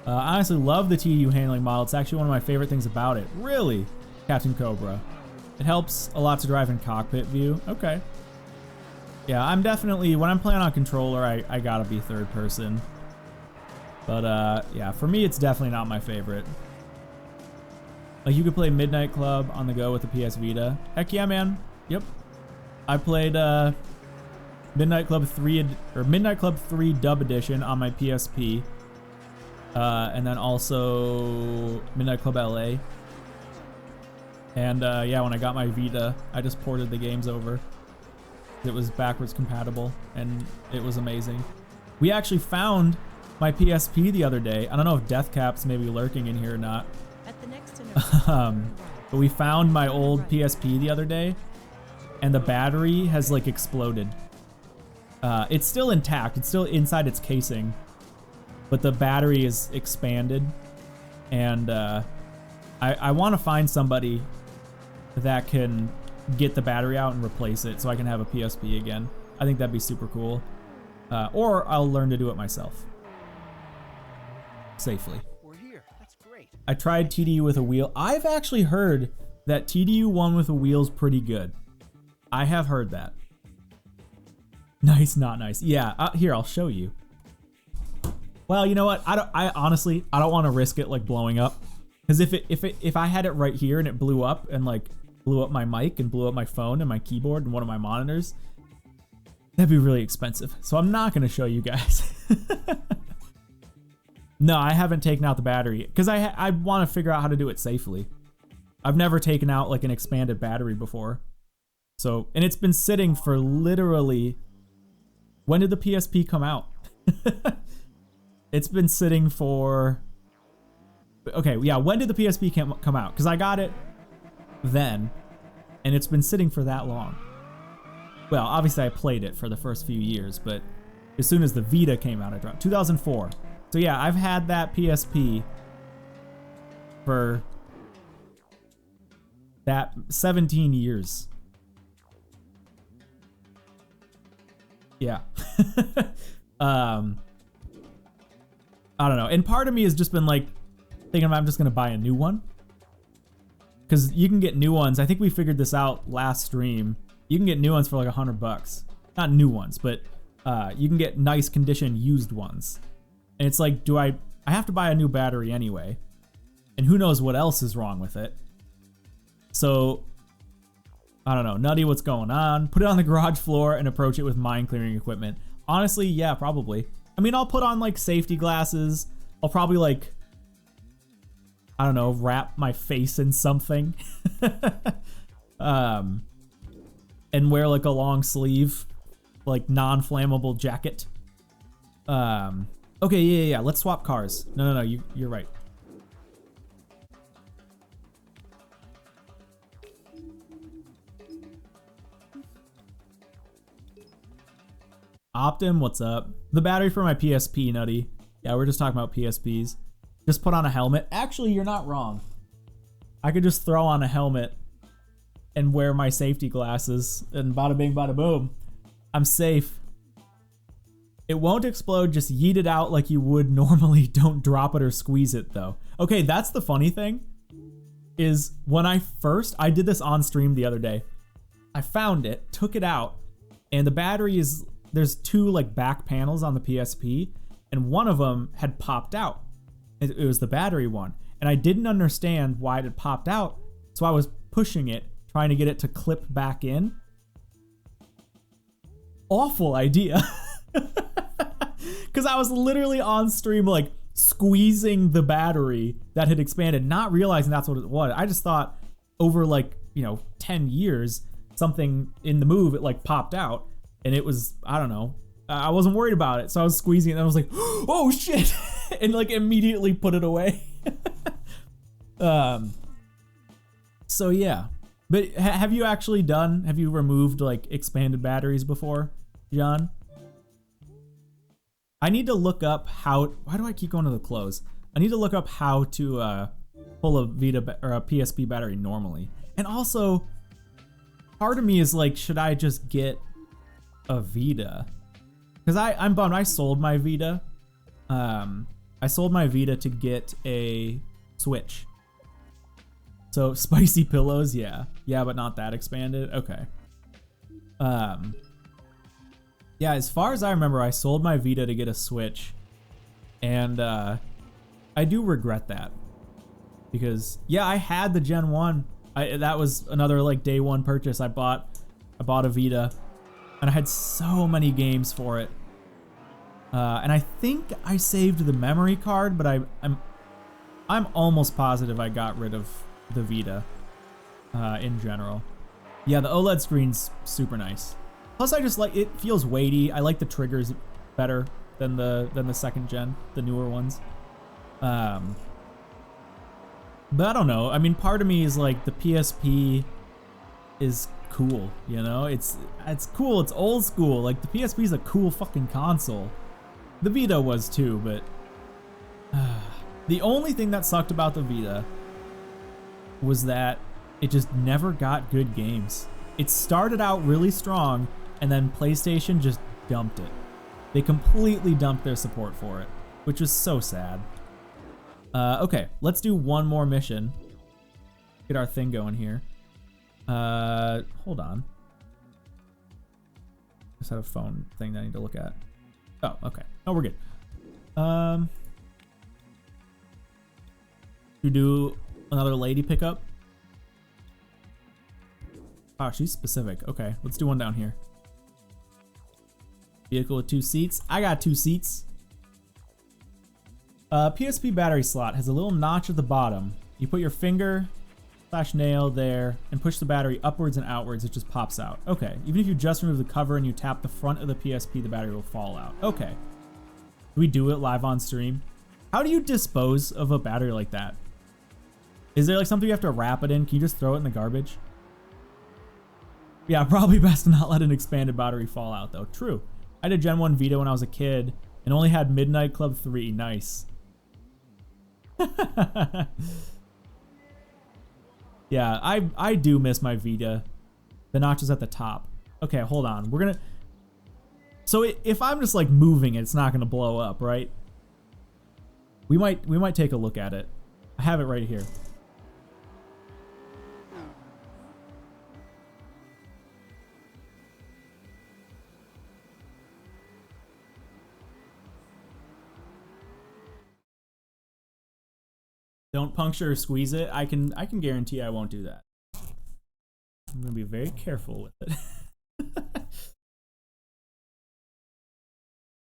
I honestly love the TDU handling model. It's actually one of my favorite things about it. Really, Captain Cobra. It helps a lot to drive in cockpit view. Okay. Yeah, I'm definitely, when I'm playing on controller, I gotta be third person. But yeah, for me, it's definitely not my favorite. Like, you could play Midnight Club on the go with the PS Vita. Heck yeah, man. Yep. I played Midnight Club 3 or Midnight Club 3 Dub Edition on my PSP. And then also Midnight Club LA. And yeah, when I got my Vita, I just ported the games over. It was backwards compatible, and it was amazing. We actually found my PSP the other day. I don't know if Deathcap's maybe lurking in here or not.
At the next
But we found my old PSP the other day, and the battery has like exploded. It's still intact. It's still inside its casing, but the battery is expanded. And I want to find somebody that can get the battery out and replace it so I can have a PSP again. I think that'd be super cool. Or I'll learn to do it myself. Safely.
We're here. That's great.
I tried TDU with a wheel. I've actually heard that TDU 1 with a wheel is pretty good. I have heard that. Nice, not nice. Yeah, here, I'll show you. Well, you know what? I honestly don't want to risk it like blowing up. Because if I had it right here and it blew up and like blew up my mic and blew up my phone and my keyboard and one of my monitors, that'd be really expensive. So I'm not going to show you guys. No, I haven't taken out the battery because I want to figure out how to do it safely. I've never taken out like an expanded battery before. So, and it's been sitting for literally, when did the PSP come out? It's been sitting for, okay, yeah, when did the PSP come out? Because I got it then, and it's been sitting for that long. Well, obviously I played it for the first few years, but as soon as the Vita came out, I dropped 2004. So yeah, I've had that PSP for that 17 years. Yeah. I don't know. And part of me has just been like thinking I'm just going to buy a new one. Because you can get new ones. I think we figured this out last stream. You can get new ones for like $100. Not new ones, but You can get nice condition used ones. And it's like, I have to buy a new battery anyway. And who knows what else is wrong with it. So, I don't know. Nutty, what's going on? Put it on the garage floor and approach it with mine clearing equipment. Honestly, yeah, probably. I mean, I'll put on like safety glasses. I'll probably like, I don't know, wrap my face in something. And wear like a long sleeve, like non-flammable jacket. Okay, yeah. Let's swap cars. No, you're right. Optim, what's up? The battery for my PSP, Nutty. Yeah, we're just talking about PSPs. Just put on a helmet. Actually, you're not wrong. I could just throw on a helmet and wear my safety glasses and bada bing, bada boom. I'm safe. It won't explode, just yeet it out like you would normally. Don't drop it or squeeze it though. Okay, that's the funny thing. Is when I did this on stream the other day. I found it, took it out, and the battery is, there's two like back panels on the PSP, and one of them had popped out. It was the battery one, and I didn't understand why it had popped out, so I was pushing it, trying to get it to clip back in. Awful idea. Because I was literally on stream like squeezing the battery that had expanded, not realizing that's what it was. I just thought over like, 10 years, something in the move, it like popped out, and it was, I don't know, I wasn't worried about it, so I was squeezing it and I was like, oh shit, and like immediately put it away. So yeah, but have you removed like expanded batteries before, John? I need to look up why do I keep going to the close? I need to look up how to pull a Vita or a PSP battery normally. And also, part of me is like, should I just get a Vita? Because I'm bummed. I sold my Vita. I sold my Vita to get a Switch. So spicy pillows, yeah, but not that expanded. Okay. Yeah, as far as I remember, I sold my Vita to get a Switch, and I do regret that because yeah, I had the Gen 1. That was another like day one purchase. I bought a Vita, and I had so many games for it. And I think I saved the memory card, but I'm almost positive I got rid of the Vita in general. Yeah, the OLED screen's super nice. Plus, I just like, it feels weighty. I like the triggers better than the second gen, the newer ones. But I don't know. I mean, part of me is like, the PSP is cool, It's cool. It's old school. Like, the PSP is a cool fucking console. The Vita was too, but the only thing that sucked about the Vita was that it just never got good games. It started out really strong, and then PlayStation just dumped it. They completely dumped their support for it, which was so sad. Okay, let's do one more mission. Get our thing going here. Hold on. Just had a phone thing that I need to look at. Oh, okay. Oh, we're good. To do another lady pickup. Oh, she's specific. Okay, let's do one down here. Vehicle with 2 seats. I got 2 seats. PSP battery slot has a little notch at the bottom. You put your finger / nail there and push the battery upwards and outwards. It just pops out. Okay, even if you just remove the cover and you tap the front of the PSP, the battery will fall out. Okay. Do we do it live on stream? How do you dispose of a battery like that? Is there like something you have to wrap it in? Can you just throw it in the garbage? Yeah, probably best to not let an expanded battery fall out though. True. I did Gen 1 Vita when I was a kid and only had Midnight Club 3. Nice. Yeah, I do miss my Vita. The notch is at the top. Okay, hold on. We're gonna... So if I'm just like moving it, it's not gonna blow up, right? We might take a look at it. I have it right here. Don't puncture or squeeze it. I can guarantee I won't do that. I'm gonna be very careful with it.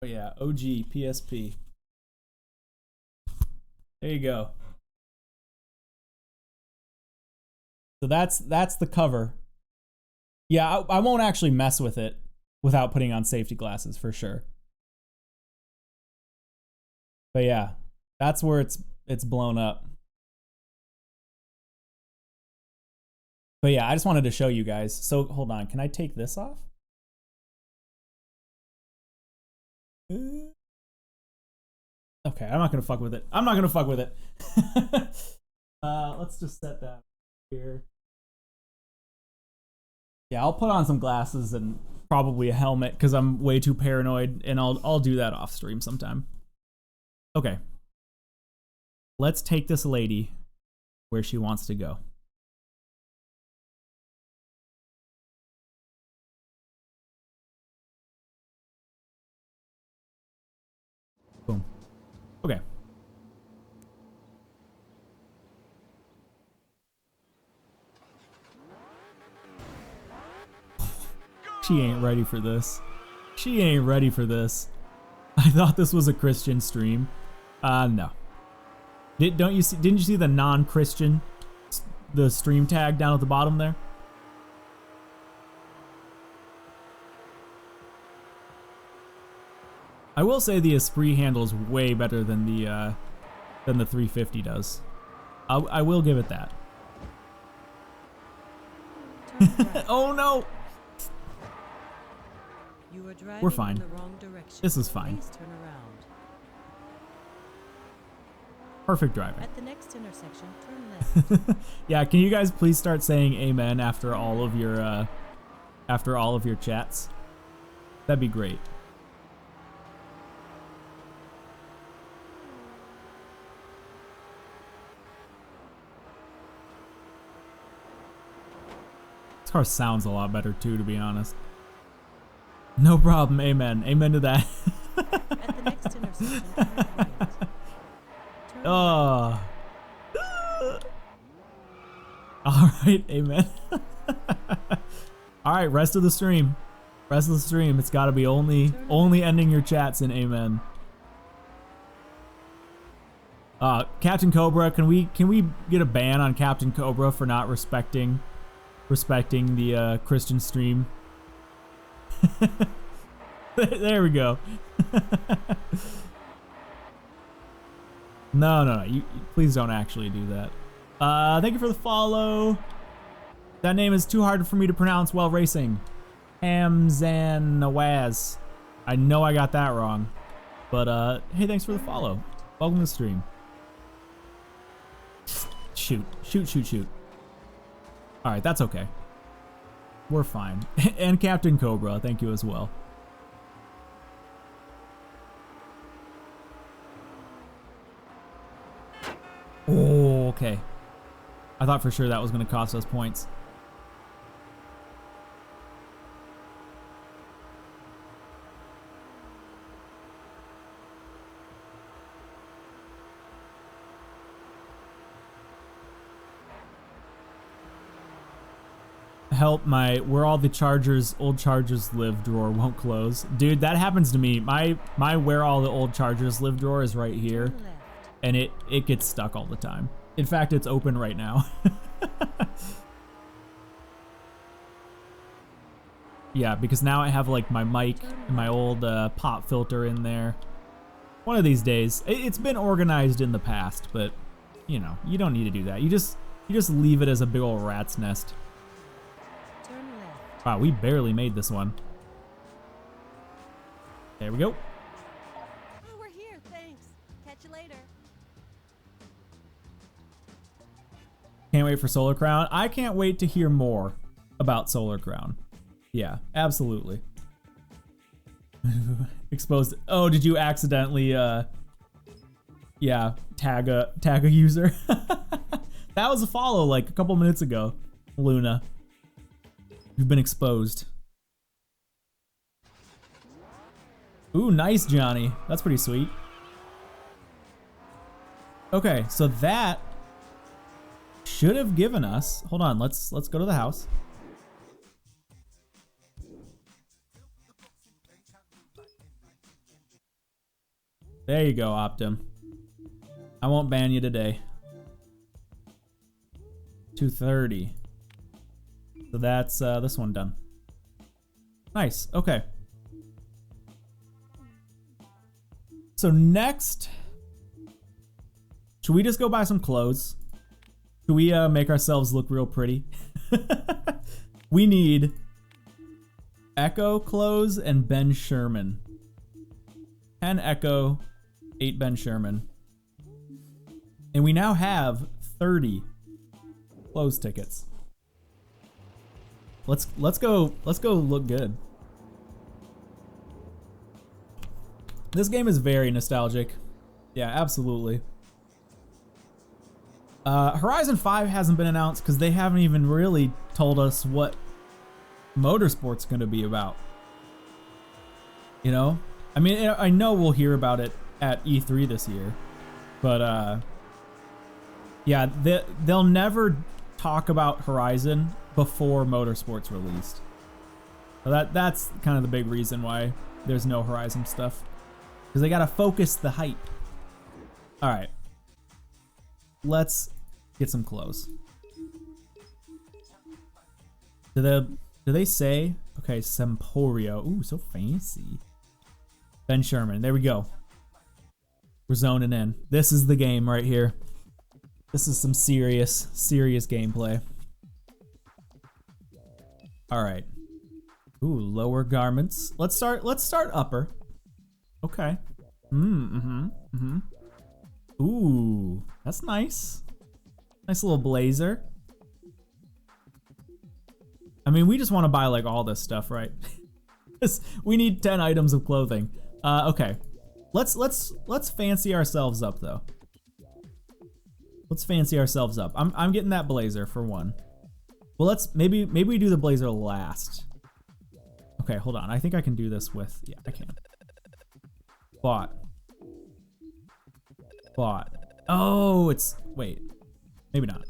Oh yeah, OG PSP. There you go. So that's the cover. Yeah, I won't actually mess with it without putting on safety glasses for sure. But yeah, that's where it's blown up. But yeah, I just wanted to show you guys. So hold on, can I take this off? Okay, I'm not gonna fuck with it. I'm not gonna fuck with it. Let's just set that here. Yeah, I'll put on some glasses and probably a helmet because I'm way too paranoid, and I'll do that off stream sometime. Okay. Let's take this lady where she wants to go. Boom. Okay. She ain't ready for this. She ain't ready for this. I thought this was a Christian stream. No. Didn't you see the non-Christian, the stream tag down at the bottom there? I will say the Esprit handles way better than the 350 does. I will give it that. Oh no!
You are driving
We're fine.
in the wrong direction.
This is fine.
Please turn around.
Perfect driving.
At the next intersection, turn left.
Yeah, can you guys please start saying amen after all of your chats? That'd be great. This car sounds a lot better too, to be honest. No problem, amen. Amen to that.
At the next intersection, turn right. Turn
Oh. Alright, amen. Alright, rest of the stream. Rest of the stream. It's gotta be only ending your chats in amen. Captain Cobra, can we get a ban on Captain Cobra for not respecting the Christian stream? There we go. No, you please don't actually do that. Thank you for the follow. That name is too hard for me to pronounce while racing. Hamzan Nawaz. I know I got that wrong. But hey, thanks for the follow. Welcome to the stream. Shoot. Alright, that's okay. We're fine. And Captain Cobra, thank you as well. Oh, okay. I thought for sure that was going to cost us points. Help, my where all the old chargers live drawer won't close. Dude, that happens to me. My where all the old chargers live drawer is right here,
left.
and it gets stuck all the time. In fact, it's open right now. Yeah, because now I have like my mic and my old pop filter in there. One of these days, it's been organized in the past, but you know, you don't need to do that. You just leave it as a big old rat's nest.
Turn left.
Wow, we barely made this one. There we go.
Oh, we're here. Thanks. Catch you later.
Can't wait for Solar Crown. I can't wait to hear more about Solar Crown. Yeah, absolutely. Exposed. Oh, did you accidentally yeah, tag a user? That was a follow like a couple minutes ago, Luna. You've been exposed. Ooh, nice, Johnny. That's pretty sweet. Okay, so that should have given us. Hold on, let's go to the house. There you go, Optim. I won't ban you today. 230. So that's this one done. Nice. Okay. So next, should we just go buy some clothes? Should we make ourselves look real pretty? We need Echo clothes and Ben Sherman. 10 Echo, 8 Ben Sherman. And we now have 30 clothes tickets. Let's go look good. This game is very nostalgic. Yeah, absolutely. Horizon 5 hasn't been announced because they haven't even really told us what Motorsport's going to be about. You know? I mean, I know we'll hear about it at E3 this year, but yeah, they'll never talk about Horizon before Motorsport's released. So that's kind of the big reason why there's no Horizon stuff, because they gotta focus the hype. All right, let's get some clothes. Do they say? Okay, Semporio. Ooh, so fancy. Ben Sherman. There we go. We're zoning in. This is the game right here. This is some serious gameplay. All right. Ooh, lower garments. Let's start upper. Okay. Ooh, that's nice. Nice little blazer. I mean, we just want to buy like all this stuff, right? We need 10 items of clothing. Okay. Let's fancy ourselves up though. Let's fancy ourselves up. I'm getting that blazer for one. Well, let's maybe we do the blazer last. Okay, hold on. I think I can do this with, yeah, I can. Bought. Oh, it's, wait, maybe not.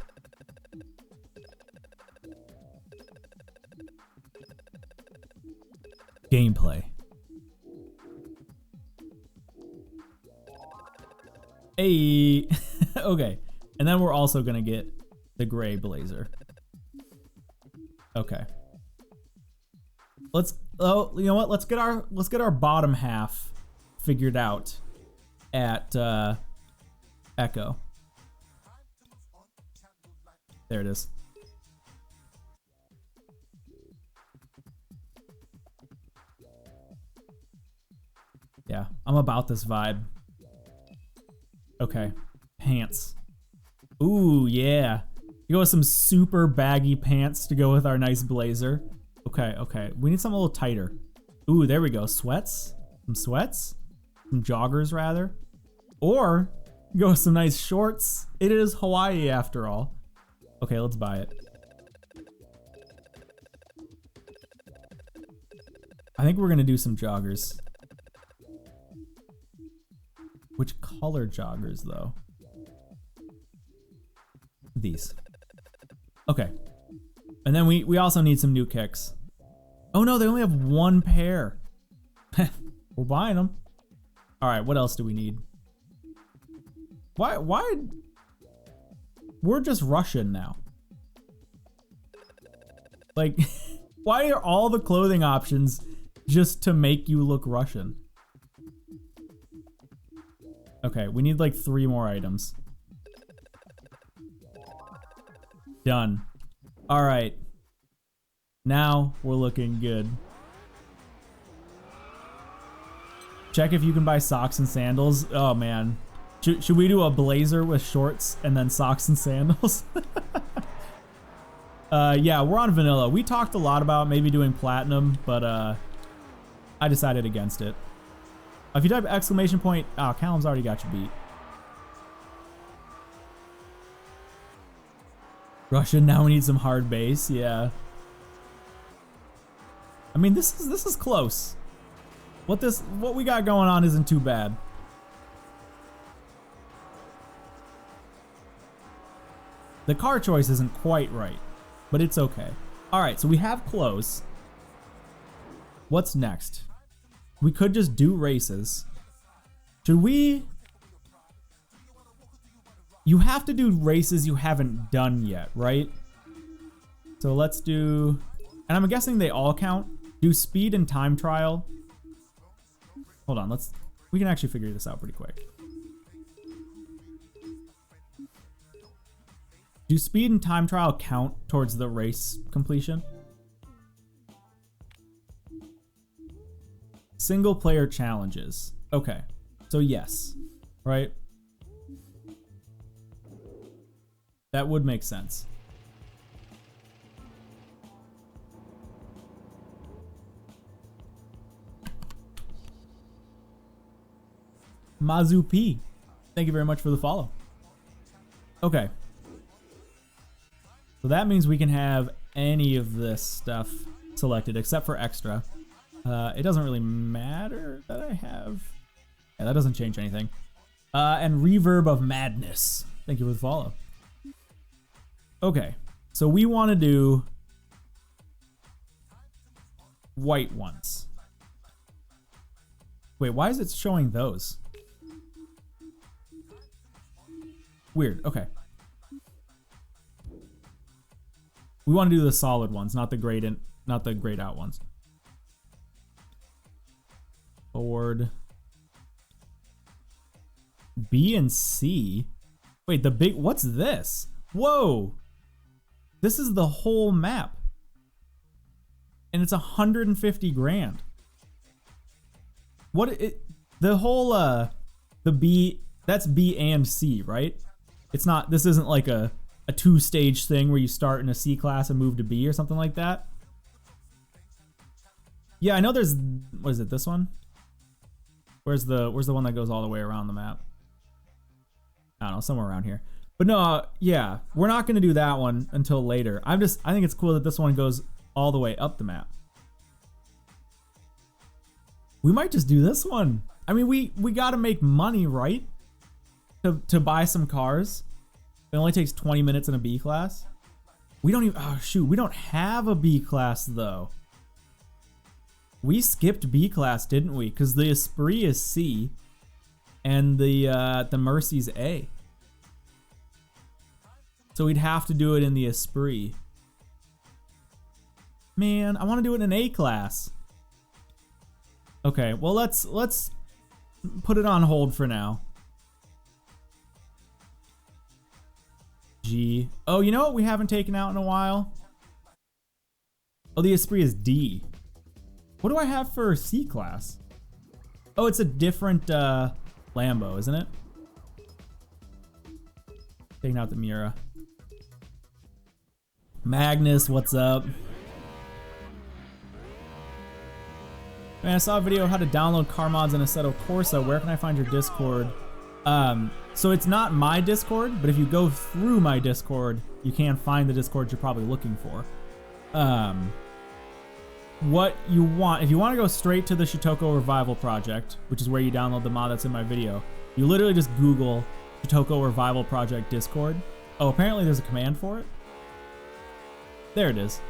Gameplay. Hey, okay. And then we're also gonna get the gray blazer. Okay. Oh, you know what? Let's get our bottom half figured out at Echo. There it is. Yeah, I'm about this vibe. Okay, pants. Ooh, yeah. You go with some super baggy pants to go with our nice blazer. Okay, okay. We need something a little tighter. Ooh, there we go. Sweats? Some sweats? Some joggers, rather. Or go with some nice shorts. It is Hawaii, after all. Okay, let's buy it. I think we're going to do some joggers. Which color joggers, though? These. Okay. And then we also need some new kicks. Oh no, they only have one pair. We're buying them. All right, what else do we need? Why? We're just Russian now. Like, why are all the clothing options just to make you look Russian? Okay, we need like 3 more items. Done. All right. Now we're looking good. Check if you can buy socks and sandals. Oh man. Should we do a blazer with shorts and then socks and sandals? Yeah, we're on vanilla. We talked a lot about maybe doing platinum, but I decided against it. If you type exclamation point, oh, Callum's already got you beat. Russian, now we need some hard base, yeah. I mean, this is close. What we got going on isn't too bad. The car choice isn't quite right, but it's okay. All right, so we have close. What's next? We could just do races. Should we? You have to do races you haven't done yet, right? So let's do, and I'm guessing they all count. Do speed and time trial. Hold on, we can actually figure this out pretty quick. Do speed and time trial count towards the race completion? Single player challenges. Okay, so yes, right? That would make sense. Mazu P, thank you very much for the follow. Okay. So that means we can have any of this stuff selected except for extra. It doesn't really matter that I have. Yeah, that doesn't change anything. And Reverb of Madness, thank you for the follow. Okay, so we want to do white ones. Wait, why is it showing those? Weird. Okay. We want to do the solid ones, not the grayed out ones. Forward. B and C. Wait, the big. What's this? Whoa. This is the whole map. And it's 150 grand. The whole the B, that's B and C, right? It's not, this isn't like a two-stage thing where you start in a C class and move to B or something like that. Yeah, I know there's, what is it, this one? Where's the one that goes all the way around the map? I don't know, somewhere around here. But no, yeah, we're not gonna do that one until later. I think it's cool that this one goes all the way up the map. We might just do this one. I mean, we gotta make money, right? To buy some cars. It only takes 20 minutes in a B class. We don't even, oh shoot, we don't have a B class though. We skipped B class, didn't we? Because the Esprit is C and the Mercy's A. So we'd have to do it in the Esprit. Man, I want to do it in an A class. Okay, well let's put it on hold for now. G. Oh, you know what we haven't taken out in a while? Oh, the Esprit is D. What do I have for C class? Oh, it's a different Lambo, isn't it? Taking out the Miura. Magnus, what's up? Man, I saw a video of how to download car mods in Assetto Corsa. Where can I find your Discord? So it's not my Discord, but if you go through my Discord, you can find the Discord you're probably looking for. What you want, if you want to go straight to the Shitoko Revival Project, which is where you download the mod that's in my video, you literally just Google Shitoko Revival Project Discord. Oh, apparently there's a command for it. There it is.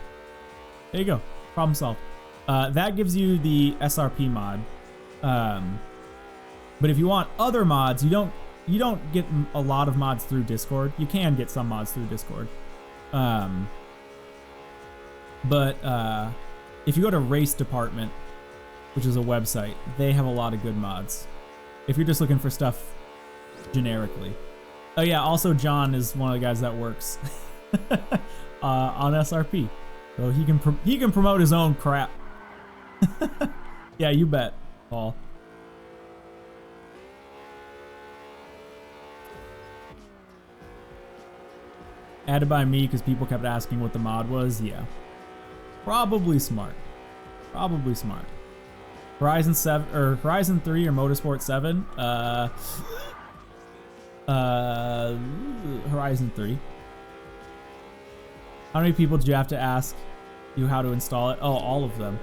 There you go. Problem solved. That gives you the SRP mod. But if you want other mods, you don't get a lot of mods through Discord. You can get some mods through Discord. But if you go to Race Department, which is a website, they have a lot of good mods. If you're just looking for stuff generically. Oh yeah, also John is one of the guys that works on SRP. So he can promote his own crap. Yeah, you bet, Paul. Added by me because people kept asking what the mod was. Yeah, probably smart. Probably smart. Horizon 7 or Horizon 3 or Motorsport 7. Horizon 3. How many people did you have to ask you how to install it? Oh, all of them.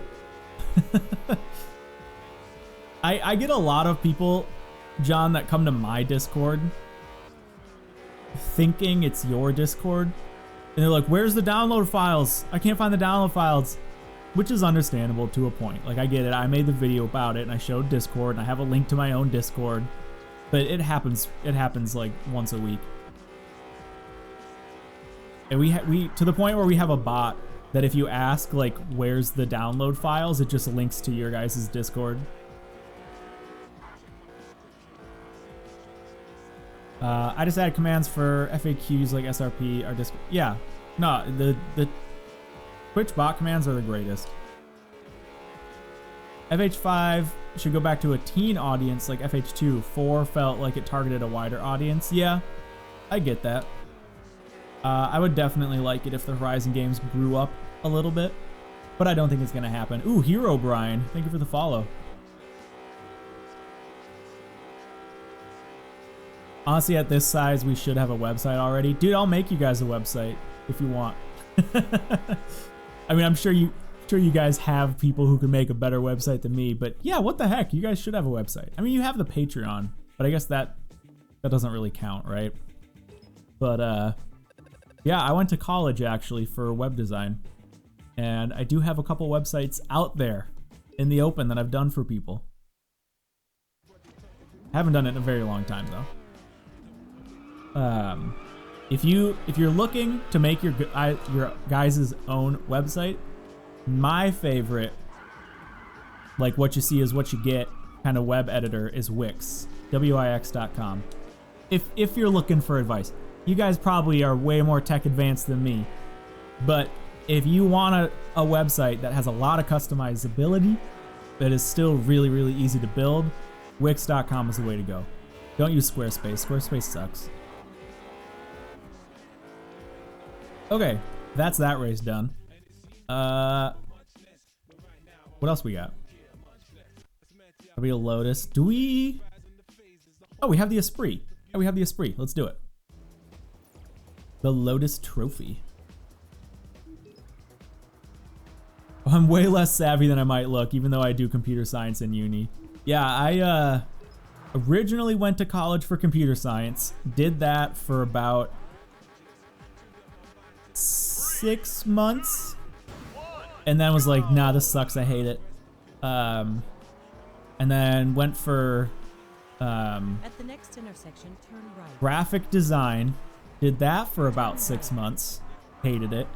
I get a lot of people, John, that come to my Discord thinking it's your Discord. And they're like, where's the download files? I can't find the download files. Which is understandable to a point. Like, I get it. I made the video about it and I showed Discord and I have a link to my own Discord. But it happens like once a week. And we to the point where we have a bot that if you ask like where's the download files, it just links to your guys' Discord. I just added commands for FAQs like SRP, our Discord. Yeah, no, the Twitch bot commands are the greatest. FH5 should go back to a teen audience like FH2. 4 felt like it targeted a wider audience. Yeah, I get that. I would definitely like it if the Horizon games grew up a little bit, but I don't think it's gonna happen. Ooh, Hero Brian, thank you for the follow. Honestly, at this size, we should have a website already. Dude, I'll make you guys a website if you want. I mean, I'm sure you guys have people who can make a better website than me, but yeah, what the heck? You guys should have a website. I mean, you have the Patreon, but I guess that doesn't really count, right? But yeah, I went to college actually for web design, and I do have a couple websites out there in the open that I've done for people. Haven't done it in a very long time though. If you're looking to make your guys' own website, my favorite, like what you see is what you get kind of web editor is Wix, Wix.com. If you're looking for advice, you guys probably are way more tech advanced than me, but if you want a website that has a lot of customizability, that is still really, really easy to build, Wix.com is the way to go. Don't use Squarespace. Squarespace sucks. Okay, that's that race done. What else we got? That'll be a Lotus. Do we? Oh, we have the Esprit. Yeah, we have the Esprit. Let's do it. The Lotus Trophy. Oh, I'm way less savvy than I might look, even though I do computer science in uni. Yeah, I originally went to college for computer science. Did that for about 6 months. And then was like, nah, this sucks, I hate it. And then went for
At the next intersection, turn right.
graphic design. Did that for about 6 months. Hated it.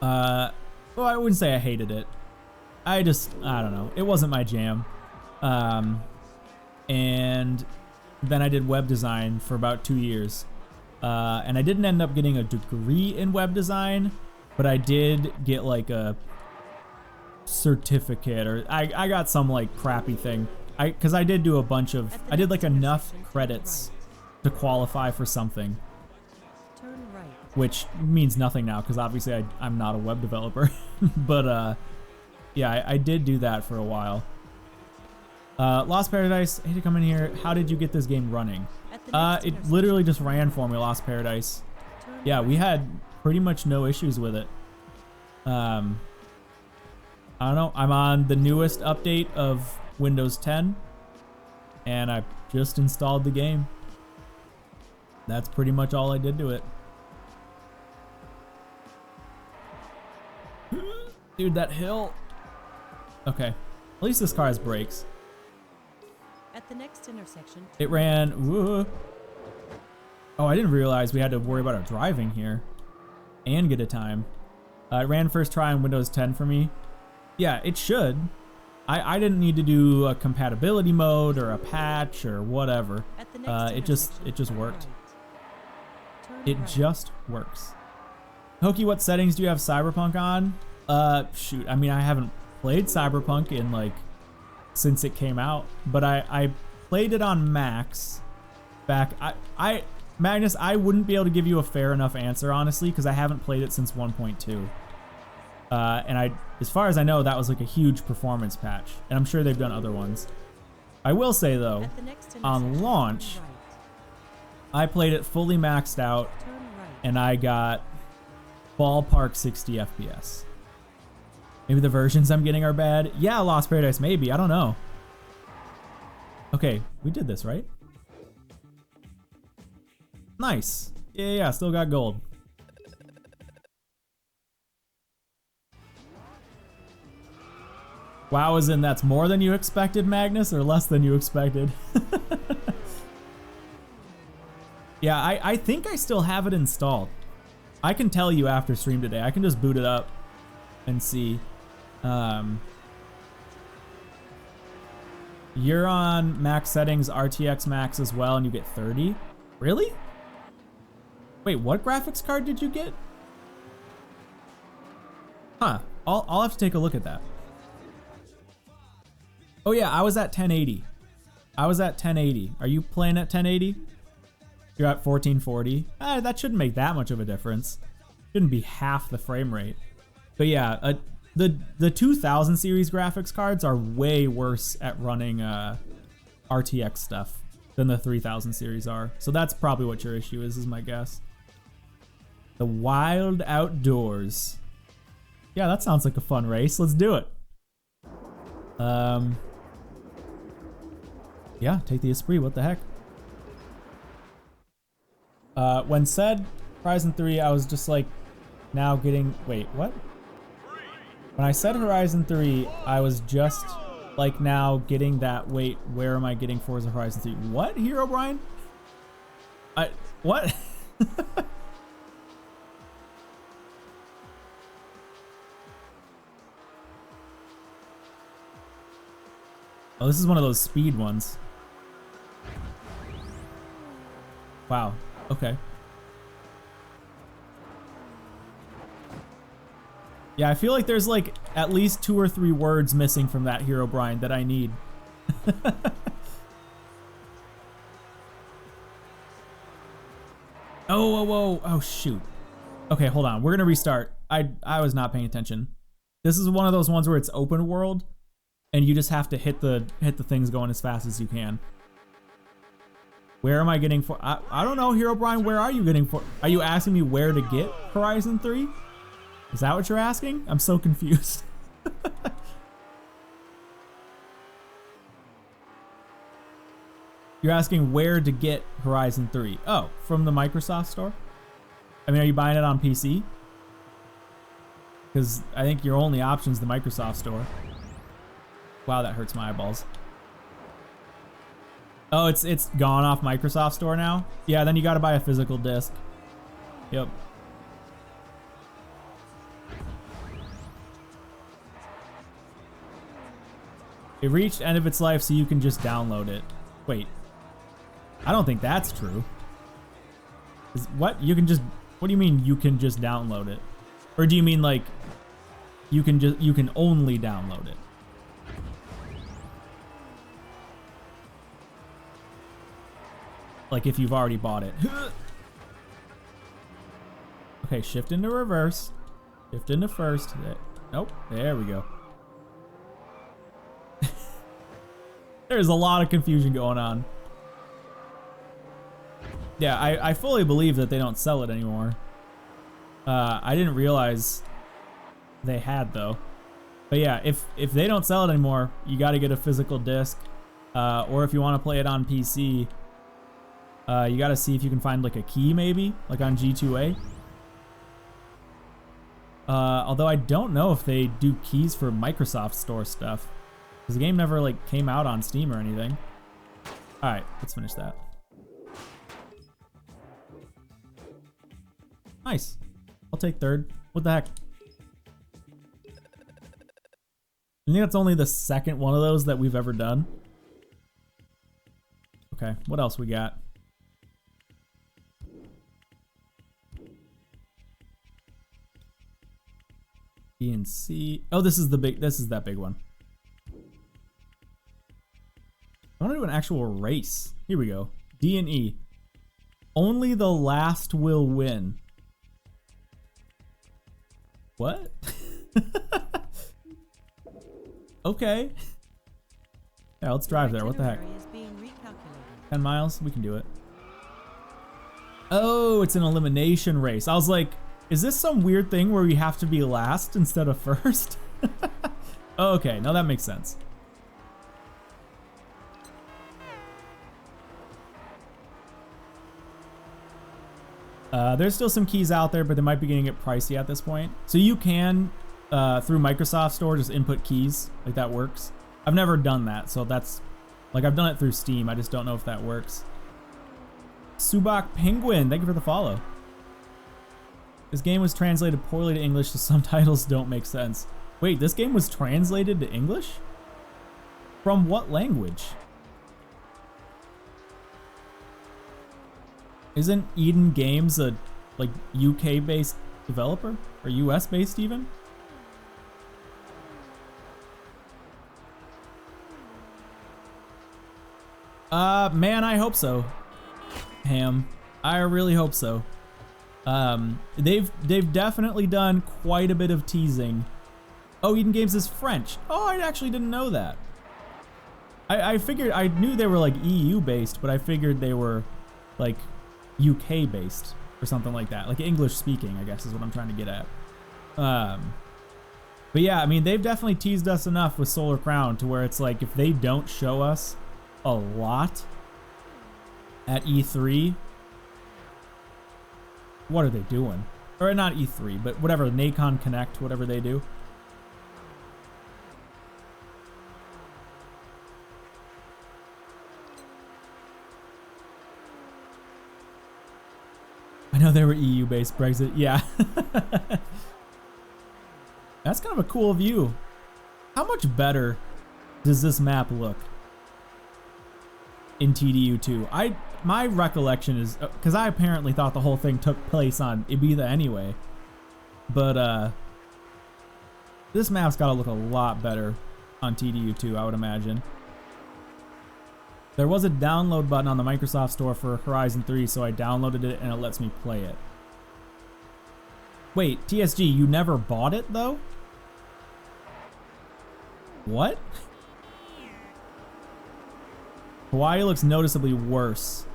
Well, I wouldn't say I hated it. I don't know. It wasn't my jam. And then I did web design for about 2 years. And I didn't end up getting a degree in web design, but I did get like a certificate, or I got some like crappy thing. Because I did do a bunch of, I did like enough credits to qualify for something.
Turn right.
Which means nothing now, because obviously I'm not a web developer. But yeah, I did do that for a while. Lost Paradise, I hate to come in here. How did you get this game running? It literally just ran for me, Lost Paradise. Yeah, we had pretty much no issues with it. I don't know. I'm on the newest update of Windows 10, and I just installed the game. That's pretty much all I did to it. Dude, that hill. Okay, at least this car has brakes.
At the next intersection,
It ran. Whoa. Oh, I didn't realize we had to worry about our driving here and get a time. It ran first try on Windows 10 for me. Yeah, it should. I didn't need to do a compatibility mode or a patch or whatever.
at the next
It just
turn
worked.
right. Turn
It
right.
just works. Hoki, what settings do you have Cyberpunk on? Shoot, I mean, I haven't played Cyberpunk in like since it came out, but I played it on max back. Magnus, I wouldn't be able to give you a fair enough answer, honestly, because I haven't played it since 1.2. And as far as I know, that was like a huge performance patch, and I'm sure they've done other ones. I will say though,
At the next
on
intersection,
launch,
turn right.
I played it fully maxed out,
Turn right.
and I got ballpark 60 FPS. Maybe the versions I'm getting are bad. Yeah, Lost Paradise, maybe. I don't know. Okay, we did this, right? Nice. Yeah, still got gold. Wow, as in that's more than you expected, Magnus, or less than you expected? Yeah, I think I still have it installed. I can tell you after stream today. I can just boot it up and see. You're on max settings, RTX max as well, and you get 30? Really? Wait, what graphics card did you get? Huh, I'll have to take a look at that. Oh yeah, I was at 1080. I was at 1080. Are you playing at 1080? You're at 1440. That shouldn't make that much of a difference. Shouldn't be half the frame rate. But yeah, the 2000 series graphics cards are way worse at running RTX stuff than the 3000 series are. So that's probably what your issue is my guess. The Wild Outdoors. Yeah, that sounds like a fun race. Let's do it. Yeah, take the Esprit. What the heck? When said Horizon 3, I was just like now getting... Wait, what? When I said Horizon 3, I was just like now getting that... Wait, where am I getting Forza Horizon 3? What, Hero Brian? What? Oh, this is one of those speed ones. Wow. Okay. Yeah, I feel like there's like at least 2 or 3 words missing from that Hero Brian that I need. Oh, shoot. Okay, hold on. We're gonna restart. I was not paying attention. This is one of those ones where it's open world and you just have to hit the things going as fast as you can. Where am I getting for? I don't know, Hero Brian. Where are you getting for? Are you asking me where to get Horizon 3? Is that what you're asking? I'm so confused. You're asking where to get Horizon 3. Oh, from the Microsoft Store? I mean, are you buying it on PC? Because I think your only option is the Microsoft Store. Wow, that hurts my eyeballs. Oh, it's gone off Microsoft Store now? Yeah, then you gotta buy a physical disc. Yep. It reached end of its life, so you can just download it. Wait. I don't think that's true. What? You can just... What do you mean you can just download it? Or do you mean like you can only download it? Like if you've already bought it. Okay, shift into reverse. Shift into first. Nope, there we go. There's a lot of confusion going on. Yeah, I fully believe that they don't sell it anymore. I didn't realize they had though. But yeah, if they don't sell it anymore, you got to get a physical disc. Or if you want to play it on PC, you got to see if you can find like a key maybe, like on G2A. Although I don't know if they do keys for Microsoft Store stuff, because the game never like came out on Steam or anything. All right, let's finish that. Nice. I'll take third. What the heck? I think that's only the second one of those that we've ever done. Okay, what else we got? B and C. Oh, this is that big one. I want to do an actual race. Here we go. D and E. Only the last will win. What? Okay. Yeah, let's drive there. What the heck? 10 miles? We can do it. Oh, it's an elimination race. I was like, is this some weird thing where we have to be last instead of first? Okay, no, that makes sense. There's still some keys out there, but they might be getting it pricey at this point. So you can, through Microsoft Store, just input keys. Like that works. I've never done that, so that's, like I've done it through Steam. I just don't know if that works. Subak Penguin, thank you for the follow. This game was translated poorly to English, so some titles don't make sense. Wait, this game was translated to English? From what language? Isn't Eden Games a like UK-based developer? Or US-based even? Man, I hope so. Ham. I really hope so. They've definitely done quite a bit of teasing. Oh, Eden Games is French. Oh, I actually didn't know that. I figured, I knew they were like EU based, but I figured they were like UK based or something like that. Like English speaking, I guess is what I'm trying to get at. But yeah, I mean, they've definitely teased us enough with Solar Crown to where it's like, if they don't show us a lot at E3, what are they doing? Or not E3, but whatever, Nacon Connect, whatever they do. I know they were EU-based Brexit, yeah. That's kind of a cool view. How much better does this map look in TDU2? My recollection is, because I apparently thought the whole thing took place on Ibiza anyway, but this map's got to look a lot better on TDU2, I would imagine. There was a download button on the Microsoft Store for Horizon 3, so I downloaded it and it lets me play it. Wait, TSG, you never bought it though? What? Hawaii looks noticeably worse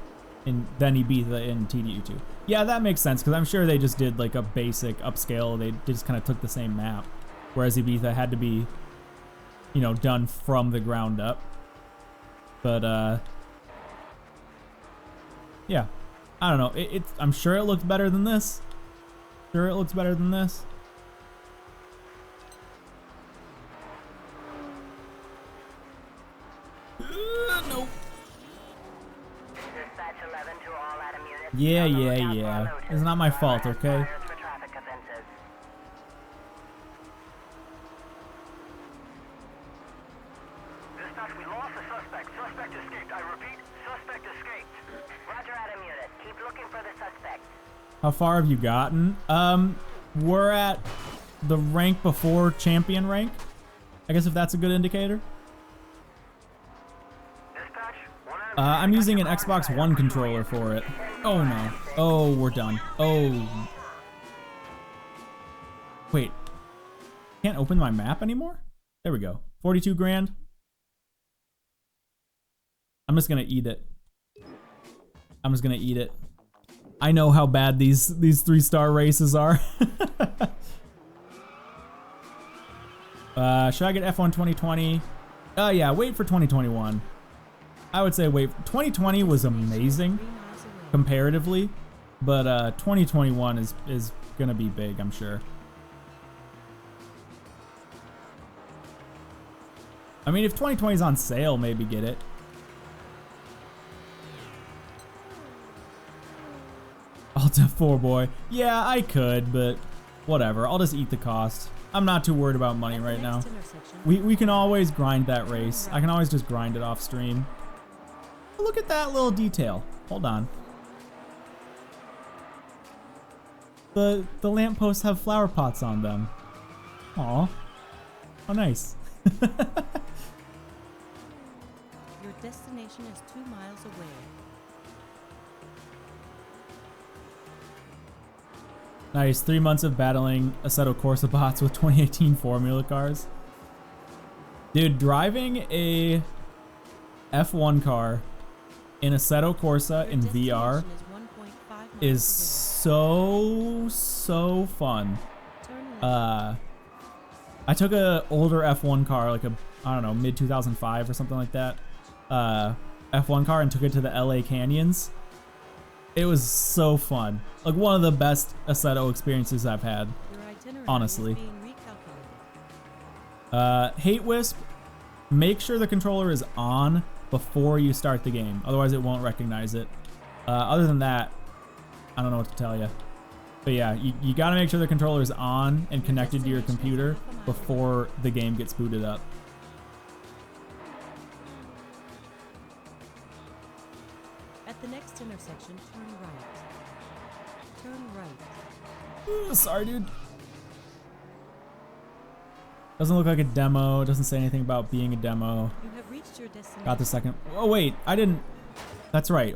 than Ibiza in TDU2. Yeah, that makes sense, because I'm sure they just did like a basic upscale. They just kind of took the same map, whereas Ibiza had to be, you know, done from the ground up. But yeah, I don't know. I'm sure it looks better than this. Sure, it looks better than this. Nope.
Dispatch 11 to all Adam units.
Yeah. It's not my fault, okay?
For traffic offenses.
Dispatch, we lost the suspect. Suspect escaped. I repeat, suspect escaped.
Roger, Adam unit. Keep looking for the suspect.
How far have you gotten? We're at the rank before champion rank. I guess if that's a good indicator.
Dispatch, one Adam
I'm using an Xbox One controller for it. Oh no. Oh, we're done. Oh. Wait. Can't open my map anymore? There we go. 42 grand. I'm just gonna eat it. I'm just gonna eat it. I know how bad these 3-star races are. Should I get F1 2020? Yeah, wait for 2021. I would say wait. 2020 was amazing comparatively, but 2021 is gonna be big, I'm sure. I mean, if 2020 is on sale, maybe get it. Alt F4 boy. Yeah, I could, but whatever. I'll just eat the cost. I'm not too worried about money right now. We can always grind that race. I can always just grind it off stream. Look at that little detail. Hold on. The lampposts have flower pots on them. Aw. How nice.
Your destination is 2 miles away.
Nice. 3 months of battling Assetto Corsa bots with 2018 Formula cars. Dude, driving a F1 car in Assetto Corsa in VR is so fun. I took a older F1 car, like a, I don't know, mid 2005 or something like that, F1 car, and took it to the LA Canyons. It was so fun. Like one of the best Assetto experiences I've had.
Your itinerary
Honestly.
is being recalculated.
Hate Wisp, make sure the controller is on before you start the game. Otherwise it won't recognize it. Other than that, I don't know what to tell you. But yeah, you gotta make sure the controller is on and connected to your computer before the game gets booted up.
At the next intersection, turn right. Turn right.
Ooh, sorry, dude. Doesn't look like a demo. Doesn't say anything about being a demo.
You have reached your destination.
Got the second. Oh, wait. I didn't. That's right.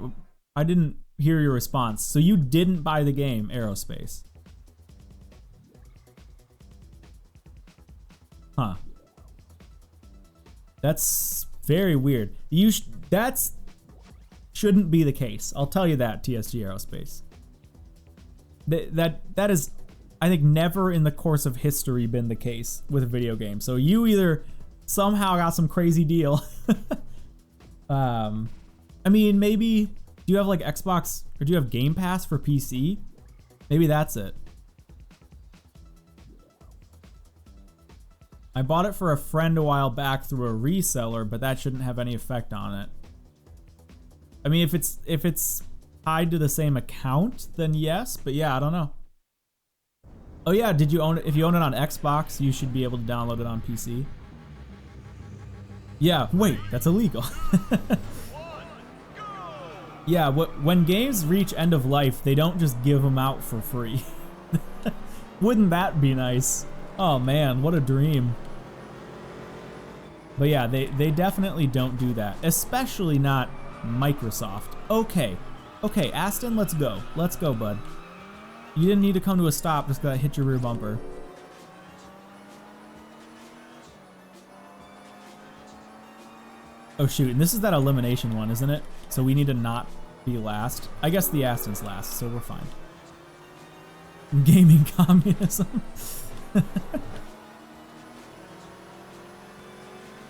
I didn't hear your response. So you didn't buy the game, Aerospace. Huh. That's very weird. That's shouldn't be the case. I'll tell you that, TSG Aerospace. That is, I think, never in the course of history been the case with a video game. So you either somehow got some crazy deal. I mean, maybe, do you have like Xbox, or do you have Game Pass for PC? Maybe that's it. I bought it for a friend a while back through a reseller, but that shouldn't have any effect on it. I mean, if it's tied to the same account, then yes, but yeah, I don't know. Oh yeah, did you own it? If you own it on Xbox, you should be able to download it on PC. Yeah, wait, that's illegal. Yeah, when games reach end of life, they don't just give them out for free. Wouldn't that be nice? Oh man, what a dream. But yeah, they definitely don't do that, especially not Microsoft. Okay, Aston, let's go. Let's go, bud. You didn't need to come to a stop, just gotta hit your rear bumper. Oh shoot, and this is that elimination one, isn't it? So we need to not be last. I guess the Aston's last, so we're fine. Gaming communism. There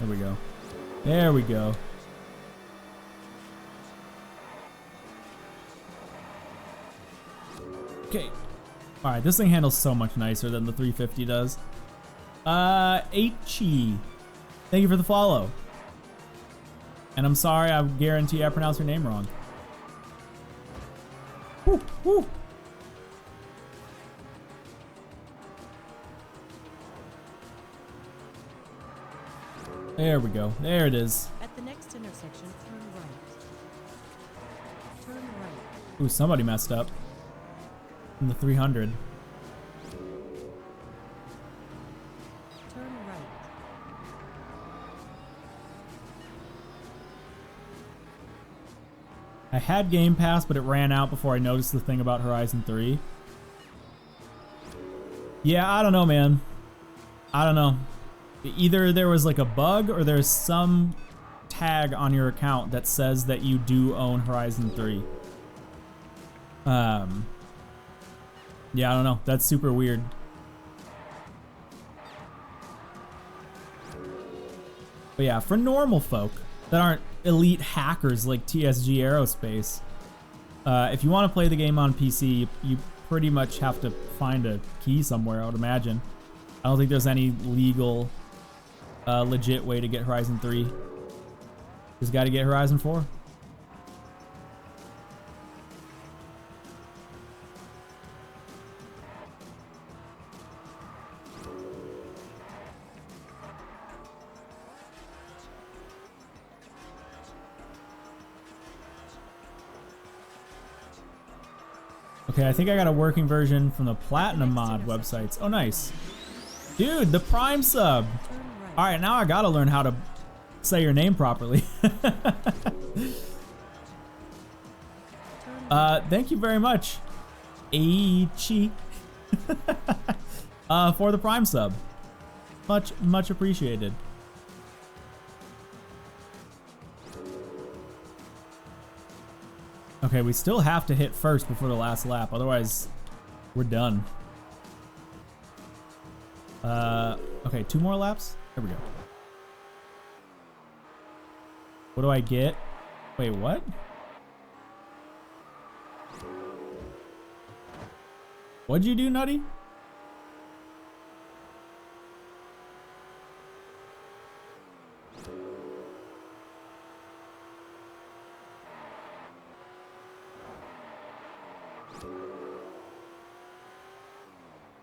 we go. There we go. Okay. Alright, this thing handles so much nicer than the 350 does. H-E. Thank you for the follow. And I'm sorry, I guarantee I pronounced your name wrong. Woo, woo. There we go. There it is.
At the next intersection, turn right. Turn right.
Ooh, somebody messed up. In the 300.
Turn right.
I had Game Pass, but it ran out before I noticed the thing about Horizon 3. Yeah, I don't know, man. I don't know. Either there was like a bug or there's some tag on your account that says that you do own Horizon 3. Yeah, I don't know. That's super weird. But yeah, for normal folk that aren't elite hackers like TSG Aerospace, if you want to play the game on PC, you pretty much have to find a key somewhere, I would imagine. I don't think there's any legal, legit way to get Horizon 3. Just got to get Horizon 4. Okay, I think I got a working version from the Platinum Mod websites. Oh, nice. Dude, the Prime sub. All right, now I gotta learn how to say your name properly. Thank you very much, Aichi, for the Prime sub. Much appreciated. Okay, we still have to hit first before the last lap, otherwise we're done. Okay, 2 more laps? There we go. What do I get? Wait, what? What'd you do, Nutty?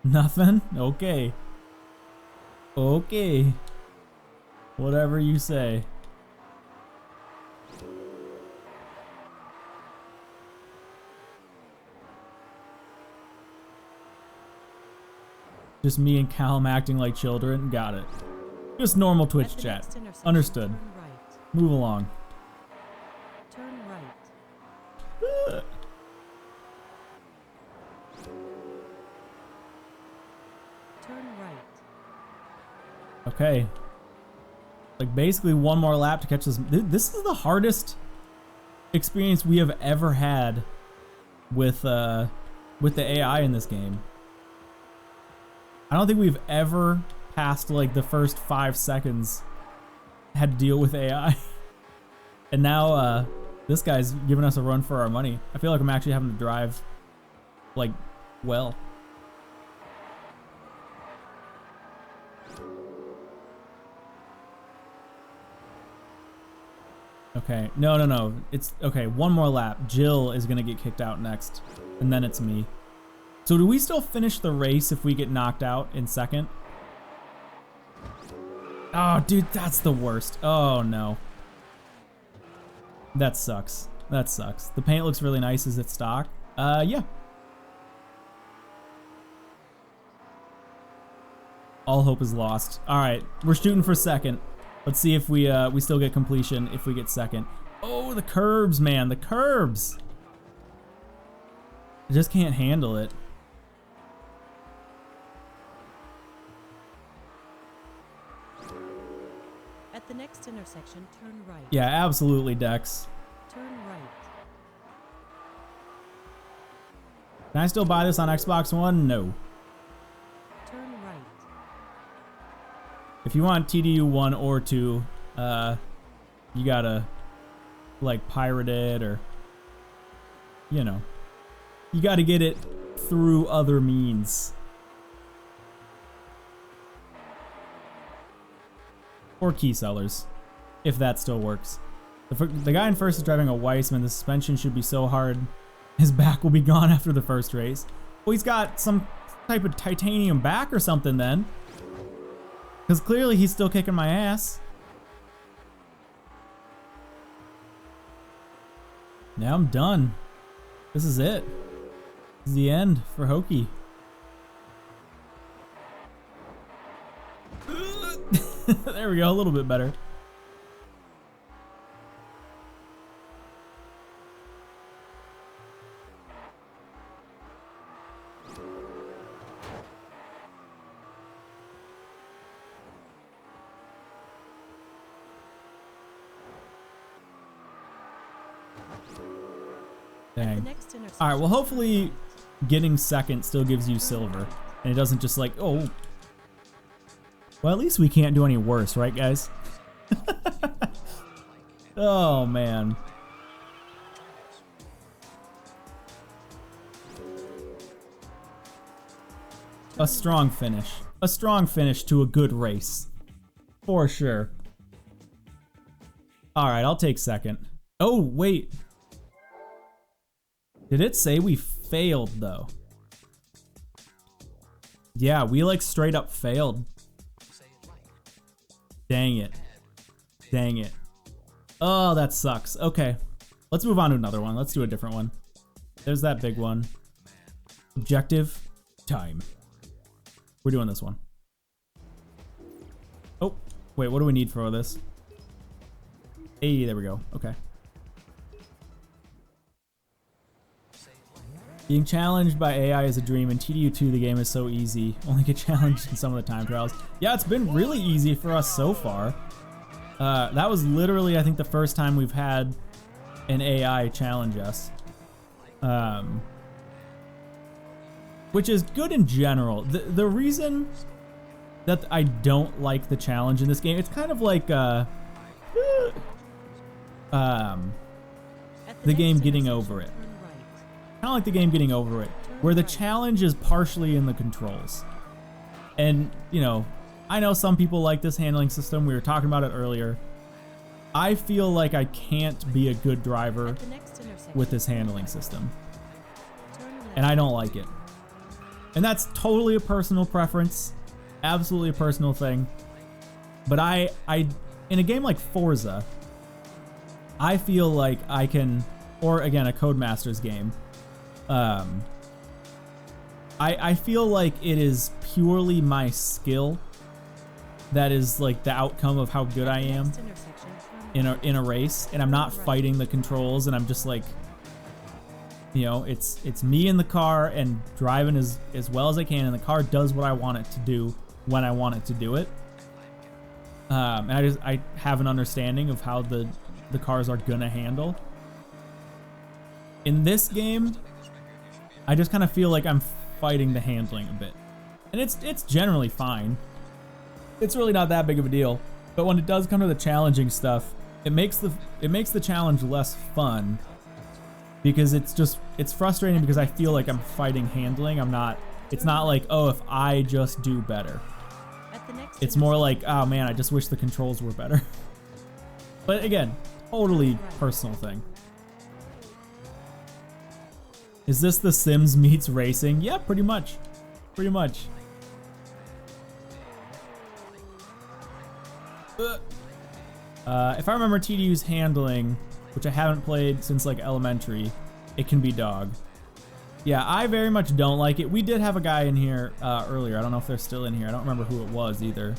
Nothing? Okay. Okay. Whatever you say. Just me and Callum acting like children. Got it. Just normal Twitch
At the
chat.
next intersection,
Understood.
Turn right.
Move along.
Turn right. Turn right.
Okay. Like basically one more lap to catch this. This is the hardest experience we have ever had with the AI in this game. I don't think we've ever past like the first 5 seconds had to deal with AI. And now this guy's giving us a run for our money. I feel like I'm actually having to drive like well. Okay, no. It's okay, one more lap. Jill is gonna get kicked out next, and then it's me. So do we still finish the race if we get knocked out in second? Oh, dude, that's the worst. Oh, no. That sucks. That sucks. The paint looks really nice. Is it stock? Yeah. All hope is lost. All right, we're shooting for second. Let's see if we still get completion if we get second. Oh, the curbs, man, the curbs. I just can't handle it.
At the next intersection, turn right.
Yeah, absolutely, Dex.
Turn right.
Can I still buy this on Xbox One? No.
Turn right.
If you want TDU 1 or 2, you gotta like pirate it, or you know, you gotta get it through other means. Or key sellers, if that still works. The guy in first is driving a Weissman. The suspension should be so hard, his back will be gone after the first race. Well, he's got some type of titanium back or something then. Because clearly he's still kicking my ass. Now I'm done. This is it. This is the end for Hoki. There we go, a little bit better. Dang. All right, well, hopefully getting second still gives you silver, and it doesn't just like, oh. Well, at least we can't do any worse, right, guys? Oh, man. A strong finish. A strong finish to a good race. For sure. All right, I'll take second. Oh, wait. Did it say we failed, though? Yeah, we like straight up failed. Dang it. Dang it. Oh, that sucks. Okay. Let's move on to another one. Let's do a different one. There's that big one. Objective time. We're doing this one. Oh, wait, what do we need for this? Hey, there we go. Okay. Being challenged by AI is a dream. In TDU2, the game is so easy. Only get challenged in some of the time trials. Yeah, it's been really easy for us so far. That was literally, I think, the first time we've had an AI challenge us. Which is good in general. The reason that I don't like the challenge in this game, it's kind of like the game getting over it. Kind of like the game getting over it. where the challenge is partially in the controls. And, you know, I know some people like this handling system. We were talking about it earlier. I feel like I can't be a good driver
At the next intersection,
with this handling system,
turn left.
and I don't like it. And that's totally a personal preference, absolutely a personal thing. But I in a game like Forza, I feel like I can, or again, a Codemasters game, I feel like it is purely my skill that is like the outcome of how good I am
Next intersection, turn
in a race, and I'm not fighting the controls, and I'm just like, you know, it's me in the car and driving as well as I can, and the car does what I want it to do when I want it to do it. And I have an understanding of how the cars are gonna handle. In this game, I just kind of feel like I'm fighting the handling a bit, and it's generally fine. It's really not that big of a deal, but when it does come to the challenging stuff, it makes the challenge less fun, because it's frustrating because I feel like I'm fighting handling. It's not like, oh, if I just do better.
At the next
It's more
intersection,
like, oh man, I just wish the controls were better. But again, totally personal thing. Is this The Sims meets racing? Yeah, pretty much. Pretty much. If I remember TDU's handling, which I haven't played since like elementary, it can be dog. Yeah, I very much don't like it. We did have a guy in here earlier. I don't know if they're still in here. I don't remember who it was either.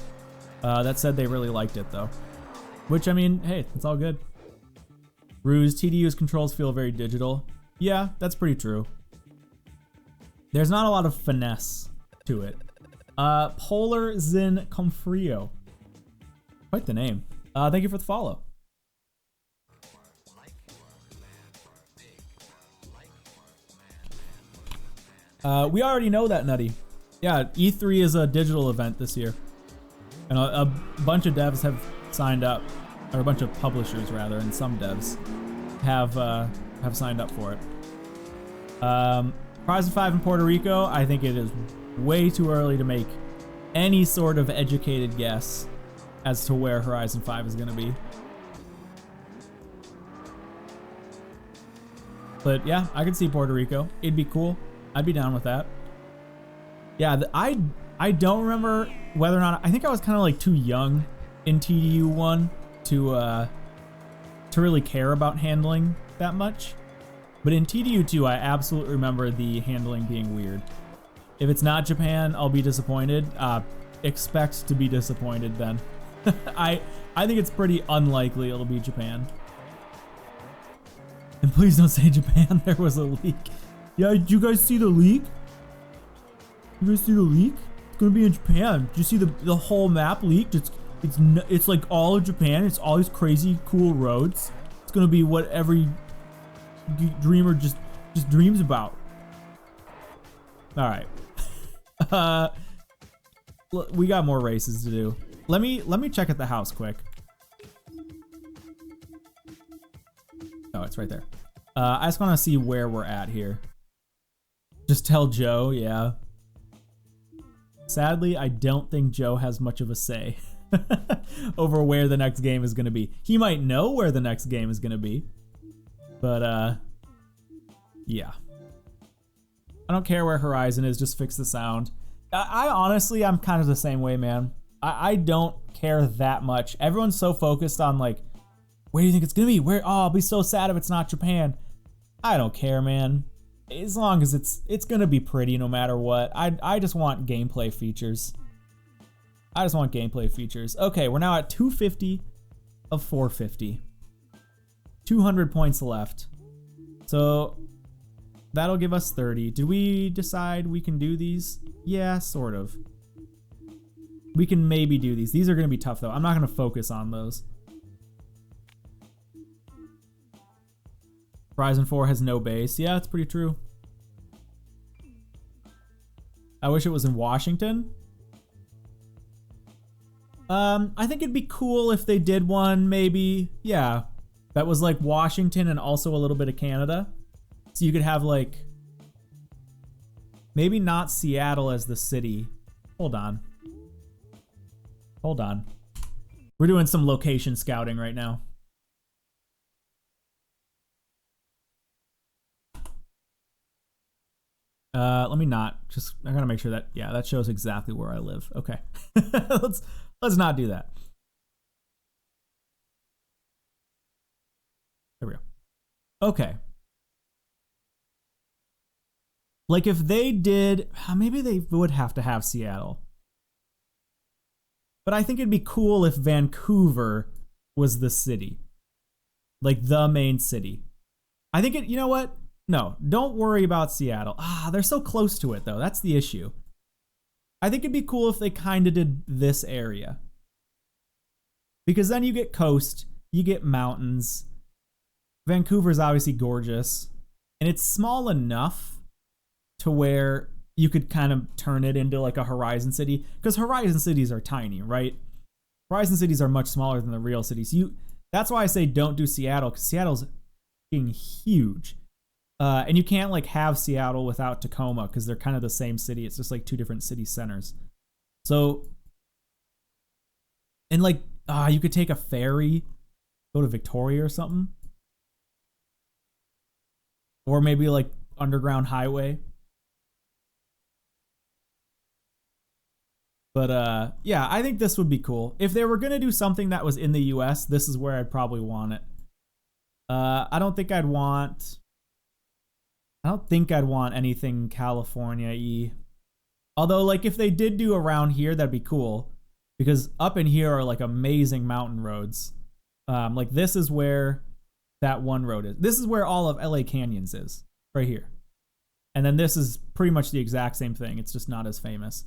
That said they really liked it though. Which, I mean, hey, it's all good. Ruse, TDU's controls feel very digital. Yeah, that's pretty true. There's not a lot of finesse to it. Polar Zin Confrio. Quite the name. Thank you for the follow. We already know that, Nutty. Yeah, E3 is a digital event this year. And a bunch of devs have signed up, or a bunch of publishers rather, and some devs have signed up for it. Horizon 5 in Puerto Rico, I think it is way too early to make any sort of educated guess as to where Horizon 5 is going to be. But yeah, I could see Puerto Rico. It'd be cool. I'd be down with that. Yeah, I don't remember whether or not, I think I was kind of like too young in TDU 1 to really care about handling that much. But in TDU 2, I absolutely remember the handling being weird. If it's not Japan, I'll be disappointed. Expect to be disappointed then. I think it's pretty unlikely it'll be Japan. And please don't say Japan, there was a leak. Yeah, did you guys see the leak? You guys see the leak? It's gonna be in Japan. Did you see the whole map leaked? It's like all of Japan. It's all these crazy cool roads. It's gonna be what every dreamer just dreams about. All right. We got more races to do. Let me check at the house quick. Oh, it's right there. I just want to see where we're at here. Just tell Joe, yeah. Sadly, I don't think Joe has much of a say over where the next game is going to be. He might know where the next game is going to be, but yeah. I don't care where Horizon is, just fix the sound. I honestly, I'm kind of the same way, man. I don't care that much. Everyone's so focused on like, where do you think it's gonna be? Where? Oh, I'll be so sad if it's not Japan. I don't care, man. As long as it's gonna be pretty no matter what. I just want gameplay features. I just want gameplay features. Okay, we're now at 250 of 450. 200 points left. So that'll give us 30. Did we decide we can do these? Yeah, sort of. We can maybe do these. These are gonna be tough though. I'm not gonna focus on those. Horizon 4 has no base. Yeah, that's pretty true. I wish it was in Washington. I think it'd be cool if they did one, maybe. Yeah, that was like Washington and also a little bit of Canada. So you could have like Maybe not Seattle as the city. Hold on. Hold on. We're doing some location scouting right now. Let me not. Just I gotta make sure that that shows exactly where I live. Okay. let's not do that. There we go. Okay. Like if they did, maybe they would have to have Seattle. But I think it'd be cool if Vancouver was the city. Like the main city. I think you know what? No, don't worry about Seattle. They're so close to it though. That's the issue. I think it'd be cool if they kind of did this area. Because then you get coast, you get mountains. Vancouver's obviously gorgeous. And it's small enough to where you could kind of turn it into like a Horizon City. Because Horizon Cities are tiny, right? Horizon Cities are much smaller than the real cities. That's why I say don't do Seattle, because Seattle's fucking huge. And you can't like have Seattle without Tacoma because they're kind of the same city. It's just like two different city centers. So, and like, you could take a ferry, go to Victoria or something. Or maybe like underground highway. But yeah, I think this would be cool. If they were going to do something that was in the US, this is where I'd probably want it. I don't think I'd want anything California-y. Although, like, if they did do around here, that'd be cool. Because up in here are, like, amazing mountain roads. Like, this is where that one road is. This is where all of LA Canyons is. Right here. And then this is pretty much the exact same thing. It's just not as famous.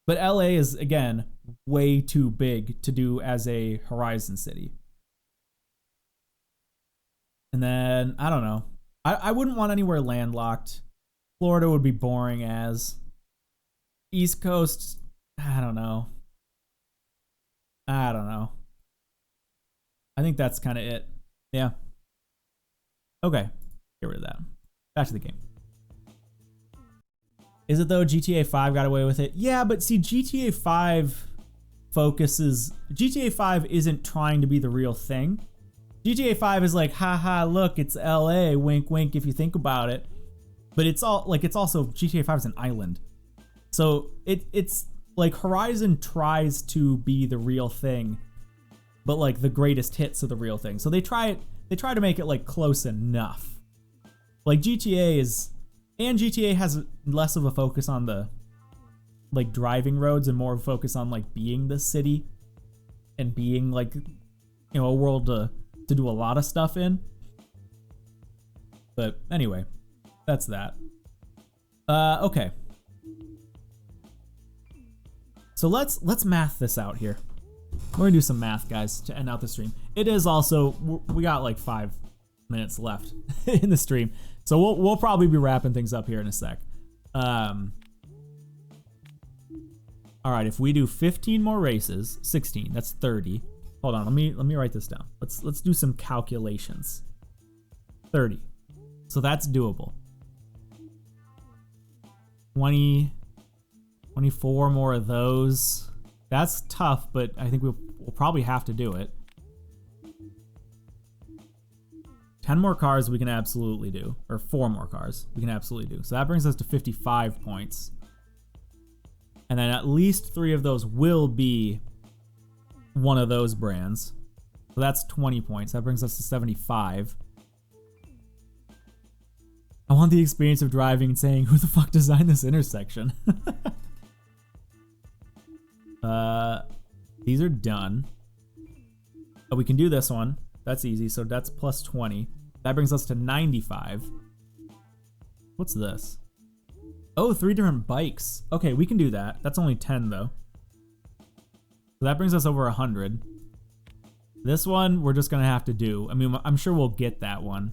But LA is, again, way too big to do as a Horizon City. And then, I don't know. I wouldn't want anywhere landlocked. Florida would be boring as. East Coast, I don't know. I think that's kind of it. Yeah. Okay. Get rid of that. Back to the game. Is it though? GTA 5 got away with it? Yeah, but see, GTA 5 GTA 5 isn't trying to be the real thing. GTA 5 is like, haha, look, it's LA, wink, wink, if you think about it. But it's also, GTA 5 is an island. So it's like Horizon tries to be the real thing, but like the greatest hits are the real thing. So they try to make it like close enough. Like GTA has less of a focus on the like driving roads and more of a focus on like being the city and being like, a world to do a lot of stuff in. But anyway, that's that. Okay. So let's math this out here. We're gonna do some math, guys, to end out the stream. It is also, we got like 5 minutes left in the stream. So we'll probably be wrapping things up here in a sec. All right, if we do 15 more races, 16, that's 30. Hold on, let me write this down. Let's do some calculations. 30. So that's doable. 20, 24 more of those. That's tough, but I think we'll probably have to do it. 10 more cars we can absolutely do. Or 4 more cars we can absolutely do. So that brings us to 55 points. And then at least 3 of those will be one of those brands. So that's 20 points. That brings us to 75. I want the experience of driving and saying, who the fuck designed this intersection? These are done. Oh, we can do this one. That's easy. So that's plus 20. That brings us to 95. What's this? Oh, 3 different bikes. Okay, we can do that. That's only 10 though. So that brings us over 100. This one we're just gonna have to do. I mean, I'm sure we'll get that one.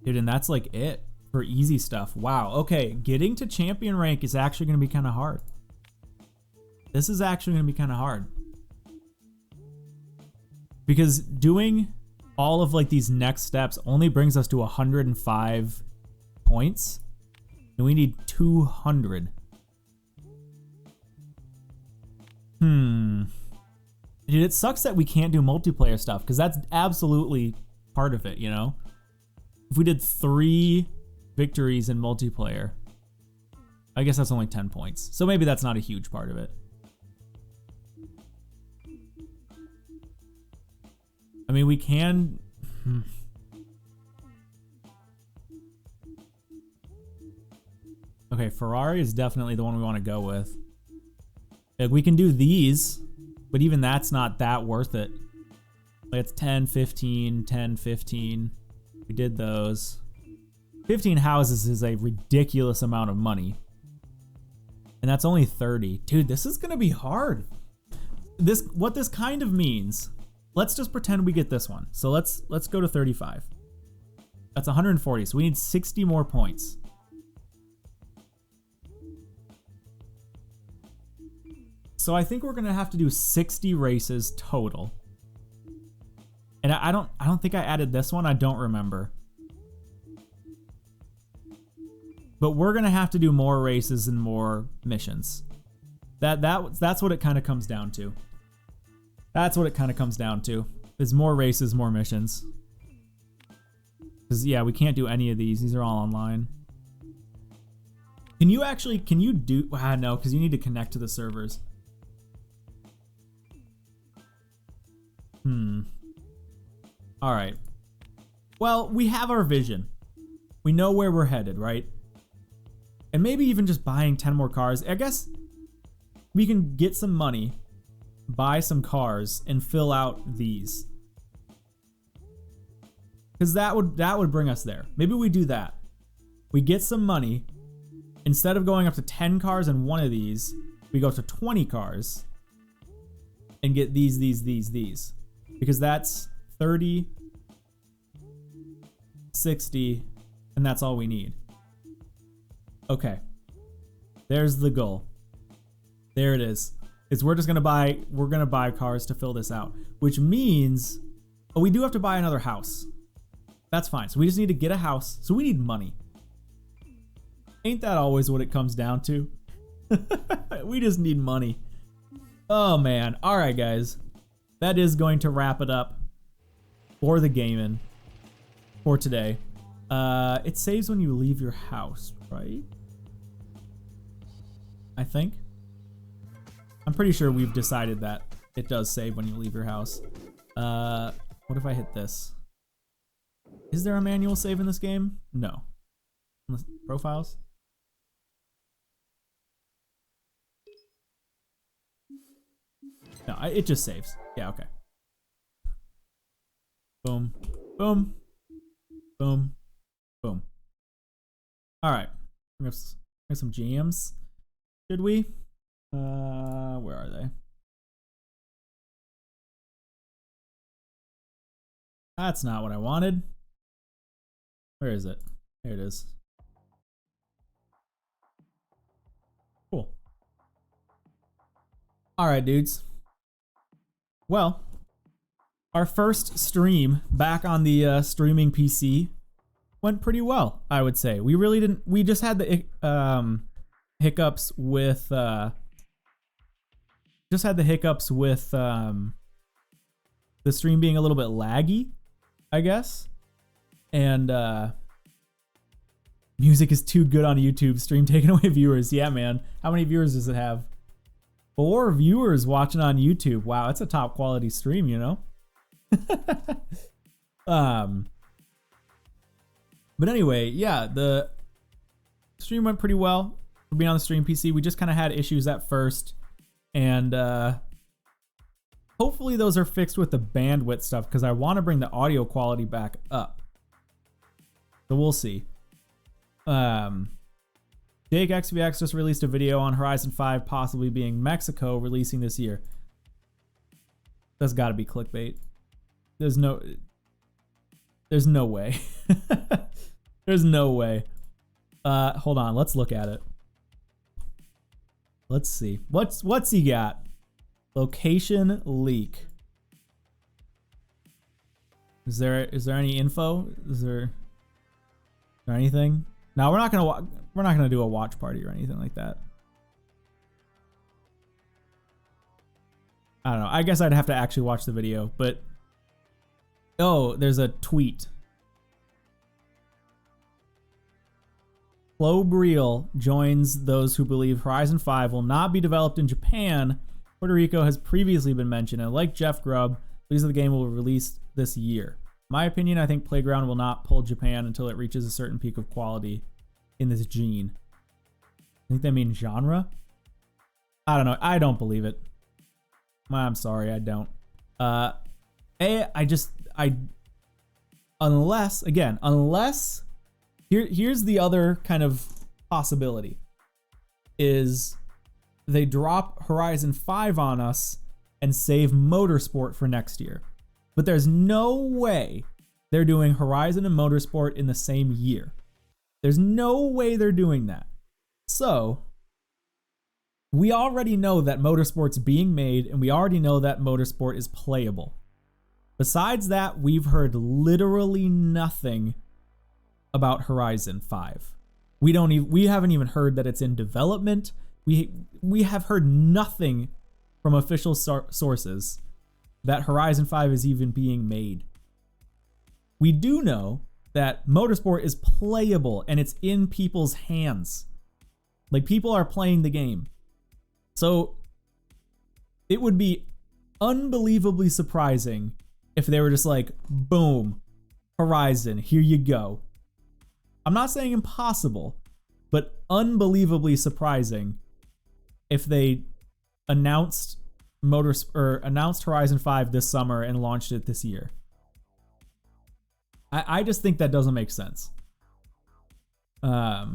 Dude, and that's like it for easy stuff. Wow. Okay, getting to champion rank is actually gonna be kind of hard. This is actually gonna be kind of hard. Because doing all of like these next steps only brings us to 105 points, and we need 200. Dude, it sucks that we can't do multiplayer stuff, because that's absolutely part of it, you know? If we did 3 victories in multiplayer, I guess that's only 10 points. So maybe that's not a huge part of it. I mean, we can... Okay, Ferrari is definitely the one we want to go with. Like, we can do these, but even that's not that worth it. Like, it's 10, 15, 10, 15. We did those. 15 houses is a ridiculous amount of money. And that's only 30. Dude, this is gonna be hard. What this kind of means, let's just pretend we get this one. So let's go to 35. That's 140, so we need 60 more points. So I think we're gonna have to do 60 races total. And I don't think I added this one, I don't remember. But we're gonna have to do more races and more missions. That's what it kind of comes down to. That's what it kind of comes down to. Is more races, more missions. Because yeah, we can't do any of these. These are all online. Can you do? No, because you need to connect to the servers. All right. Well, we have our vision. We know where we're headed, right? And maybe even just buying 10 more cars. I guess we can get some money, buy some cars, and fill out these. Because that would bring us there. Maybe we do that. We get some money. Instead of going up to 10 cars in one of these, we go to 20 cars and get these. Because that's 30, 60, and that's all we need. Okay. There's the goal. There it is. We're gonna buy cars to fill this out, which means we do have to buy another house. That's fine. So we just need to get a house. So we need money. Ain't that always what it comes down to? We just need money. Oh man. All right, guys. That is going to wrap it up for the gaming for today. It saves when you leave your house, right? I think. I'm pretty sure we've decided that it does save when you leave your house. What if I hit this? Is there a manual save in this game? No. Profiles? No, it just saves. Yeah, okay. Boom. Boom. Boom. Boom. All right. We have some jams. Should we? Where are they? That's not what I wanted. Where is it? There it is. Cool. All right, dudes. Well, our first stream back on the streaming PC went pretty well, I would say. We really didn't. We just had the hiccups with the stream being a little bit laggy, I guess. And music is too good on YouTube. Stream taking away viewers. Yeah, man. How many viewers does it have? 4 viewers watching on YouTube. Wow, it's a top quality stream, you know? But anyway, yeah, the stream went pretty well for being on the stream PC. We just kind of had issues at first, and hopefully those are fixed with the bandwidth stuff, because I want to bring the audio quality back up. So we'll see. Jake XVX just released a video on Horizon 5 possibly being Mexico releasing this year. That's got to be clickbait. There's no way. There's no way. Hold on, let's look at it. Let's see. What's he got? Location leak. Is there any info? Is there anything? No, we're not gonna do a watch party or anything like that. I don't know. I guess I'd have to actually watch the video, but oh, there's a tweet. Flo Briel joins those who believe Horizon 5 will not be developed in Japan. Puerto Rico has previously been mentioned, and like Jeff Grubb, believes the game will be released this year. In my opinion, I think Playground will not pull Japan until it reaches a certain peak of quality in this gene. I think they mean genre? I don't know. I don't believe it. I'm sorry, I don't. Unless here's the other kind of possibility is they drop Horizon 5 on us and save Motorsport for next year. But there's no way they're doing Horizon and Motorsport in the same year. There's no way they're doing that. So we already know that Motorsport's being made, and we already know that Motorsport is playable. Besides that, we've heard literally nothing about Horizon 5. We haven't even heard that it's in development. We have heard nothing from official sources that Horizon 5 is even being made. We do know that Motorsport is playable and it's in people's hands. Like, people are playing the game. So it would be unbelievably surprising if they were just like, boom, Horizon, here you go. I'm not saying impossible, but unbelievably surprising if they announced Horizon 5 this summer and launched it this year. I just think that doesn't make sense. Yeah,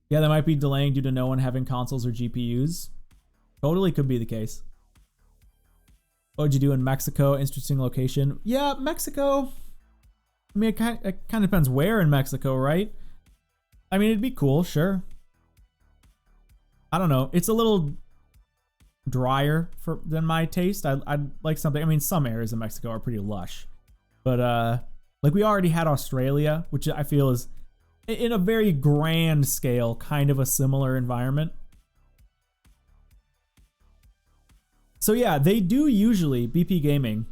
they might be delaying due to no one having consoles or GPUs. Totally could be the case. What'd you do in Mexico? Interesting location. Yeah, Mexico. I mean, it kind of depends where in Mexico, right? I mean, it'd be cool, sure. I don't know. It's a little drier than my taste. I'd like something. I mean, some areas in Mexico are pretty lush, but like we already had Australia, which I feel is in a very grand scale kind of a similar environment. So yeah, they do usually, BP Gaming,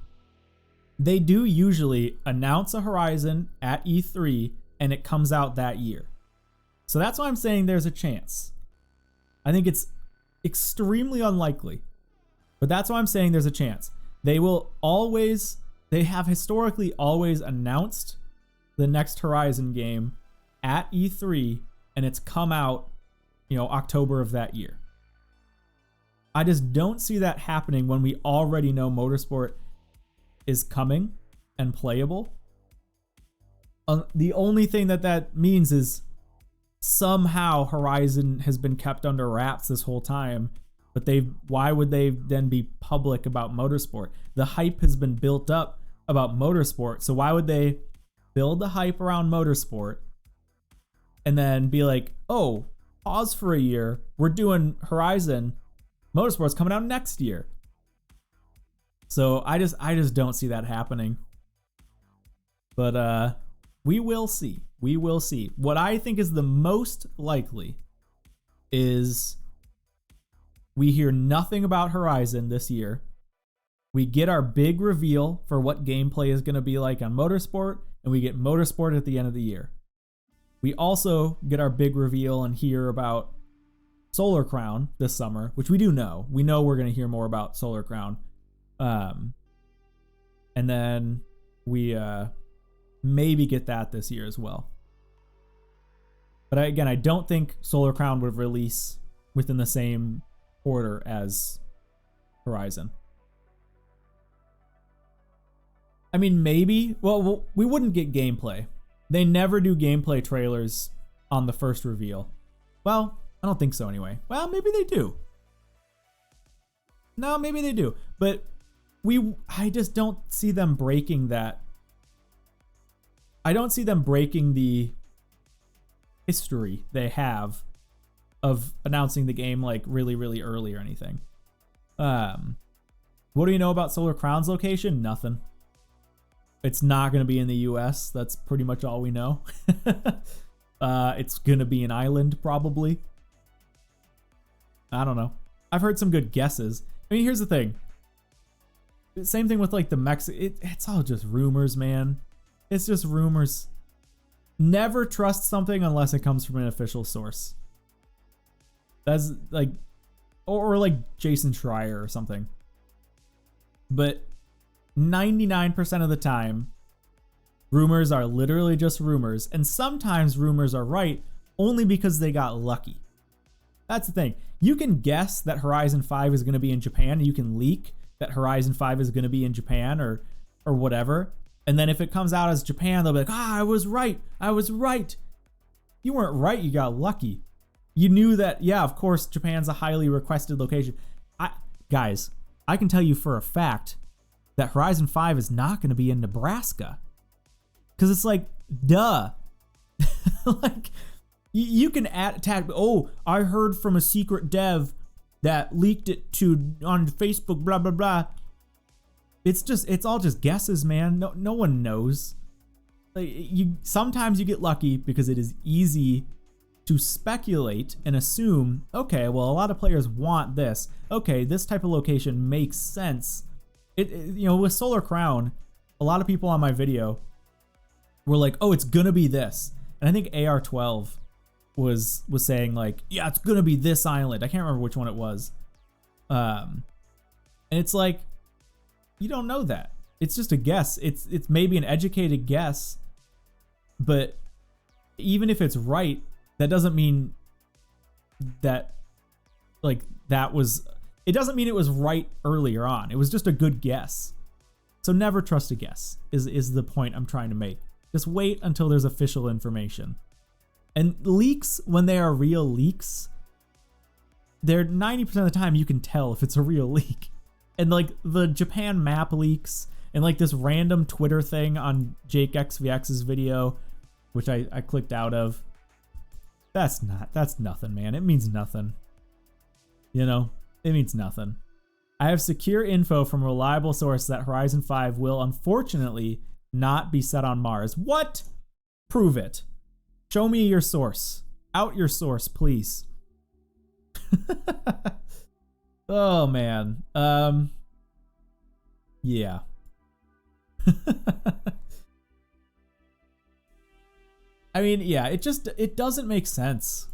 they do usually announce a Horizon at E3 and it comes out that year. So that's why I'm saying there's a chance. I think it's extremely unlikely, but that's why I'm saying there's a chance. They have historically always announced the next Horizon game at E3 and it's come out, October of that year. I just don't see that happening when we already know Motorsport is coming and playable. The only thing that means is somehow Horizon has been kept under wraps this whole time, but why would they then be public about Motorsport? The hype has been built up about Motorsport, so why would they build the hype around Motorsport and then be like, oh, pause for a year, we're doing Horizon, Motorsport's coming out next year. So I just don't see that happening. But we will see. We will see. What I think is the most likely is we hear nothing about Horizon this year. We get our big reveal for what gameplay is going to be like on Motorsport, and we get Motorsport at the end of the year. We also get our big reveal and hear about Solar Crown this summer, which we do know. We know we're going to hear more about Solar Crown. And then we maybe get that this year as well. But again, I don't think Solar Crown would release within the same order as Horizon. I mean, maybe. Well, we wouldn't get gameplay. They never do gameplay trailers on the first reveal. Well, I don't think so anyway. Well, maybe they do. No, maybe they do. But I just don't see them breaking that. I don't see them breaking the history they have of announcing the game like really, really early or anything. What do you know about Solar Crown's location? Nothing. It's not going to be in the US. That's pretty much all we know. It's going to be an island, probably. I don't know. I've heard some good guesses. I mean, here's the thing. Same thing with like the it's all just rumors, man. It's just rumors. Never trust something unless it comes from an official source. That's like, or like Jason Schreier or something. But 99% of the time, rumors are literally just rumors. And sometimes rumors are right only because they got lucky. That's the thing. You can guess that Horizon 5 is going to be in Japan. You can leak that Horizon 5 is going to be in Japan or whatever. And then if it comes out as Japan, they'll be like, I was right. I was right. You weren't right. You got lucky. You knew that, yeah, of course, Japan's a highly requested location. Guys, I can tell you for a fact that Horizon 5 is not going to be in Nebraska. Because it's like, duh. Like, you can attack, oh, I heard from a secret dev that leaked it on Facebook, blah, blah, blah. It's all just guesses, man. No one knows. Like, sometimes you get lucky because it is easy to speculate and assume, okay, well, a lot of players want this. Okay, this type of location makes sense. You know, with Solar Crown, a lot of people on my video were like, oh, it's gonna be this. And I think AR12 was saying like, yeah, it's gonna be this island. I can't remember which one it was. And it's like, you don't know that. It's just a guess. It's maybe an educated guess, but even if it's right, that doesn't mean that like it doesn't mean it was right earlier on. It was just a good guess. So never trust a guess is the point I'm trying to make. Just wait until there's official information. And leaks, when they are real leaks, they're 90% of the time you can tell if it's a real leak. And like the Japan map leaks and like this random Twitter thing on Jake XVX's video, which I clicked out of. That's nothing, man. It means nothing. You know, it means nothing. I have secure info from a reliable source that Horizon 5 will unfortunately not be set on Mars. What? Prove it. Show me your source. Out your source, please. Oh, man. Yeah. I mean, yeah, it doesn't make sense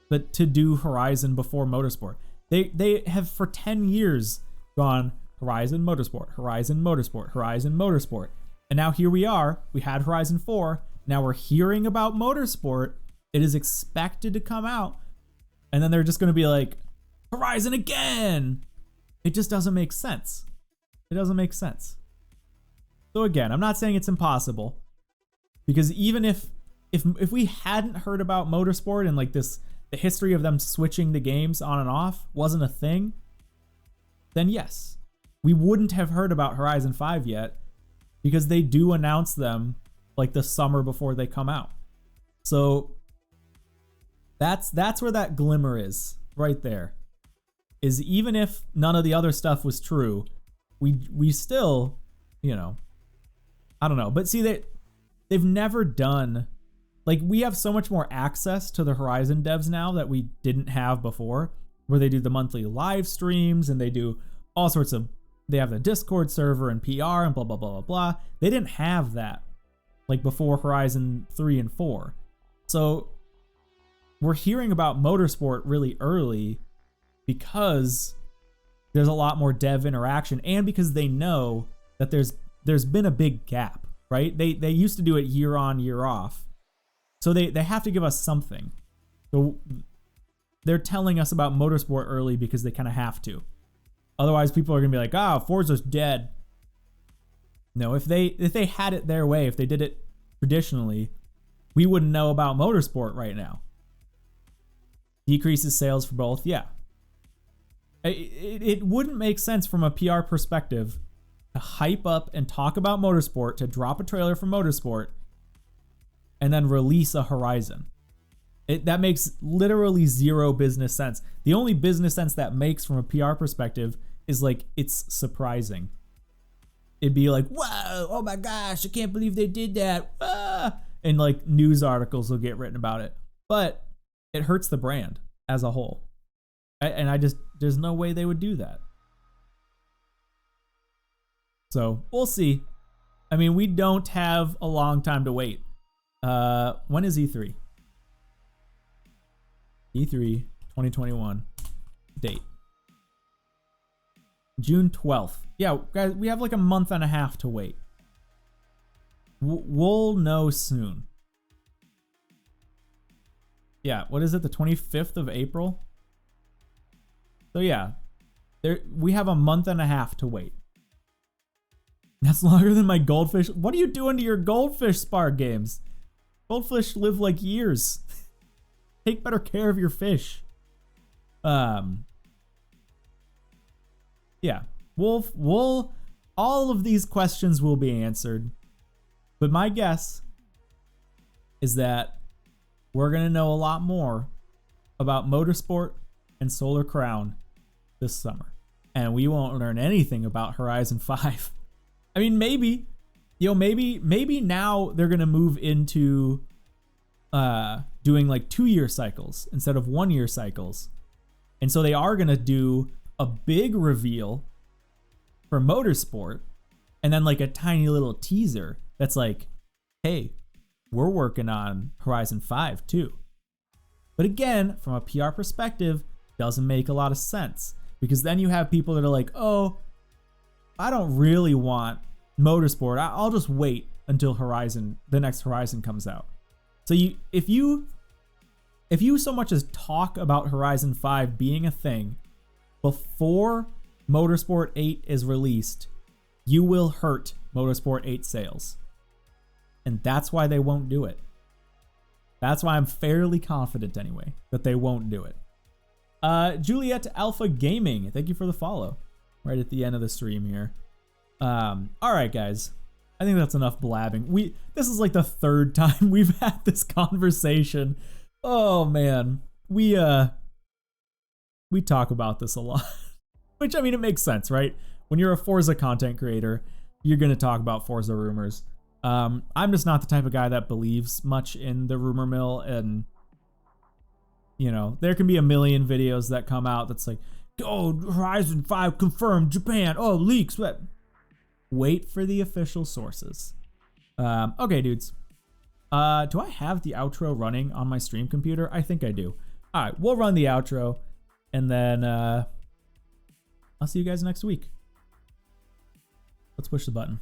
but to do Horizon before Motorsport. They have for 10 years gone Horizon Motorsport, Horizon Motorsport, Horizon Motorsport. And now here we are. We had Horizon 4. Now we're hearing about Motorsport. It is expected to come out. And then they're just going to be like, Horizon again. It just doesn't make sense. It doesn't make sense. So again, I'm not saying it's impossible. Because even if we hadn't heard about Motorsport and like the history of them switching the games on and off wasn't a thing, then yes, we wouldn't have heard about Horizon 5 yet, because they do announce them like the summer before they come out. So that's where that glimmer is right there. Is even if none of the other stuff was true, we still, you know, I don't know. But see, they've never done, like, we have so much more access to the Horizon devs now that we didn't have before, where they do the monthly live streams and they do all sorts of, they have the Discord server and PR and blah, blah, blah, blah, blah. They didn't have that like before Horizon 3 and 4. So we're hearing about Motorsport really early because there's a lot more dev interaction and because they know that there's been a big gap, right? They used to do it year on, year off. So they have to give us something. So they're telling us about Motorsport early because they kind of have to. Otherwise, people are going to be like, Forza's dead. No, if they had it their way, if they did it traditionally, we wouldn't know about Motorsport right now. Decreases sales for both, yeah. It wouldn't make sense from a PR perspective to hype up and talk about Motorsport, to drop a trailer for Motorsport, and then release a Horizon. That makes literally zero business sense. The only business sense that makes from a PR perspective is like, it's surprising. it'd be like, whoa, oh my gosh, I can't believe they did that. Ah! And like news articles will get written about it. But it hurts the brand as a whole. And I just, there's no way they would do that. So we'll see. I mean, we don't have a long time to wait. When is E3? E3 2021 date. June 12th. Yeah, guys, we have like a month and a half to wait. We'll know soon. Yeah, what is it? The 25th of April? So yeah, we have a month and a half to wait. That's longer than my goldfish. What are you doing to your goldfish, Spark Games? Goldfish live like years. Take better care of your fish. Yeah, we'll all of these questions will be answered. But my guess is that we're gonna know a lot more about Motorsport and Solar Crown this summer. And we won't learn anything about Horizon 5. I mean, maybe, maybe now they're gonna move into doing like 2-year cycles instead of 1-year cycles. And so they are gonna do a big reveal for Motorsport and then like a tiny little teaser that's like, hey, we're working on Horizon 5 too. But again, from a PR perspective, doesn't make a lot of sense, because then you have people that are like, oh, I don't really want Motorsport. I'll just wait until the next Horizon comes out. So if you so much as talk about Horizon 5 being a thing before Motorsport 8 is released, you will hurt Motorsport 8 sales. And that's why they won't do it. That's why I'm fairly confident anyway that they won't do it. Juliet Alpha Gaming, thank you for the follow right at the end of the stream here. All right, guys. I think that's enough blabbing. This is like the third time we've had this conversation. Oh man, we talk about this a lot, which, I mean, it makes sense, right? When you're a Forza content creator, you're gonna talk about Forza rumors. I'm just not the type of guy that believes much in the rumor mill, and you know, there can be a million videos that come out that's like, oh, Horizon 5 confirmed, Japan, oh, leaks. Wait for the official sources. Okay, dudes. Do I have the outro running on my stream computer? I think I do. All right, we'll run the outro, and then I'll see you guys next week. Let's push the button.